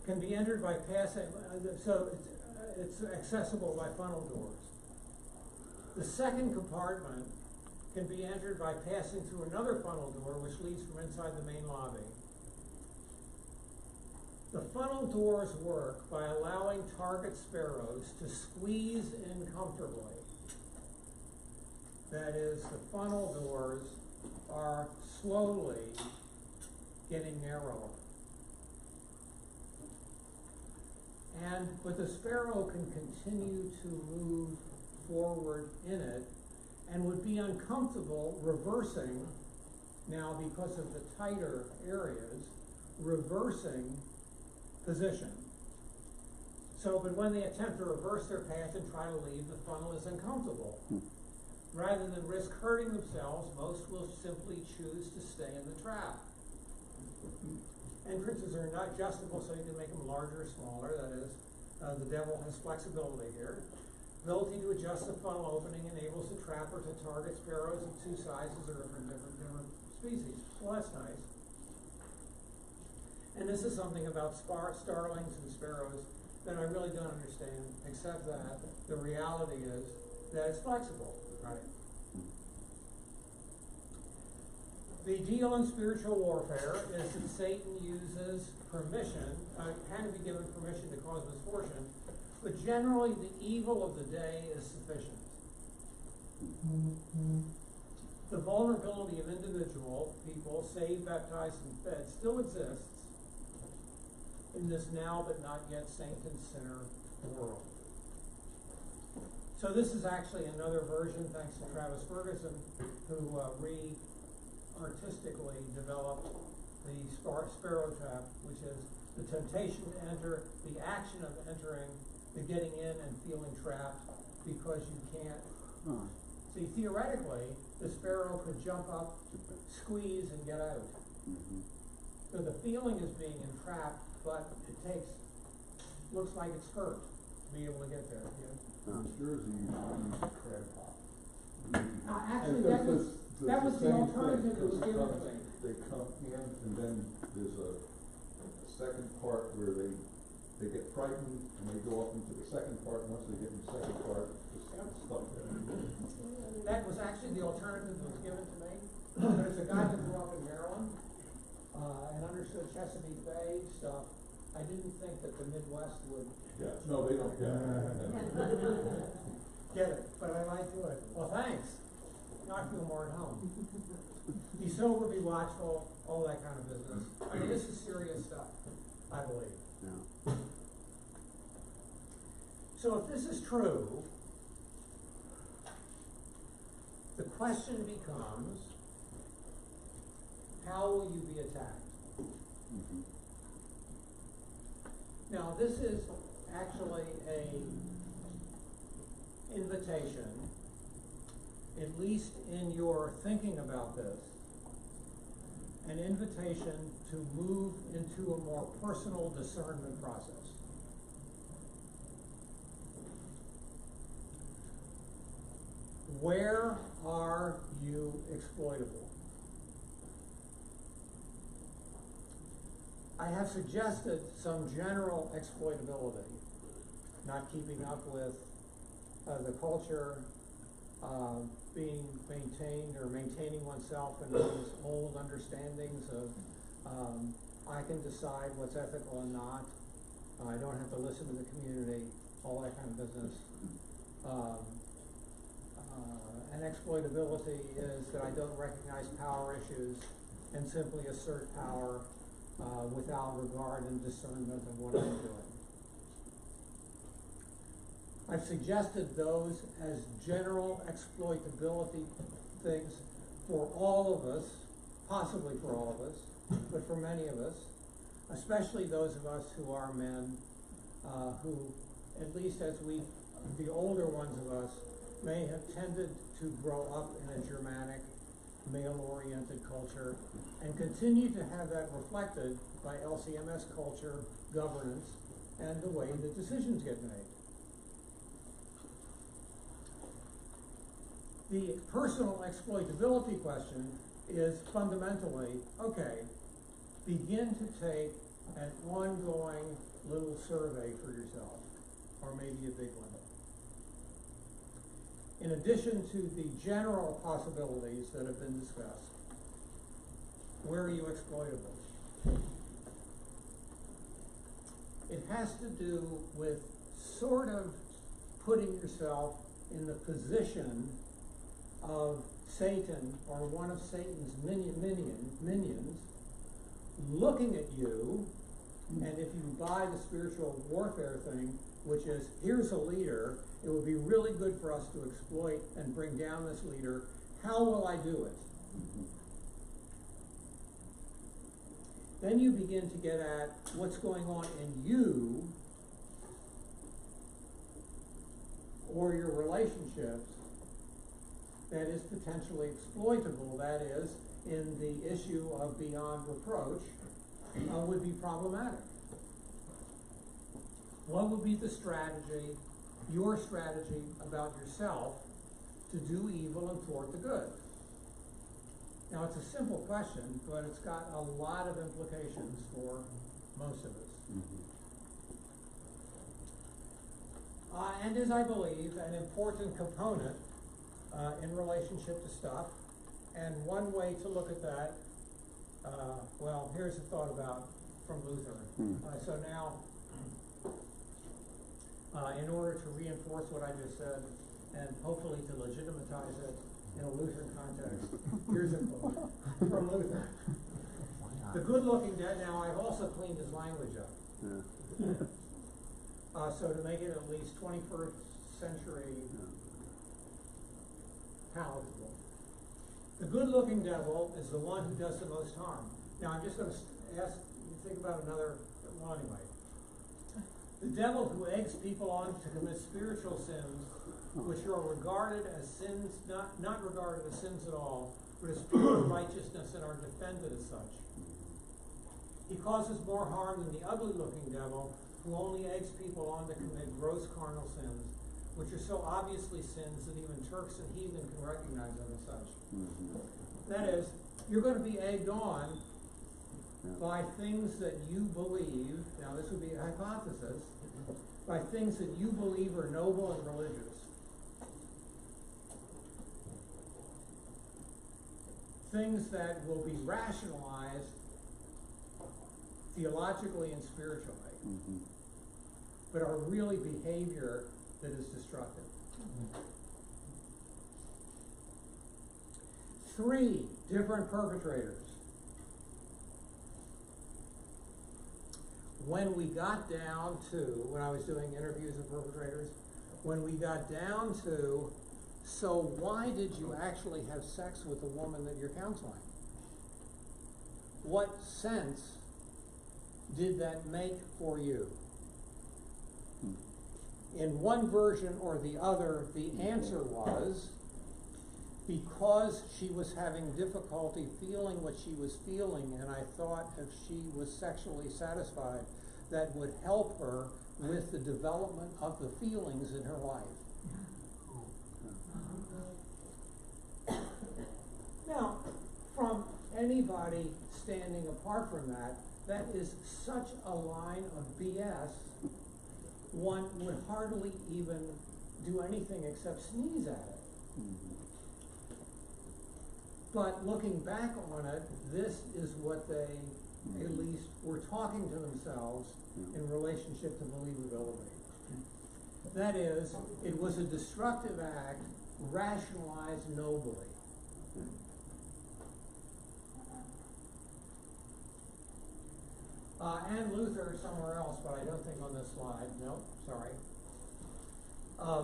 S1: Can be entered by passing, so it's accessible by funnel doors. The second compartment can be entered by passing through another funnel door which leads from inside the main lobby. The funnel doors work by allowing target sparrows to squeeze in comfortably. That is, the funnel doors are slowly getting narrower. But the sparrow can continue to move forward in it and would be uncomfortable reversing, now because of the tighter areas, reversing position. So, but when they attempt to reverse their path and try to leave, the funnel is uncomfortable. Rather than risk hurting themselves, most will simply choose to stay in the trap. Entrances are not adjustable, so you can make them larger or smaller. That is, the devil has flexibility here. Ability to adjust the funnel opening enables the trapper to target sparrows of 2 sizes or different species. Well, that's nice. And this is something about starlings and sparrows that I really don't understand, except that the reality is that it's flexible, right? The deal in spiritual warfare is that Satan uses permission, can be given permission to cause misfortune, but generally the evil of the day is sufficient. The vulnerability of individual people, saved, baptized, and fed, still exists in this now but not yet saint and sinner world. So this is actually another version, thanks to Travis Ferguson, who artistically developed the sparrow trap, which is the temptation to enter, the action of entering, the getting in and feeling trapped because you can't. See, theoretically, the sparrow could jump up, squeeze, and get out. So the feeling is being entrapped, but it looks like it's hurt to be able to get there.
S3: In Jersey, you use a crab pot.
S1: Actually, that was the alternative that was given to me.
S3: They come in, and then there's a second part where they get frightened, and they go up into the second part. Once they get in the second part, it's just stuck there.
S1: That was actually the alternative that was given to me. There's a guy that grew up in Maryland and understood Chesapeake Bay stuff. I didn't think that the Midwest would.
S3: Yeah, no, they don't get it.
S1: Get it, but I like to it. Well, thanks. Now I feel more at home. Be sober, be watchful, all that kind of business. I mean, this is serious stuff, I believe.
S15: Yeah.
S1: So if this is true, the question becomes, how will you be attacked? Now, this is actually a invitation, at least in your thinking about this, an invitation to move into a more personal discernment process. Where are you exploitable? I have suggested some general exploitability, not keeping up with the culture, being maintained or maintaining oneself in these old understandings of I can decide what's ethical and not. I don't have to listen to the community, all that kind of business. And exploitability is that I don't recognize power issues and simply assert power without regard and discernment of what I'm doing. I've suggested those as general exploitability things for all of us, possibly for all of us, but for many of us, especially those of us who are men, who, at least as the older ones of us, may have tended to grow up in a Germanic, male-oriented culture, and continue to have that reflected by LCMS culture, governance, and the way that decisions get made. The personal exploitability question is fundamentally, okay, begin to take an ongoing little survey for yourself, or maybe a big one. In addition to the general possibilities that have been discussed, where are you exploitable? It has to do with sort of putting yourself in the position of Satan or one of Satan's minions looking at you, and if you buy the spiritual warfare thing, which is, here's a leader, it would be really good for us to exploit and bring down this leader. How will I do it? Then you begin to get at what's going on in you or your relationships that is potentially exploitable, that is, in the issue of beyond reproach, would be problematic. What would be the strategy, your strategy about yourself to do evil and thwart the good? Now, it's a simple question, but it's got a lot of implications for most of us. And is, I believe, an important component in relationship to stuff. And one way to look at that, well, here's a thought about from Lutheran. So now, in order to reinforce what I just said, and hopefully to legitimatize it in a Lutheran context, here's a quote from Luther. The good-looking dead, now I've also cleaned his language up. So to make it at least 21st century palatable. The good-looking devil is the one who does the most harm. Now I'm just going to ask you to think about another, well anyway. The devil who eggs people on to commit spiritual sins, which are regarded as sins, not regarded as sins at all, but as pure righteousness and are defended as such. He causes more harm than the ugly-looking devil, who only eggs people on to commit gross carnal sins, which are so obviously sins that even Turks and heathen can recognize them as such. That is, you're going to be egged on by things that you believe, now this would be a hypothesis, by things that you believe are noble and religious. Things that will be rationalized theologically and spiritually, but are really behavior that is destructive. 3 different perpetrators. when we got down to, when I was doing interviews of perpetrators, when we got down to, so why did you actually have sex with the woman that you're counseling? What sense did that make for you? In one version or the other, the answer was because she was having difficulty feeling what she was feeling, and I thought if she was sexually satisfied, that would help her with the development of the feelings in her life. Now, from anybody standing apart from that, that is such a line of BS, one would hardly even do anything except sneeze at it. But looking back on it, this is what they at least were talking to themselves in relationship to believability. That is, it was a destructive act rationalized nobly. And Luther somewhere else, but I don't think on this slide. No, sorry.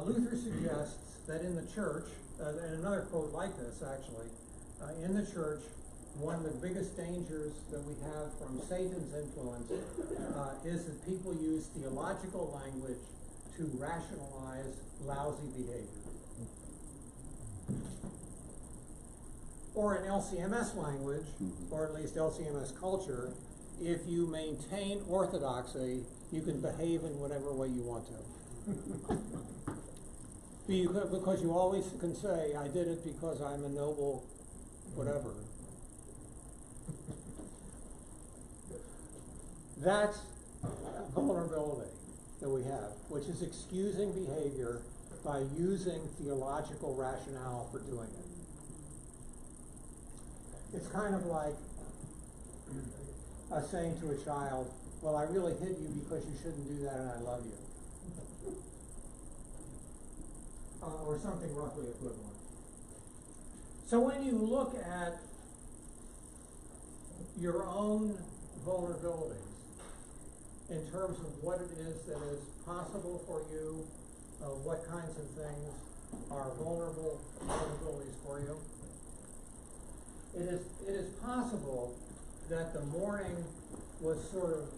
S1: Luther suggests that in the church, and another quote like this actually, in the church, one of the biggest dangers that we have from Satan's influence is that people use theological language to rationalize lousy behavior. Or in LCMS language, or at least LCMS culture, if you maintain orthodoxy, you can behave in whatever way you want to. Because you always can say, I did it because I'm a noble whatever. That's vulnerability that we have, which is excusing behavior by using theological rationale for doing it. It's kind of like saying to a child, well, I really hit you because you shouldn't do that and I love you. Or something roughly equivalent. So when you look at your own vulnerabilities in terms of what it is that is possible for you, what kinds of things are vulnerabilities for you, it is possible that the morning was sort of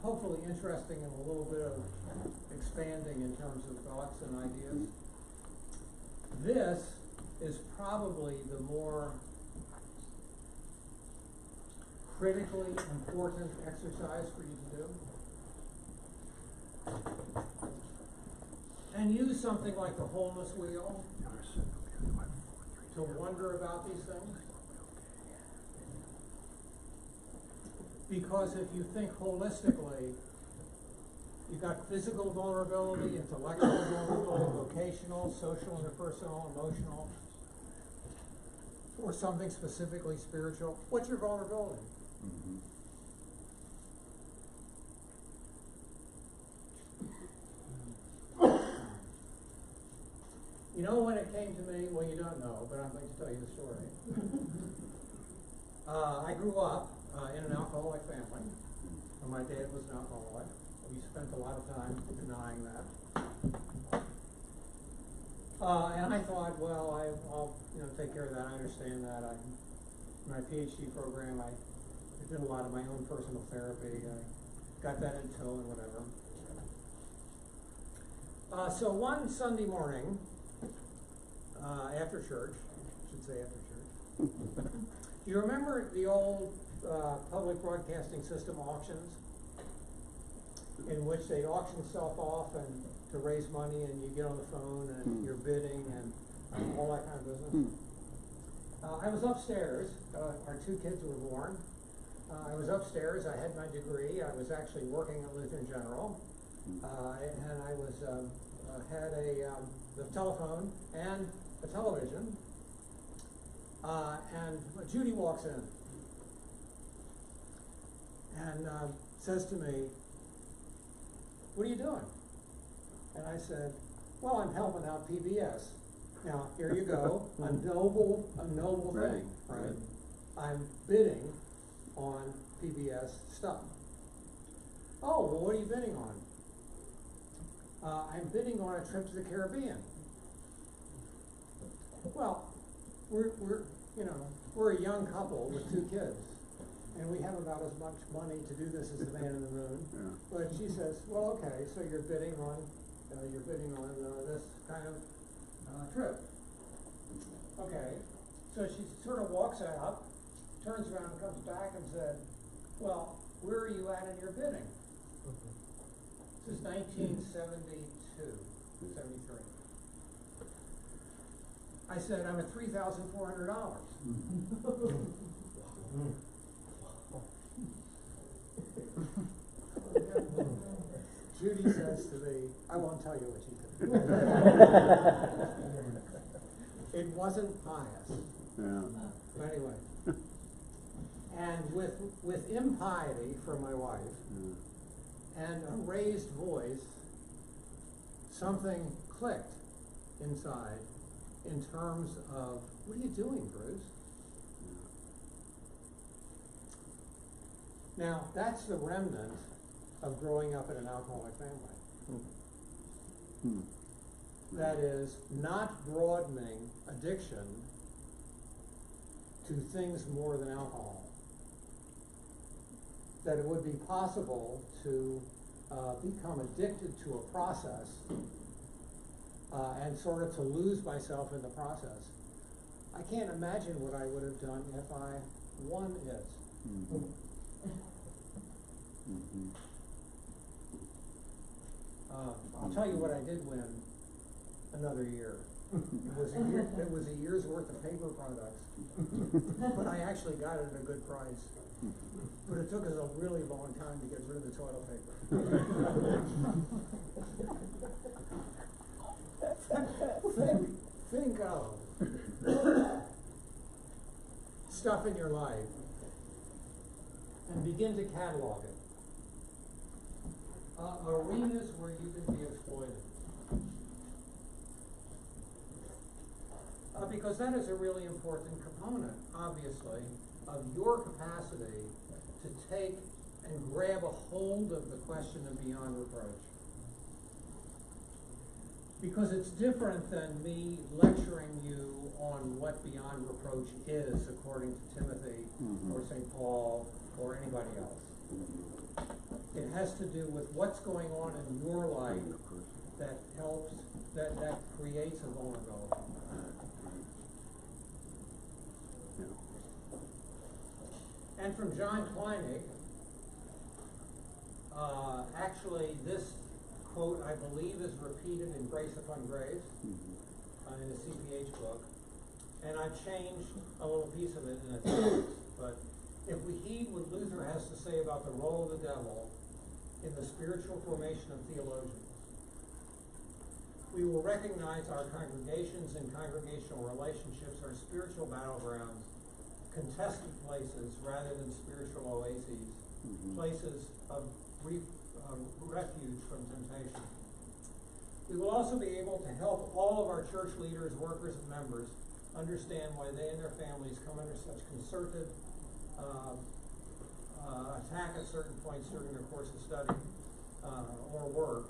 S1: hopefully interesting and a little bit of expanding in terms of thoughts and ideas. This is probably the more critically important exercise for you to do. And use something like the wholeness wheel to wonder about these things. Because if you think holistically, you've got physical vulnerability, intellectual vulnerability, vocational, social, interpersonal, emotional, or something specifically spiritual. What's your vulnerability? You know when it came to me? Well, you don't know, but I'm going to tell you the story. I grew up in an alcoholic family. My dad was an alcoholic. We spent a lot of time denying that. And I thought, well, I'll take care of that. I understand that. In my PhD program, I did a lot of my own personal therapy. I got that in tow and whatever. So one Sunday morning, after church, I should say after church, do you remember the old public broadcasting system auctions in which they'd auction stuff off and to raise money and you get on the phone and you're bidding and all that kind of business? I was upstairs. Our two kids were born. I was upstairs. I had my degree. I was actually working at Lutheran General. And I was had the telephone and a television. And Judy walks in and says to me, "What are you doing?" And I said, "Well, I'm helping out PBS." Now, here you go, a noble thing, right? I'm bidding on PBS stuff. Oh, well, what are you bidding on? I'm bidding on a trip to the Caribbean. Well, we're a young couple with 2 kids, and we have about as much money to do this as the man in the moon.
S15: Yeah.
S1: But she says, well, okay, so you're bidding on this kind of trip. Okay, so she sort of walks out, turns around and comes back and said, well, where are you at in your bidding? This is 1972, 73. I said, I'm at $3,400. Judy says to me, I won't tell you what she said. It wasn't pious.
S15: Yeah.
S1: But anyway. And with impiety from my wife, and a raised voice, something clicked inside in terms of, what are you doing, Bruce? Now, that's the remnant of growing up in an alcoholic family. That is, not broadening addiction to things more than alcohol. That it would be possible to become addicted to a process and sort of to lose myself in the process. I can't imagine what I would have done if I won it. I'll tell you what I did win another year. It was a year's worth of paper products, but I actually got it at a good price. But it took us a really long time to get rid of the toilet paper. Think of stuff in your life and begin to catalog it. Arenas where you can be exploited. Because that is a really important component, obviously, of your capacity to take and grab a hold of the question of beyond reproach. Because it's different than me lecturing you on what beyond reproach is, according to Timothy or St. Paul or anybody else. It has to do with what's going on in your life that helps, that creates a vulnerability. And from John Kleinig, actually this quote, I believe, is repeated in Grace Upon Grace, in the CPH book, and I've changed a little piece of it in a text, but if we heed what Luther has to say about the role of the devil in the spiritual formation of theologians, we will recognize our congregations and congregational relationships are spiritual battlegrounds, contested places rather than spiritual oases, places of refuge from temptation. We will also be able to help all of our church leaders, workers, and members understand why they and their families come under such concerted attack at certain points during their course of study or work.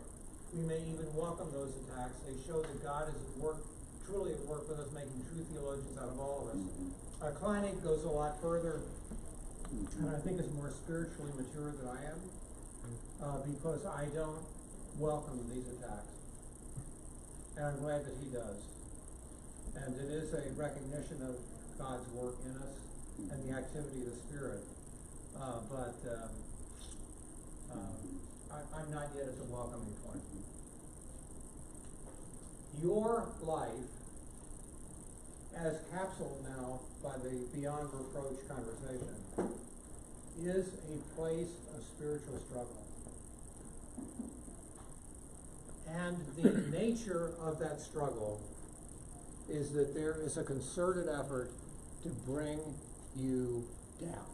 S1: We may even welcome those attacks. They show that God is at work, truly at work with us, making true theologians out of all of us. Kleinig goes a lot further, and I think is more spiritually mature than I am, because I don't welcome these attacks. And I'm glad that he does. And it is a recognition of God's work in us and the activity of the Spirit. I'm not yet at the welcoming point. Your life, as capsuled now by the Beyond Reproach conversation, is a place of spiritual struggle. And the nature of that struggle is that there is a concerted effort to bring you down.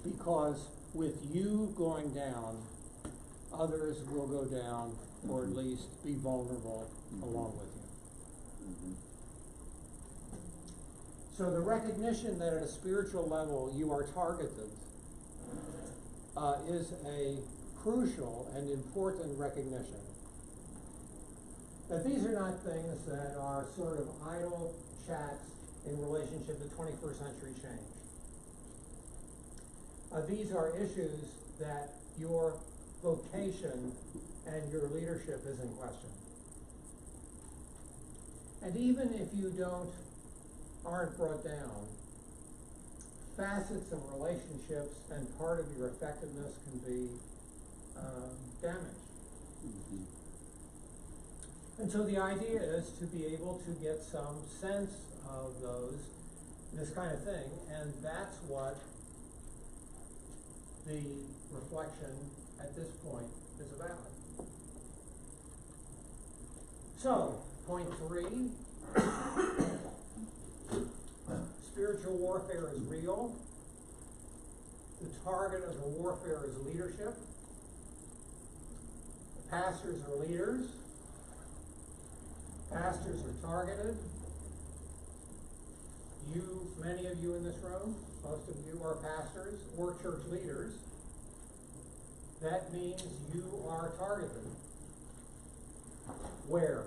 S1: Because with you going down, others will go down, or at least be vulnerable along with you. So the recognition that at a spiritual level you are targeted is a crucial and important recognition. That these are not things that are sort of idle chats in relationship to 21st century change. These are issues that your vocation and your leadership is in question. And even if you aren't brought down, facets of relationships and part of your effectiveness can be damaged.
S15: Mm-hmm.
S1: And so the idea is to be able to get some sense of this kind of thing, and that's what the reflection at this point is about. So, point 3, spiritual warfare is real. The target of the warfare is leadership. Pastors are leaders. Pastors are targeted. Many of you in this room, most of you are pastors or church leaders. That means you are targeted. Where?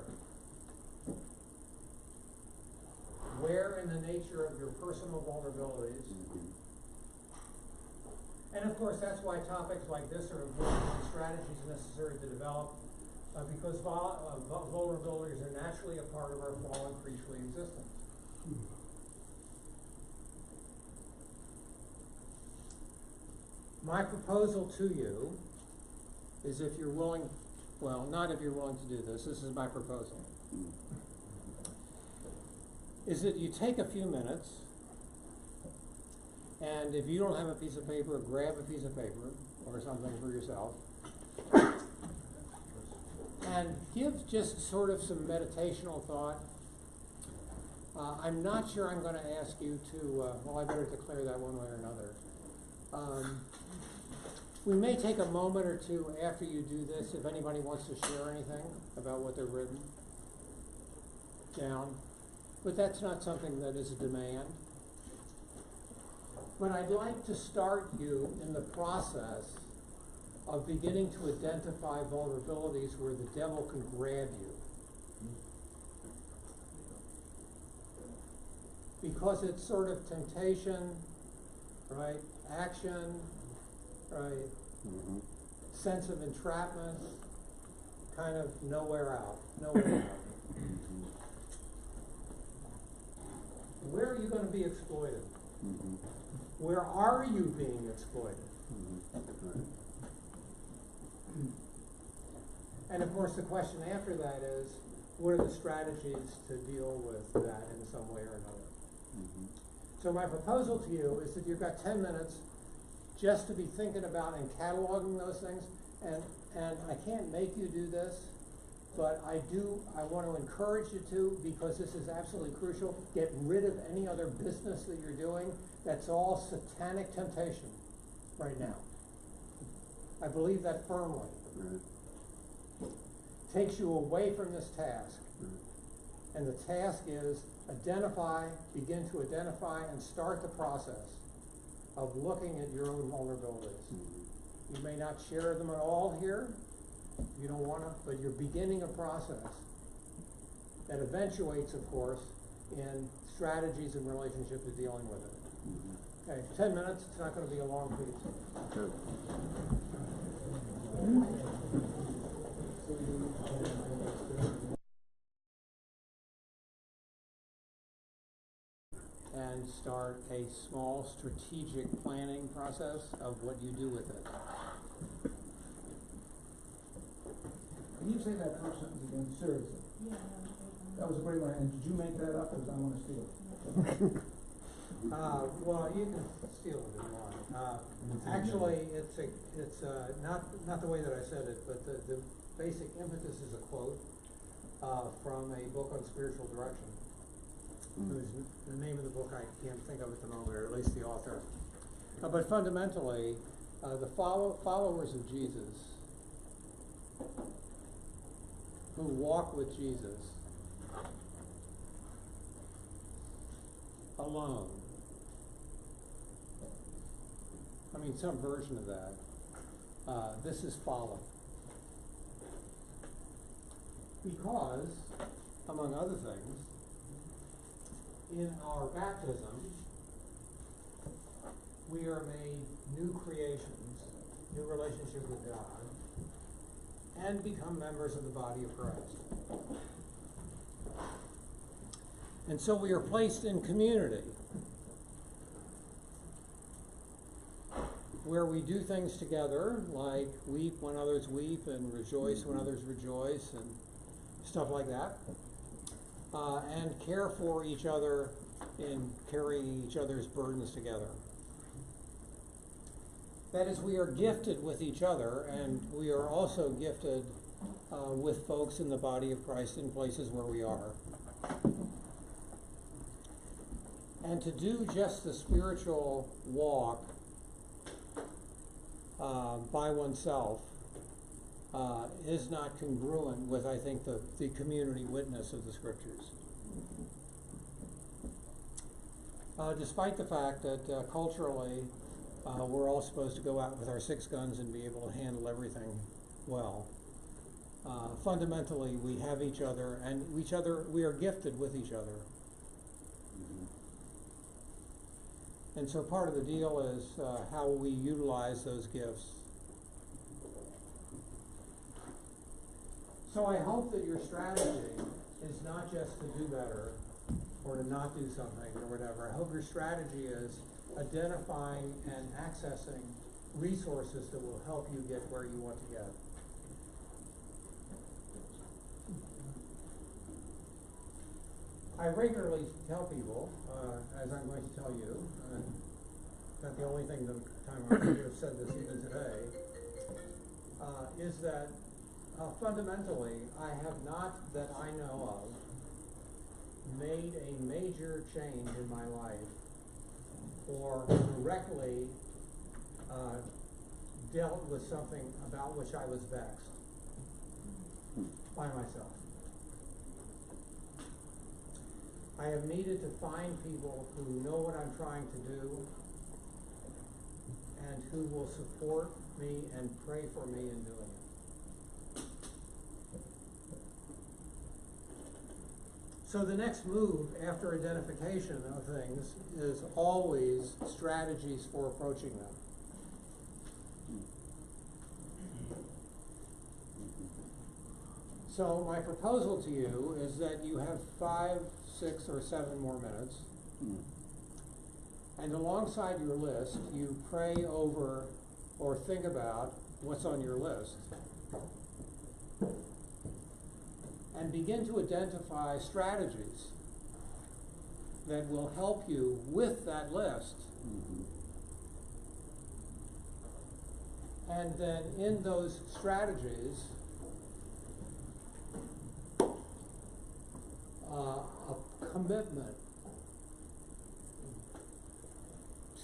S1: Where in the nature of your personal vulnerabilities? And of course, that's why topics like this are important and strategies necessary to develop, because vulnerabilities are naturally a part of our fallen priestly existence. My proposal to you is, if you're willing, well, not if you're willing to do this is my proposal, is that you take a few minutes, and if you don't have a piece of paper, grab a piece of paper or something for yourself, and give just sort of some meditational thought. I'm not sure I'm going to ask you to, well, I better declare that one way or another. We may take a moment or two after you do this, if anybody wants to share anything about what they've written down, but that's not something that is a demand. But I'd like to start you in the process of beginning to identify vulnerabilities where the devil can grab you. Because it's sort of temptation, right? Action, right?
S15: Mm-hmm.
S1: Sense of entrapment, kind of nowhere out. Where are you going to be exploited?
S15: Mm-hmm.
S1: Where are you being exploited?
S15: Mm-hmm.
S1: And of course the question after that is, what are the strategies to deal with that in some way or another?
S15: Mm-hmm.
S1: So my proposal to you is that you've got 10 minutes just to be thinking about and cataloging those things. And I can't make you do this, but I want to encourage you to, because this is absolutely crucial. Get rid of any other business that you're doing. That's all satanic temptation right now. I believe that firmly.
S15: Right.
S1: Takes you away from this task.
S15: Right.
S1: And the task is begin to identify and start the process of looking at your own vulnerabilities.
S15: Mm-hmm.
S1: You may not share them at all here. You don't want to, but you're beginning a process that eventuates, of course, in strategies in relationship to dealing with it.
S15: Mm-hmm.
S1: Okay, 10 minutes. It's not going to be a long piece.
S15: Good.
S1: And start a small strategic planning process of what you do with it.
S6: Can you say that first sentence again, seriously? Yeah. That was a great line, and did you make that up, or did I want to steal it?
S1: Well, you can steal it if you want. Actually, it's not the way that I said it, but the basic impetus is a quote from a book on spiritual direction. The name of the book I can't think of at the moment, or at least the author. But fundamentally, the followers of Jesus who walk with Jesus alone, I mean some version of that, this is folly. Because, among other things, in our baptism, we are made new creations, new relationship with God, and become members of the body of Christ. And so we are placed in community, where we do things together, like weep when others weep and rejoice when others rejoice and stuff like that, and care for each other in carrying each other's burdens together. That is, we are gifted with each other, and we are also gifted with folks in the body of Christ in places where we are. And to do just the spiritual walk by oneself is not congruent with, I think, the community witness of the Scriptures. Despite the fact that culturally we're all supposed to go out with our 6 guns and be able to handle everything well, fundamentally we have each other, and we are gifted with each other. And so part of the deal is how we utilize those gifts. So I hope that your strategy is not just to do better or to not do something or whatever. I hope your strategy is identifying and accessing resources that will help you get where you want to get. I regularly tell people, as I'm going to tell you, that the only thing the time I would have said this even today, is that fundamentally I have not, that I know of, made a major change in my life or directly dealt with something about which I was vexed by myself. I have needed to find people who know what I'm trying to do and who will support me and pray for me in doing it. So the next move after identification of things is always strategies for approaching them. So my proposal to you is that you have 5, 6, or 7 more minutes, and alongside your list, you pray over or think about what's on your list, and begin to identify strategies that will help you with that list. And then in those strategies, a commitment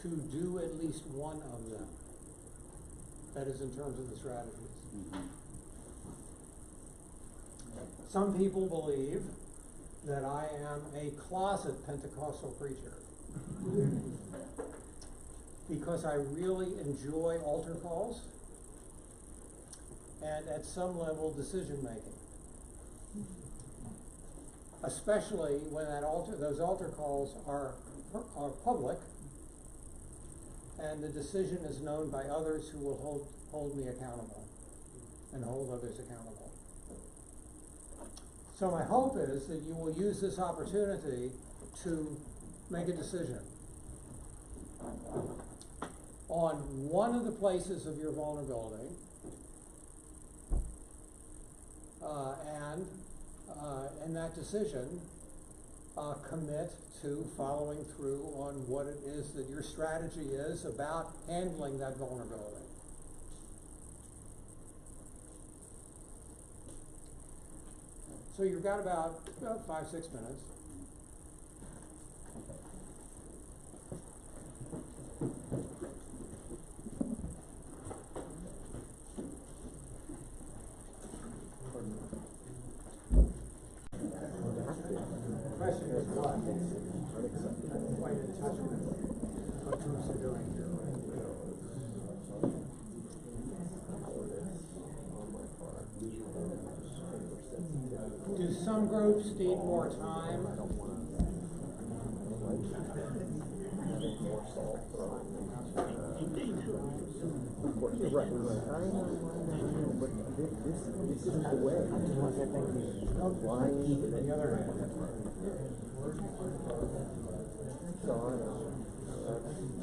S1: to do at least one of them. That is in terms of the strategies. Some people believe that I am a closet Pentecostal preacher because I really enjoy altar calls and at some level decision making. Especially when those altar calls are public, and the decision is known by others who will hold me accountable and hold others accountable. So my hope is that you will use this opportunity to make a decision on one of the places of your vulnerability, and in that decision, commit to following through on what it is that your strategy is about handling that vulnerability. So you've got about 5, 6 minutes. The question is what? I'm quite in touch with what groups are doing here. Do some groups need more time?
S10: You're right. I know, but this is the way. I just want to say thank you. Lying. The other hand.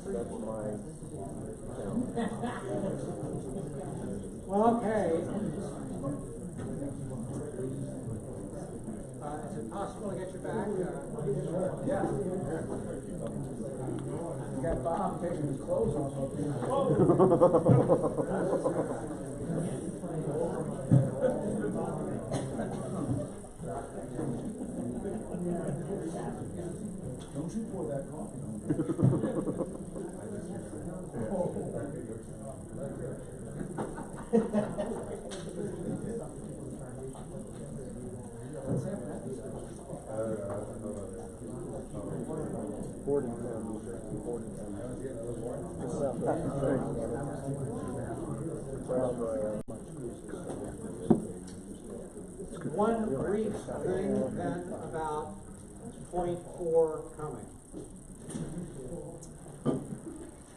S10: That's my
S1: Well, okay. Is it possible to get you back?
S6: Yeah. You got Bob taking his clothes off. Don't you pour that coffee on me.
S1: One brief thing then about point 4 coming.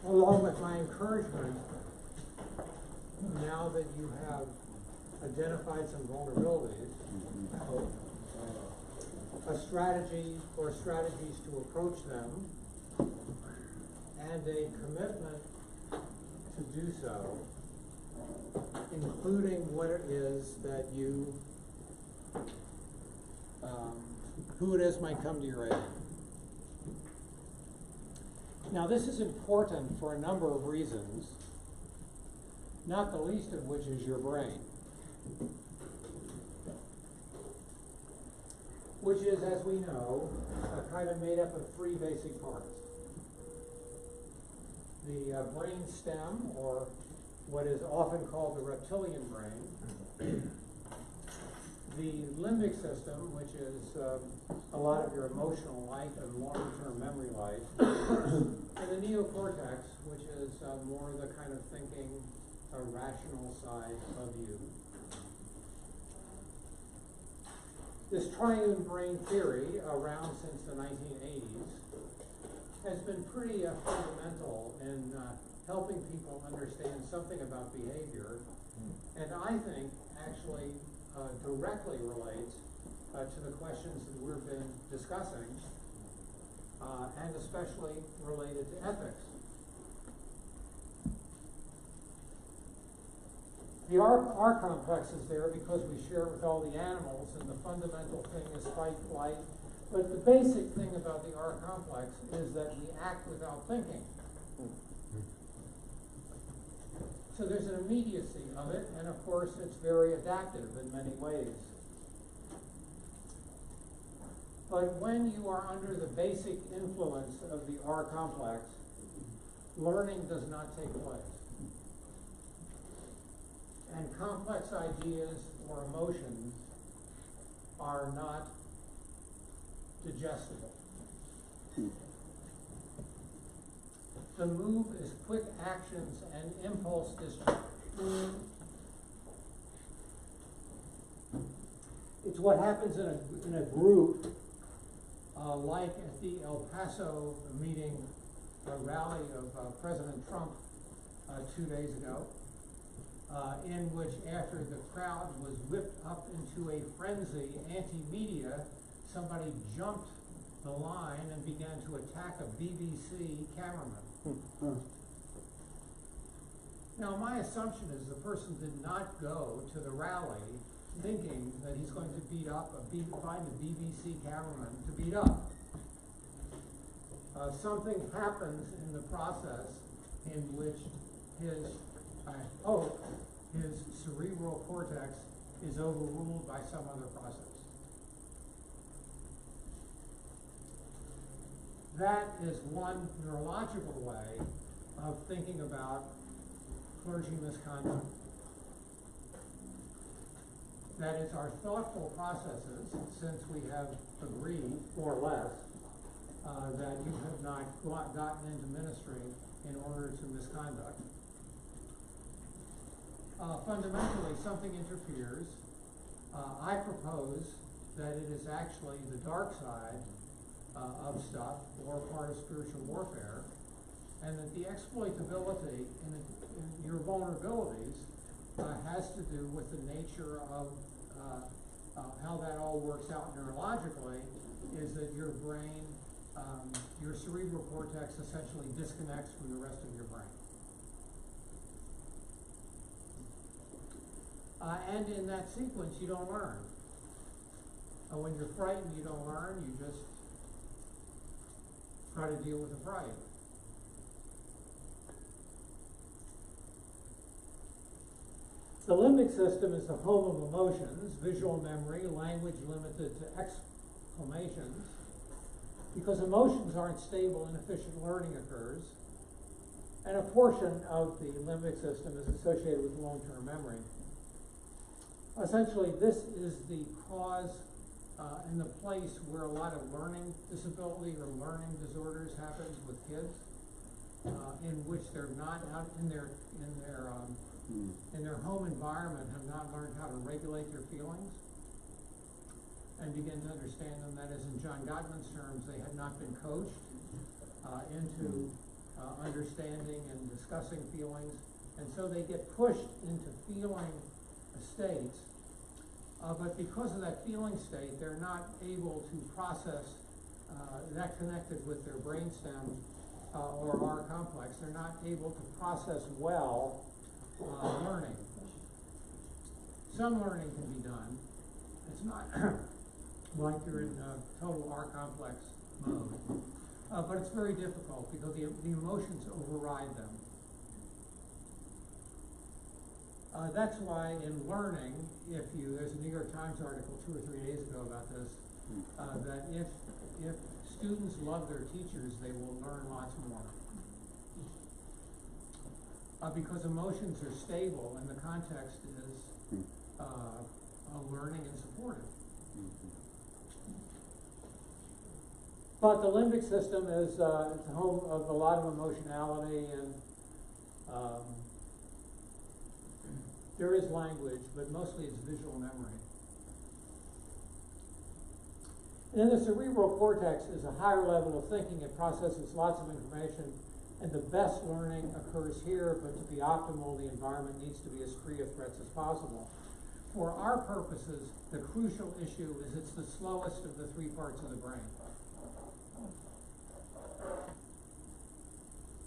S1: Along with my encouragement, now that you have identified some vulnerabilities, a strategy or strategies to approach them, and a commitment to do so, including what it is that you, who it is might come to your aid. Now this is important for a number of reasons, not the least of which is your brain, which is, as we know, kind of made up of 3 basic parts. The brain stem, or what is often called the reptilian brain, the limbic system, which is a lot of your emotional life and long-term memory life, and the neocortex, which is more the kind of thinking, rational side of you. This triune brain theory, around since the 1980s, has been pretty fundamental in helping people understand something about behavior, and I think actually directly relates to the questions that we've been discussing, and especially related to ethics. The R complex is there because we share it with all the animals, and the fundamental thing is fight, flight. But the basic thing about the R complex is that we act without thinking. So there's an immediacy of it, and of course it's very adaptive in many ways. But when you are under the basic influence of the R complex, learning does not take place. And complex ideas or emotions are not digestible. The move is quick actions and impulse discharge. It's what happens in a group, like at the El Paso meeting, rally of President Trump 2 days ago, in which after the crowd was whipped up into a frenzy, anti-media, somebody jumped the line and began to attack a BBC cameraman. Now, my assumption is the person did not go to the rally thinking that he's going to find a BBC cameraman to beat up. Something happens in the process in which his, I hope, his cerebral cortex is overruled by some other process. That is one neurological way of thinking about clergy misconduct. That is our thoughtful processes, since we have agreed, more or less, that you have not gotten into ministry in order to misconduct. Fundamentally, something interferes I propose that it is actually the dark side of stuff, or part of spiritual warfare, and that the exploitability in your vulnerabilities has to do with the nature of how that all works out neurologically, is that your brain, your cerebral cortex essentially disconnects from the rest of your brain. And in that sequence, you don't learn. When you're frightened, you don't learn, you just try to deal with the fright. The limbic system is the home of emotions, visual memory, language limited to exclamations. Because emotions aren't stable, inefficient learning occurs. And a portion of the limbic system is associated with long-term memory. Essentially, this is the cause and the place where a lot of learning disability or learning disorders happens with kids, in which they're not out in their home environment, have not learned how to regulate their feelings and begin to understand them. That is, in John Gottman's terms, they had not been coached into understanding and discussing feelings, and so they get pushed into feeling states, but because of that feeling state, they're not able to process that connected with their brainstem or R complex. They're not able to process well learning. Some learning can be done. It's not like you're in total R complex mode, but it's very difficult because the emotions override them. That's why in learning, there's a New York Times article 2 or 3 days ago about this, that if students love their teachers, they will learn lots more. Because emotions are stable and the context is learning and supportive. But the limbic system is the home of a lot of emotionality, and there is language, but mostly it's visual memory. And then the cerebral cortex is a higher level of thinking. It processes lots of information, and the best learning occurs here, but to be optimal, the environment needs to be as free of threats as possible. For our purposes, the crucial issue is it's the slowest of the 3 parts of the brain.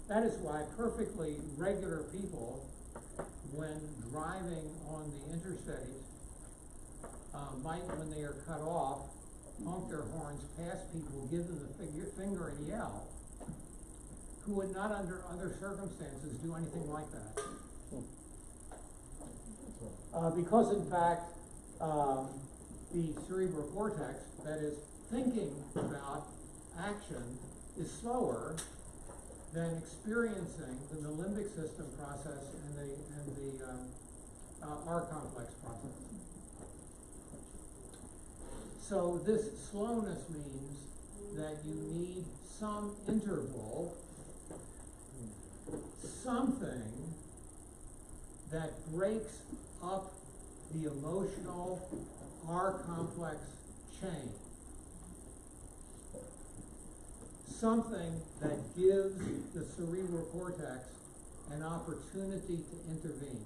S1: That is why perfectly regular people, when driving on the interstate, might, when they are cut off, honk their horns, pass people, give them the finger and yell, who would not under other circumstances do anything like that. Because in fact, the cerebral cortex, that is thinking about action, is slower than experiencing the limbic system process and the R complex process. So this slowness means that you need some interval, something that breaks up the emotional R complex chain. Something that gives the cerebral cortex an opportunity to intervene.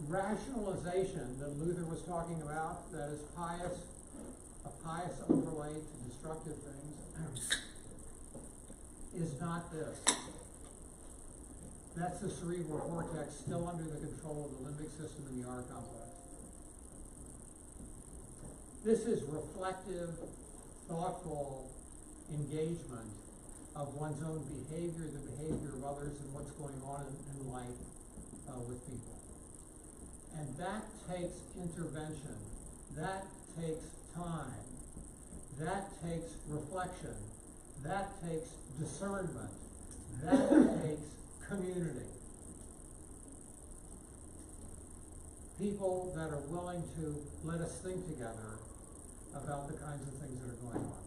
S1: Rationalization that Luther was talking about, that is a pious overlay to destructive things, is not this. That's the cerebral cortex still under the control of the limbic system and the R complex. This is reflective, thoughtful engagement of one's own behavior, the behavior of others, and what's going on in life with people. And that takes intervention. That takes time. That takes reflection. That takes discernment. That takes community. People that are willing to let us think together about the kinds of things that are going on.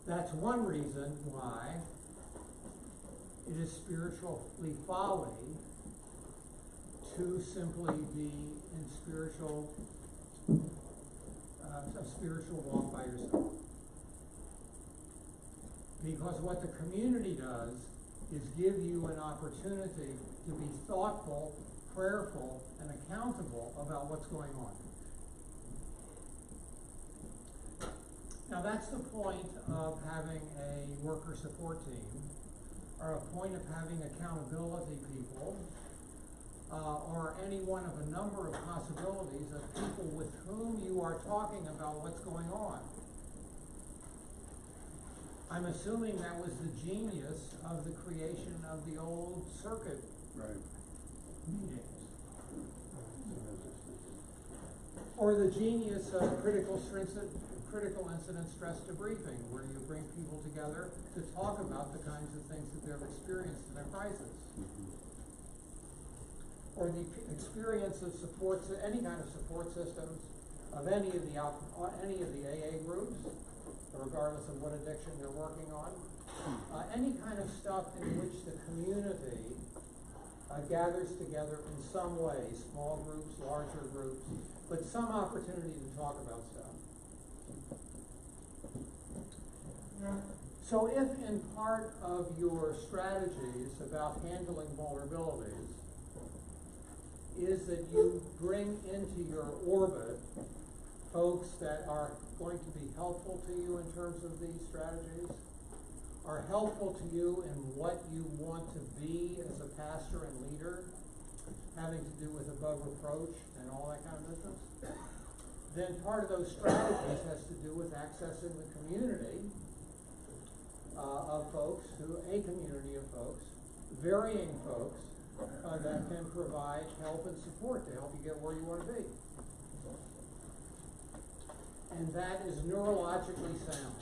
S1: That's one reason why It is spiritually folly to simply be in a spiritual walk by yourself. Because what the community does is give you an opportunity to be thoughtful, prayerful, and accountable about what's going on. Now that's the point of having a worker support team, or a point of having accountability people, or any one of a number of possibilities of people with whom you are talking about what's going on. I'm assuming that was the genius of the creation of the old circuit meetings. Or the genius of critical incident stress debriefing, where you bring people together to talk about the kinds of things that they've experienced in a crisis. Or the experience of supports, any kind of support systems of any of the AA groups, regardless of what addiction they're working on. Any kind of stuff in which the community gathers together in some way, small groups, larger groups, but some opportunity to talk about stuff. So if in part of your strategies about handling vulnerabilities is that you bring into your orbit folks that are going to be helpful to you in terms of these strategies, are helpful to you in what you want to be as a pastor and leader, having to do with above reproach and all that kind of business, then part of those strategies has to do with accessing the community of folks, a community of folks, varying folks, that can provide help and support to help you get where you want to be. And that is neurologically sound.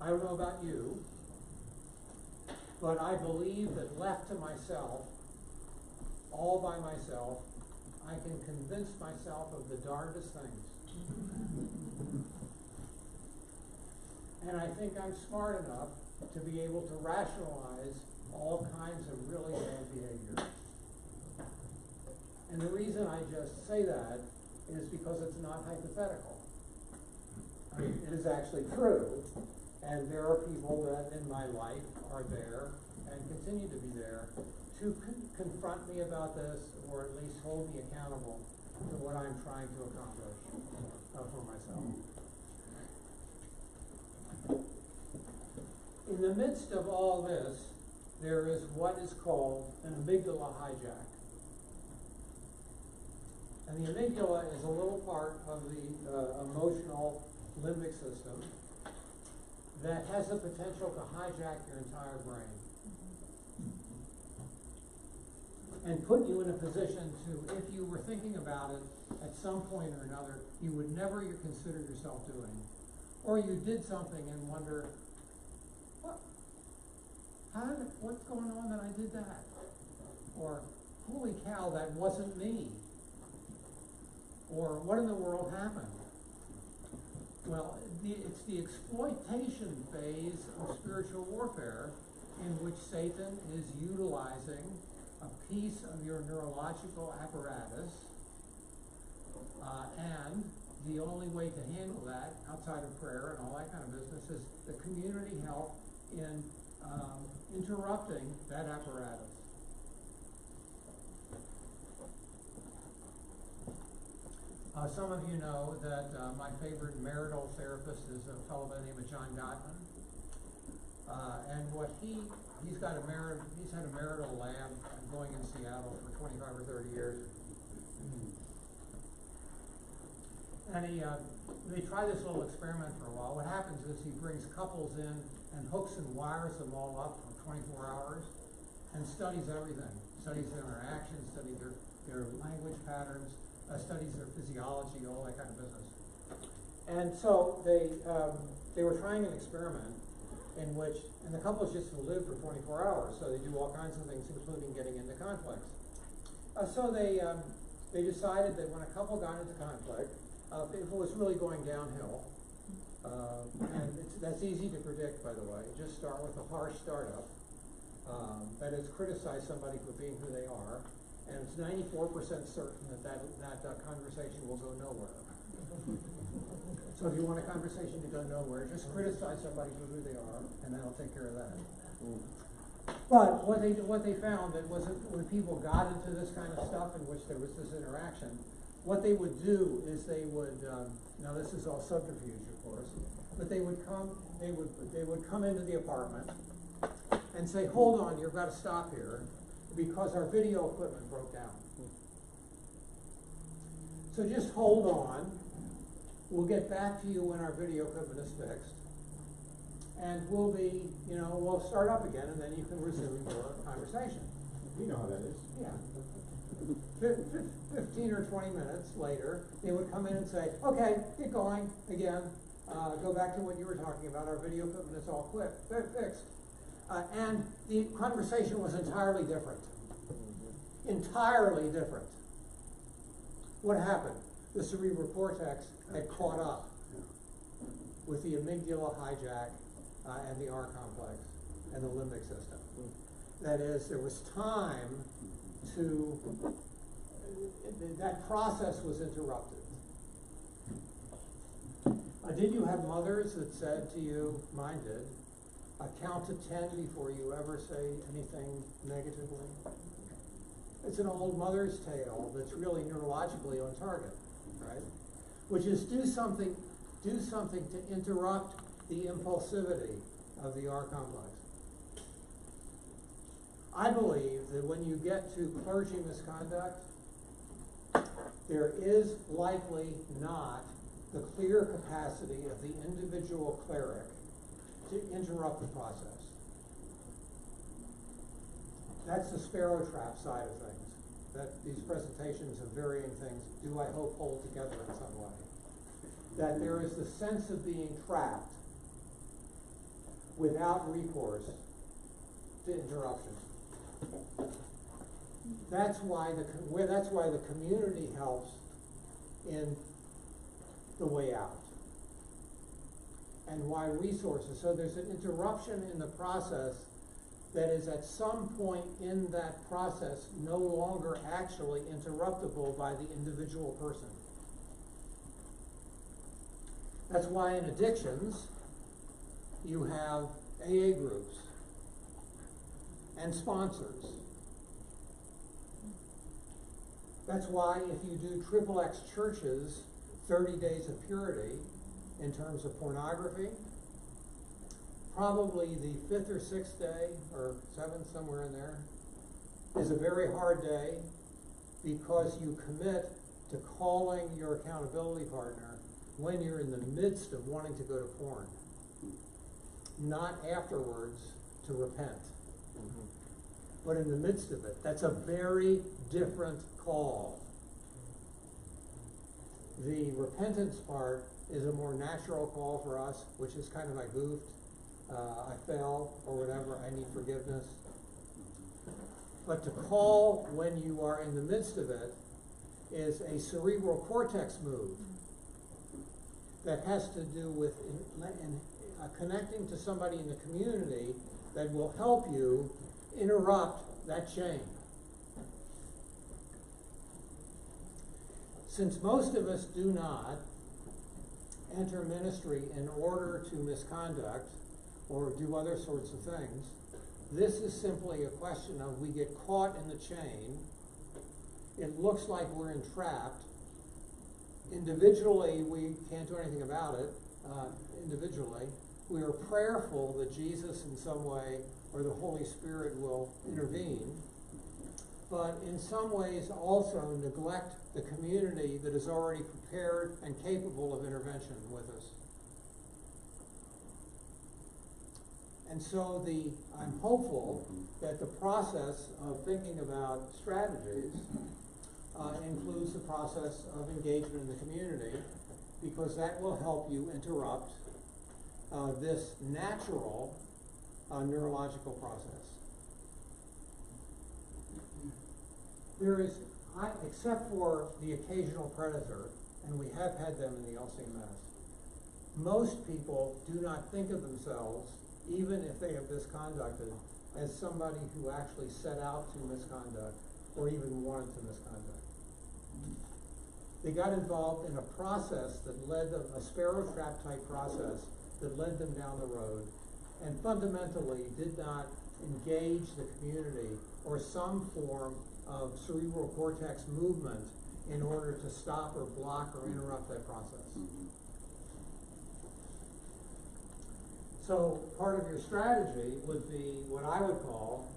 S1: I don't know about you, but I believe that left to myself, all by myself, I can convince myself of the darndest things. And I think I'm smart enough to be able to rationalize all kinds of really bad behavior. And the reason I just say that is because it's not hypothetical. I mean, it is actually true, and there are people that in my life are there and continue to be there to confront me about this, or at least hold me accountable to what I'm trying to accomplish for myself. In the midst of all this, there is what is called an amygdala hijack. And the amygdala is a little part of the emotional limbic system that has the potential to hijack your entire brain and put you in a position to, if you were thinking about it at some point or another, you would never consider yourself doing, or you did something and wonder, what's going on that I did that? Or, holy cow, that wasn't me. Or, what in the world happened? Well, it's the exploitation phase of spiritual warfare in which Satan is utilizing a piece of your neurological apparatus, and the only way to handle that, outside of prayer and all that kind of business, is the community help in interrupting that apparatus. Some of you know that my favorite marital therapist is a fellow by the name of John Gottman. And what he's had a marital lab going in Seattle for 25 or 30 years. And they try this little experiment for a while. What happens is he brings couples in and hooks and wires them all up for 24 hours and studies everything. Studies their interactions, studies their language patterns, studies their physiology, all that kind of business. And so they were trying an experiment in which, and the couples just live for 24 hours, so they do all kinds of things, including getting into conflicts. So they decided that when a couple got into conflict, if it was really going downhill, And that's easy to predict, by the way. Just start with a harsh startup. That is, criticize somebody for being who they are, and it's 94% certain that conversation will go nowhere. So if you want a conversation to go nowhere, just criticize somebody for who they are, and that'll take care of that. But what they found that was when people got into this kind of stuff in which there was this interaction, what they would do is they would now this is all subterfuge, of course, but they would come into the apartment and say, "Hold on, you've got to stop here because our video equipment broke down. So just hold on. We'll get back to you when our video equipment is fixed. And we'll start up again, and then you can resume your conversation."
S6: You know how that is.
S1: Yeah. 15 or 20 minutes later, they would come in and say, "Okay, get going again. Go back to what you were talking about. Our video equipment is all fixed." And the conversation was entirely different. Entirely different. What happened? The cerebral cortex had caught up with the amygdala hijack and the R complex and the limbic system. That is, there was time to, that process was interrupted. Did you have mothers that said to you, mine did, count to 10 before you ever say anything negatively? It's an old mother's tale that's really neurologically on target, right? Which is do something to interrupt the impulsivity of the R complex. I believe that when you get to clergy misconduct, there is likely not the clear capacity of the individual cleric to interrupt the process. That's the sparrow trap side of things. That these presentations of varying things do, I hope, hold together in some way. That there is the sense of being trapped without recourse to interruption. That's why the community helps in the way out, and why resources. So there's an interruption in the process that is at some point in that process no longer actually interruptible by the individual person. That's why in addictions you have AA groups and sponsors. That's why if you do XXX churches, 30 days of purity in terms of pornography, probably the 5th or 6th day, or 7th, somewhere in there, is a very hard day because you commit to calling your accountability partner when you're in the midst of wanting to go to porn, not afterwards to repent. But in the midst of it, that's a very different call. The repentance part is a more natural call for us, which is kind of I goofed, I fell, or whatever, I need forgiveness. But to call when you are in the midst of it is a cerebral cortex move that has to do with connecting to somebody in the community that will help you interrupt that chain. Since most of us do not enter ministry in order to misconduct or do other sorts of things, this is simply a question of we get caught in the chain. It looks like we're entrapped. Individually, we can't do anything about it. Individually, we are prayerful that Jesus in some way or the Holy Spirit will intervene, but in some ways also neglect the community that is already prepared and capable of intervention with us. And so I'm hopeful that the process of thinking about strategies includes the process of engagement in the community, because that will help you interrupt this natural neurological process. There is, except for the occasional predator, and we have had them in the LCMS, most people do not think of themselves, even if they have misconducted, as somebody who actually set out to misconduct or even wanted to misconduct. They got involved in a process that led them, a sparrow trap type process that led them down the road, and fundamentally did not engage the community or some form of cerebral cortex movement in order to stop or block or interrupt that process. So part of your strategy would be what I would call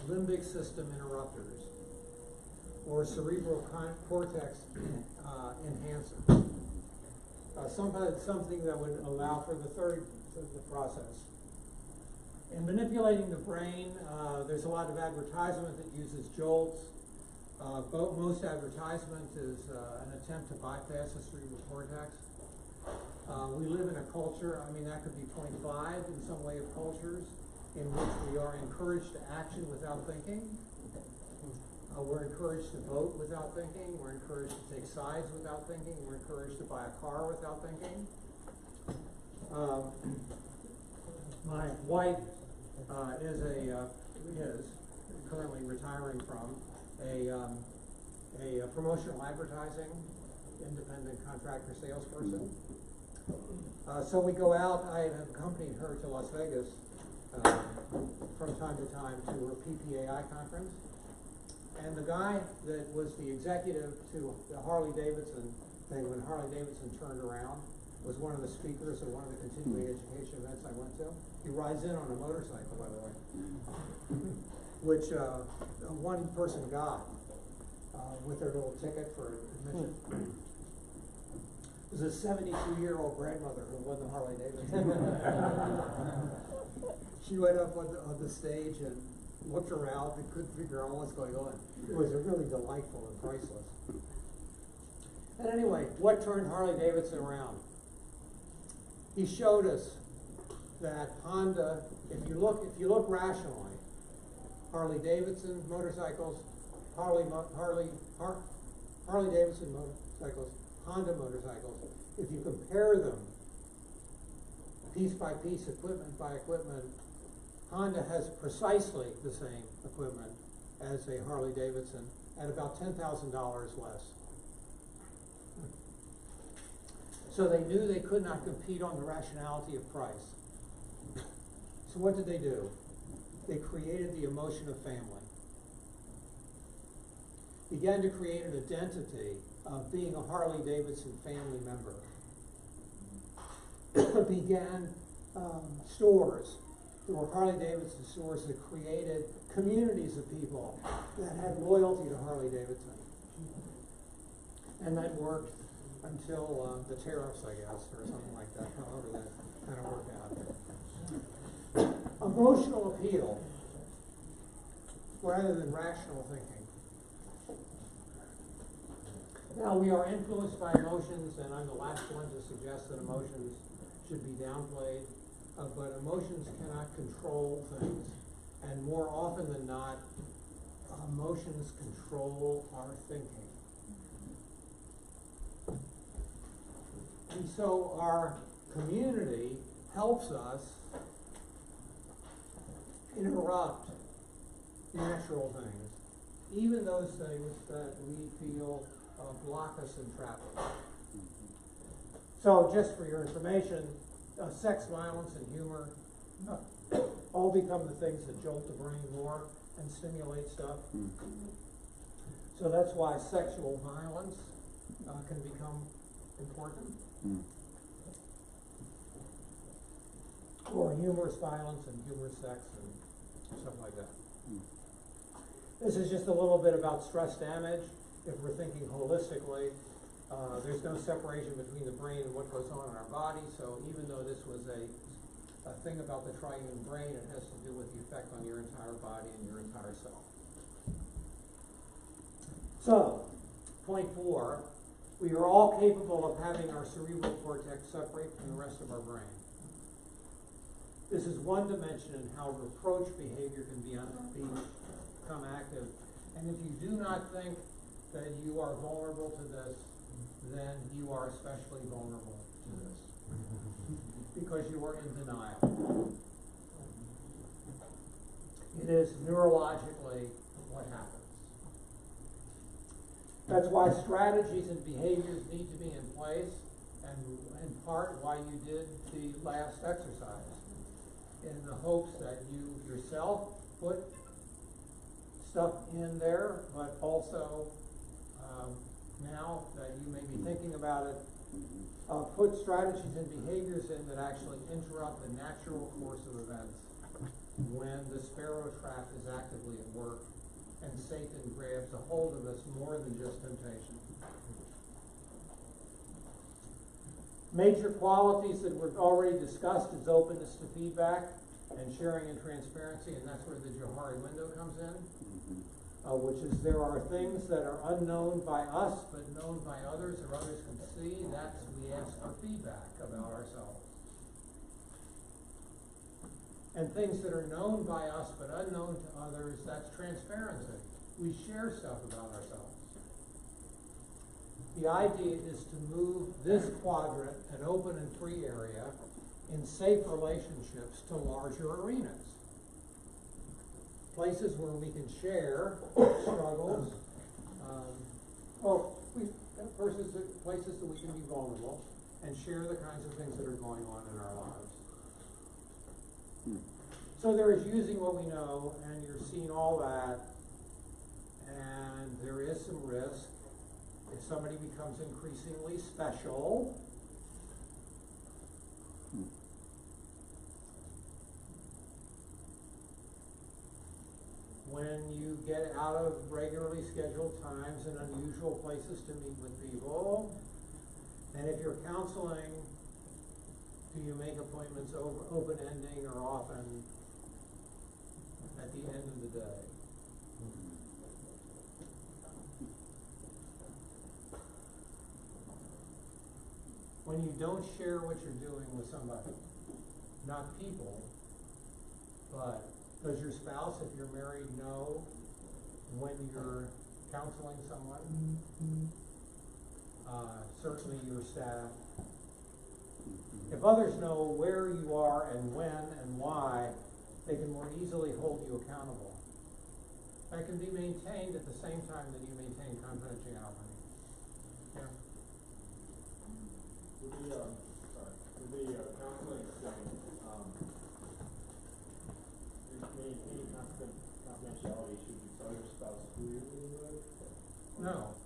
S1: limbic system interrupters or cerebral cortex enhancers. Something that would allow for the process. In manipulating the brain, there's a lot of advertisement that uses jolts. Most advertisement is an attempt to bypass the cerebral cortex. We live in a culture, I mean, that could be point 5 in some way of cultures, in which we are encouraged to action without thinking. We're encouraged to vote without thinking. We're encouraged to take sides without thinking. We're encouraged to buy a car without thinking. My wife is currently retiring from a promotional advertising independent contractor salesperson. So we go out. I have accompanied her to Las Vegas from time to time to her PPAI conference. And the guy that was the executive to the Harley Davidson thing, when Harley Davidson turned around, was one of the speakers at one of the continuing education events I went to. He rides in on a motorcycle, by the way, which one person got with their little ticket for admission. It was a 72-year-old grandmother who won the Harley Davidson. She went up on the stage and looked around and couldn't figure out what's going on. It was really delightful and priceless. And anyway, what turned Harley Davidson around? He showed us that Honda, if you look rationally, Harley Davidson motorcycles, Harley Davidson motorcycles, Honda motorcycles, if you compare them piece by piece, equipment by equipment, Honda has precisely the same equipment as a Harley Davidson at about $10,000 less. So they knew they could not compete on the rationality of price. So what did they do? They created the emotion of family. Began to create an identity of being a Harley Davidson family member. Began stores. There were Harley Davidson stores that created communities of people that had loyalty to Harley Davidson. And that worked until the tariffs, I guess, or something like that, however that kind of worked out. Emotional appeal rather than rational thinking. Now, we are influenced by emotions, and I'm the last one to suggest that emotions should be downplayed. But emotions cannot control things, and more often than not, emotions control our thinking. And so our community helps us interrupt natural things, even those things that we feel block us in traffic. So just for your information, sex, violence, and humor all become the things that jolt the brain more and stimulate stuff. So that's why sexual violence can become important. Or humorous violence and humorous sex and stuff like that. This is just a little bit about stress damage. If we're thinking holistically, there's no separation between the brain and what goes on in our body, so even though this was a thing about the triune brain, it has to do with the effect on your entire body and your entire self. So, point 4, we are all capable of having our cerebral cortex separate from the rest of our brain. This is one dimension in how reproach behavior can become active, and if you do not think that you are vulnerable to this, then you are especially vulnerable to this. because you were in denial. It is neurologically what happens. That's why strategies and behaviors need to be in place, and in part why you did the last exercise, in the hopes that you yourself put stuff in there, but also now that you may be thinking about it, put strategies and behaviors in that actually interrupt the natural course of events when the sparrow trap is actively at work and Satan grabs a hold of us more than just temptation. Major qualities that we've already discussed is openness to feedback and sharing and transparency, and that's where the Johari window comes in, which is there are things that are unknown by us but known by others or others can see. That's we ask for feedback about ourselves. And things that are known by us but unknown to others, that's transparency. We share stuff about ourselves. The idea is to move this quadrant, an open and free area, in safe relationships to larger arenas. Places where we can share struggles, places that we can be vulnerable and share the kinds of things that are going on in our lives. So there is using what we know, and you're seeing all that, and there is some risk. If somebody becomes increasingly special, when you get out of regularly scheduled times and unusual places to meet with people, and if you're counseling, do you make appointments open-ending or often at the end of the day? When you don't share what you're doing with somebody, not people, but does your spouse, if you're married, know when you're counseling someone? Certainly your staff. If others know where you are and when and why, they can more easily hold you accountable. That can be maintained at the same time that you maintain confidentiality. Yeah.
S18: With the counseling thing, maintaining confidentiality, should you tell your spouse who you're meeting with?
S1: No.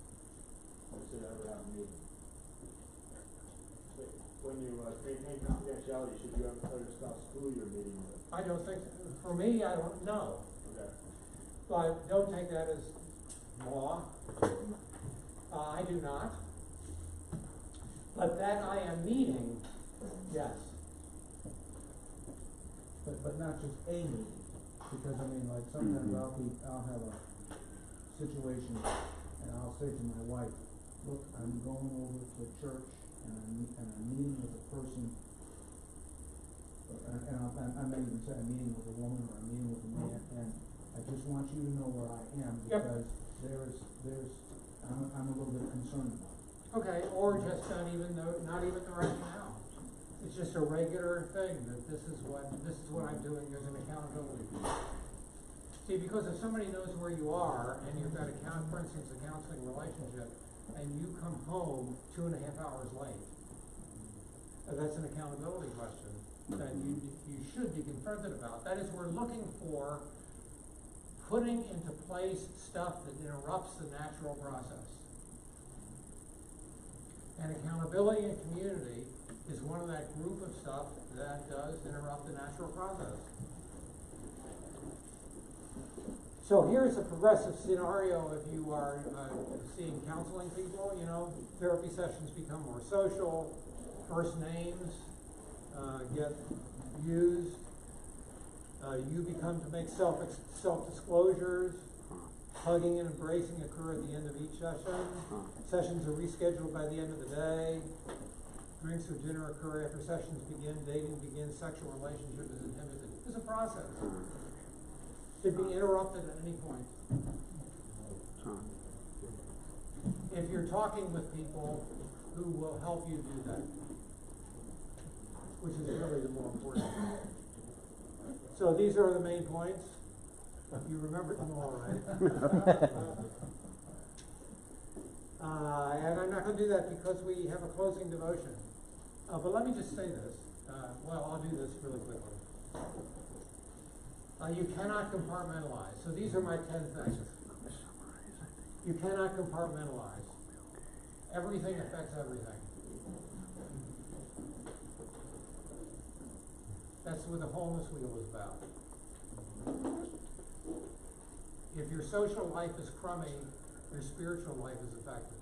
S18: Should that ever happen to you? When you maintain confidentiality, should you ever tell your spouse who you're meeting with?
S1: I don't think so. For me, I don't know.
S18: Okay.
S1: But don't take that as law. I do not. But that I am meeting, yes.
S6: But not just a meeting, because I mean, like sometimes I'll have a situation and I'll say to my wife, look, I'm going over to church and I'm meeting with a person, and I may even say I'm meeting with a woman or I'm meeting with a man, and I just want you to know where I am, because I'm a little bit concerned about it.
S1: Okay, or just not even the rationale. It's just a regular thing that this is what I'm doing. There's an accountability. See, because if somebody knows where you are and you've got for instance, a counseling relationship, and you come home 2.5 hours late, that's an accountability question that you should be confronted about. That is, we're looking for putting into place stuff that interrupts the natural process. And accountability and community is one of that group of stuff that does interrupt the natural process. So here's a progressive scenario if you are seeing counseling people, therapy sessions become more social, first names get used, you become to make self-disclosures, hugging and embracing occur at the end of each session. Sessions are rescheduled by the end of the day. Drinks or dinner occur after sessions begin. Dating begins. Sexual relationship is inhibited. It's a process. Should be interrupted at any point. If you're talking with people who will help you do that. which is really the more important thing. So these are the main points. You remember them all, right? And I'm not going to do that because we have a closing devotion. But let me just say this. Well, I'll do this really quickly. You cannot compartmentalize. So these are my 10 things. You cannot compartmentalize. Everything affects everything. That's what the wholeness wheel is about. If your social life is crummy, your spiritual life is affected.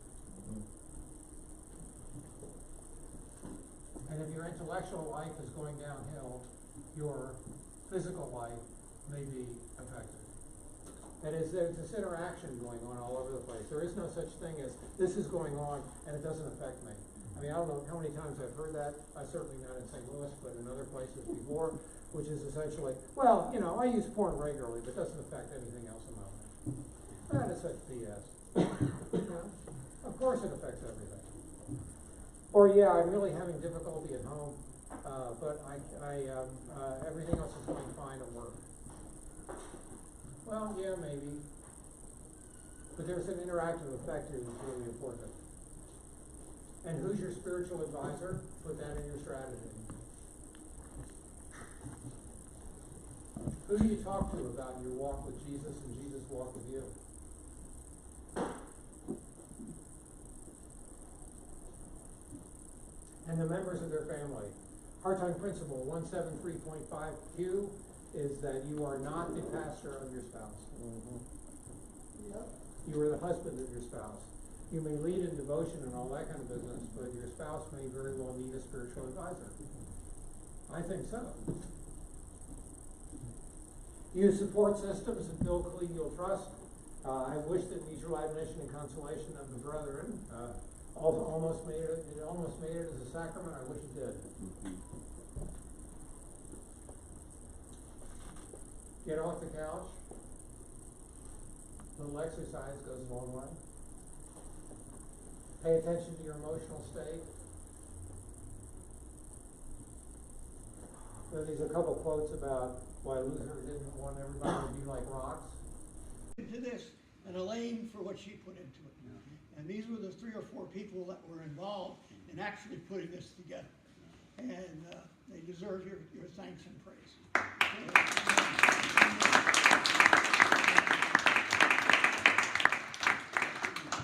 S1: And if your intellectual life is going downhill, your physical life may be affected. That is, there's this interaction going on all over the place. There is no such thing as, this is going on and it doesn't affect me. I mean, I don't know how many times I've heard that. Certainly not in St. Louis, but in other places before, which is essentially, well, you know, I use porn regularly, but it doesn't affect anything else in my life. That is such BS. You know? Of course it affects everything. Or, yeah, I'm really having difficulty at home, but everything else is going fine at work. Well, yeah, maybe. But there's an interactive effect here that's really important. And who's your spiritual advisor? Put that in your strategy. Who do you talk to about your walk with Jesus and Jesus' walk with you? And the members of their family. Hartung Principle 173.5Q is that you are not the pastor of your spouse. Yep. You are the husband of your spouse. You may lead in devotion and all that kind of business, but your spouse may very well need a spiritual advisor. I think so. Use support systems and build collegial trust. I wish that mutual admonition and consolation of the brethren almost made it as a sacrament. I wish it did. Get off the couch. A little exercise goes a long way. Pay attention to your emotional state. There's a couple quotes about why Luther didn't want everybody to be like rocks.
S5: Into this, and Elaine for what she put into it. Yeah. And these were the 3 or 4 people that were involved in actually putting this together. And they deserve your thanks and praise.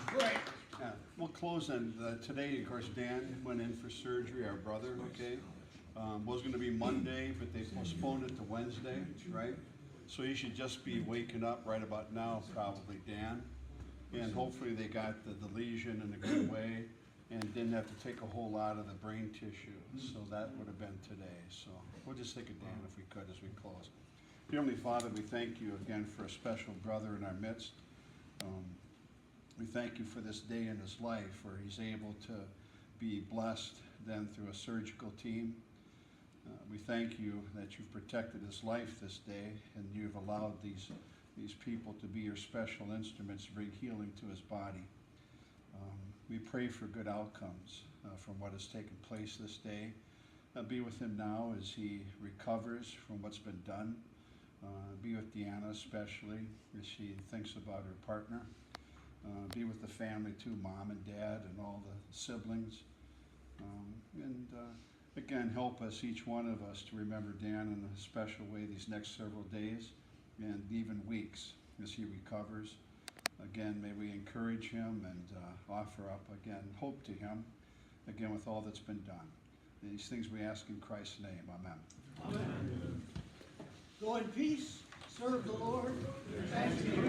S15: Great. Yeah, we'll close on today. Of course, Dan went in for surgery, our brother, okay? Was going to be Monday, but they postponed it to Wednesday, right? So he should just be waking up right about now, probably, Dan. And hopefully they got the lesion in a good way and didn't have to take a whole lot of the brain tissue. So that would have been today. So we'll just take a Dan if we could as we close. Dear Heavenly Father, we thank you again for a special brother in our midst. We thank you for this day in his life where he's able to be blessed then through a surgical team. We thank you that you've protected his life this day and you've allowed these people to be your special instruments to bring healing to his body. We pray for good outcomes from what has taken place this day. Be with him now as he recovers from what's been done. Be with Deanna especially as she thinks about her partner. Be with the family too, mom and dad and all the siblings. Again, help us, each one of us, to remember Dan in a special way these next several days and even weeks as he recovers. Again, may we encourage him and offer up, again, hope to him, again, with all that's been done. These things we ask in Christ's name. Amen.
S5: Amen. Go in peace, serve the Lord, and thanks be to God.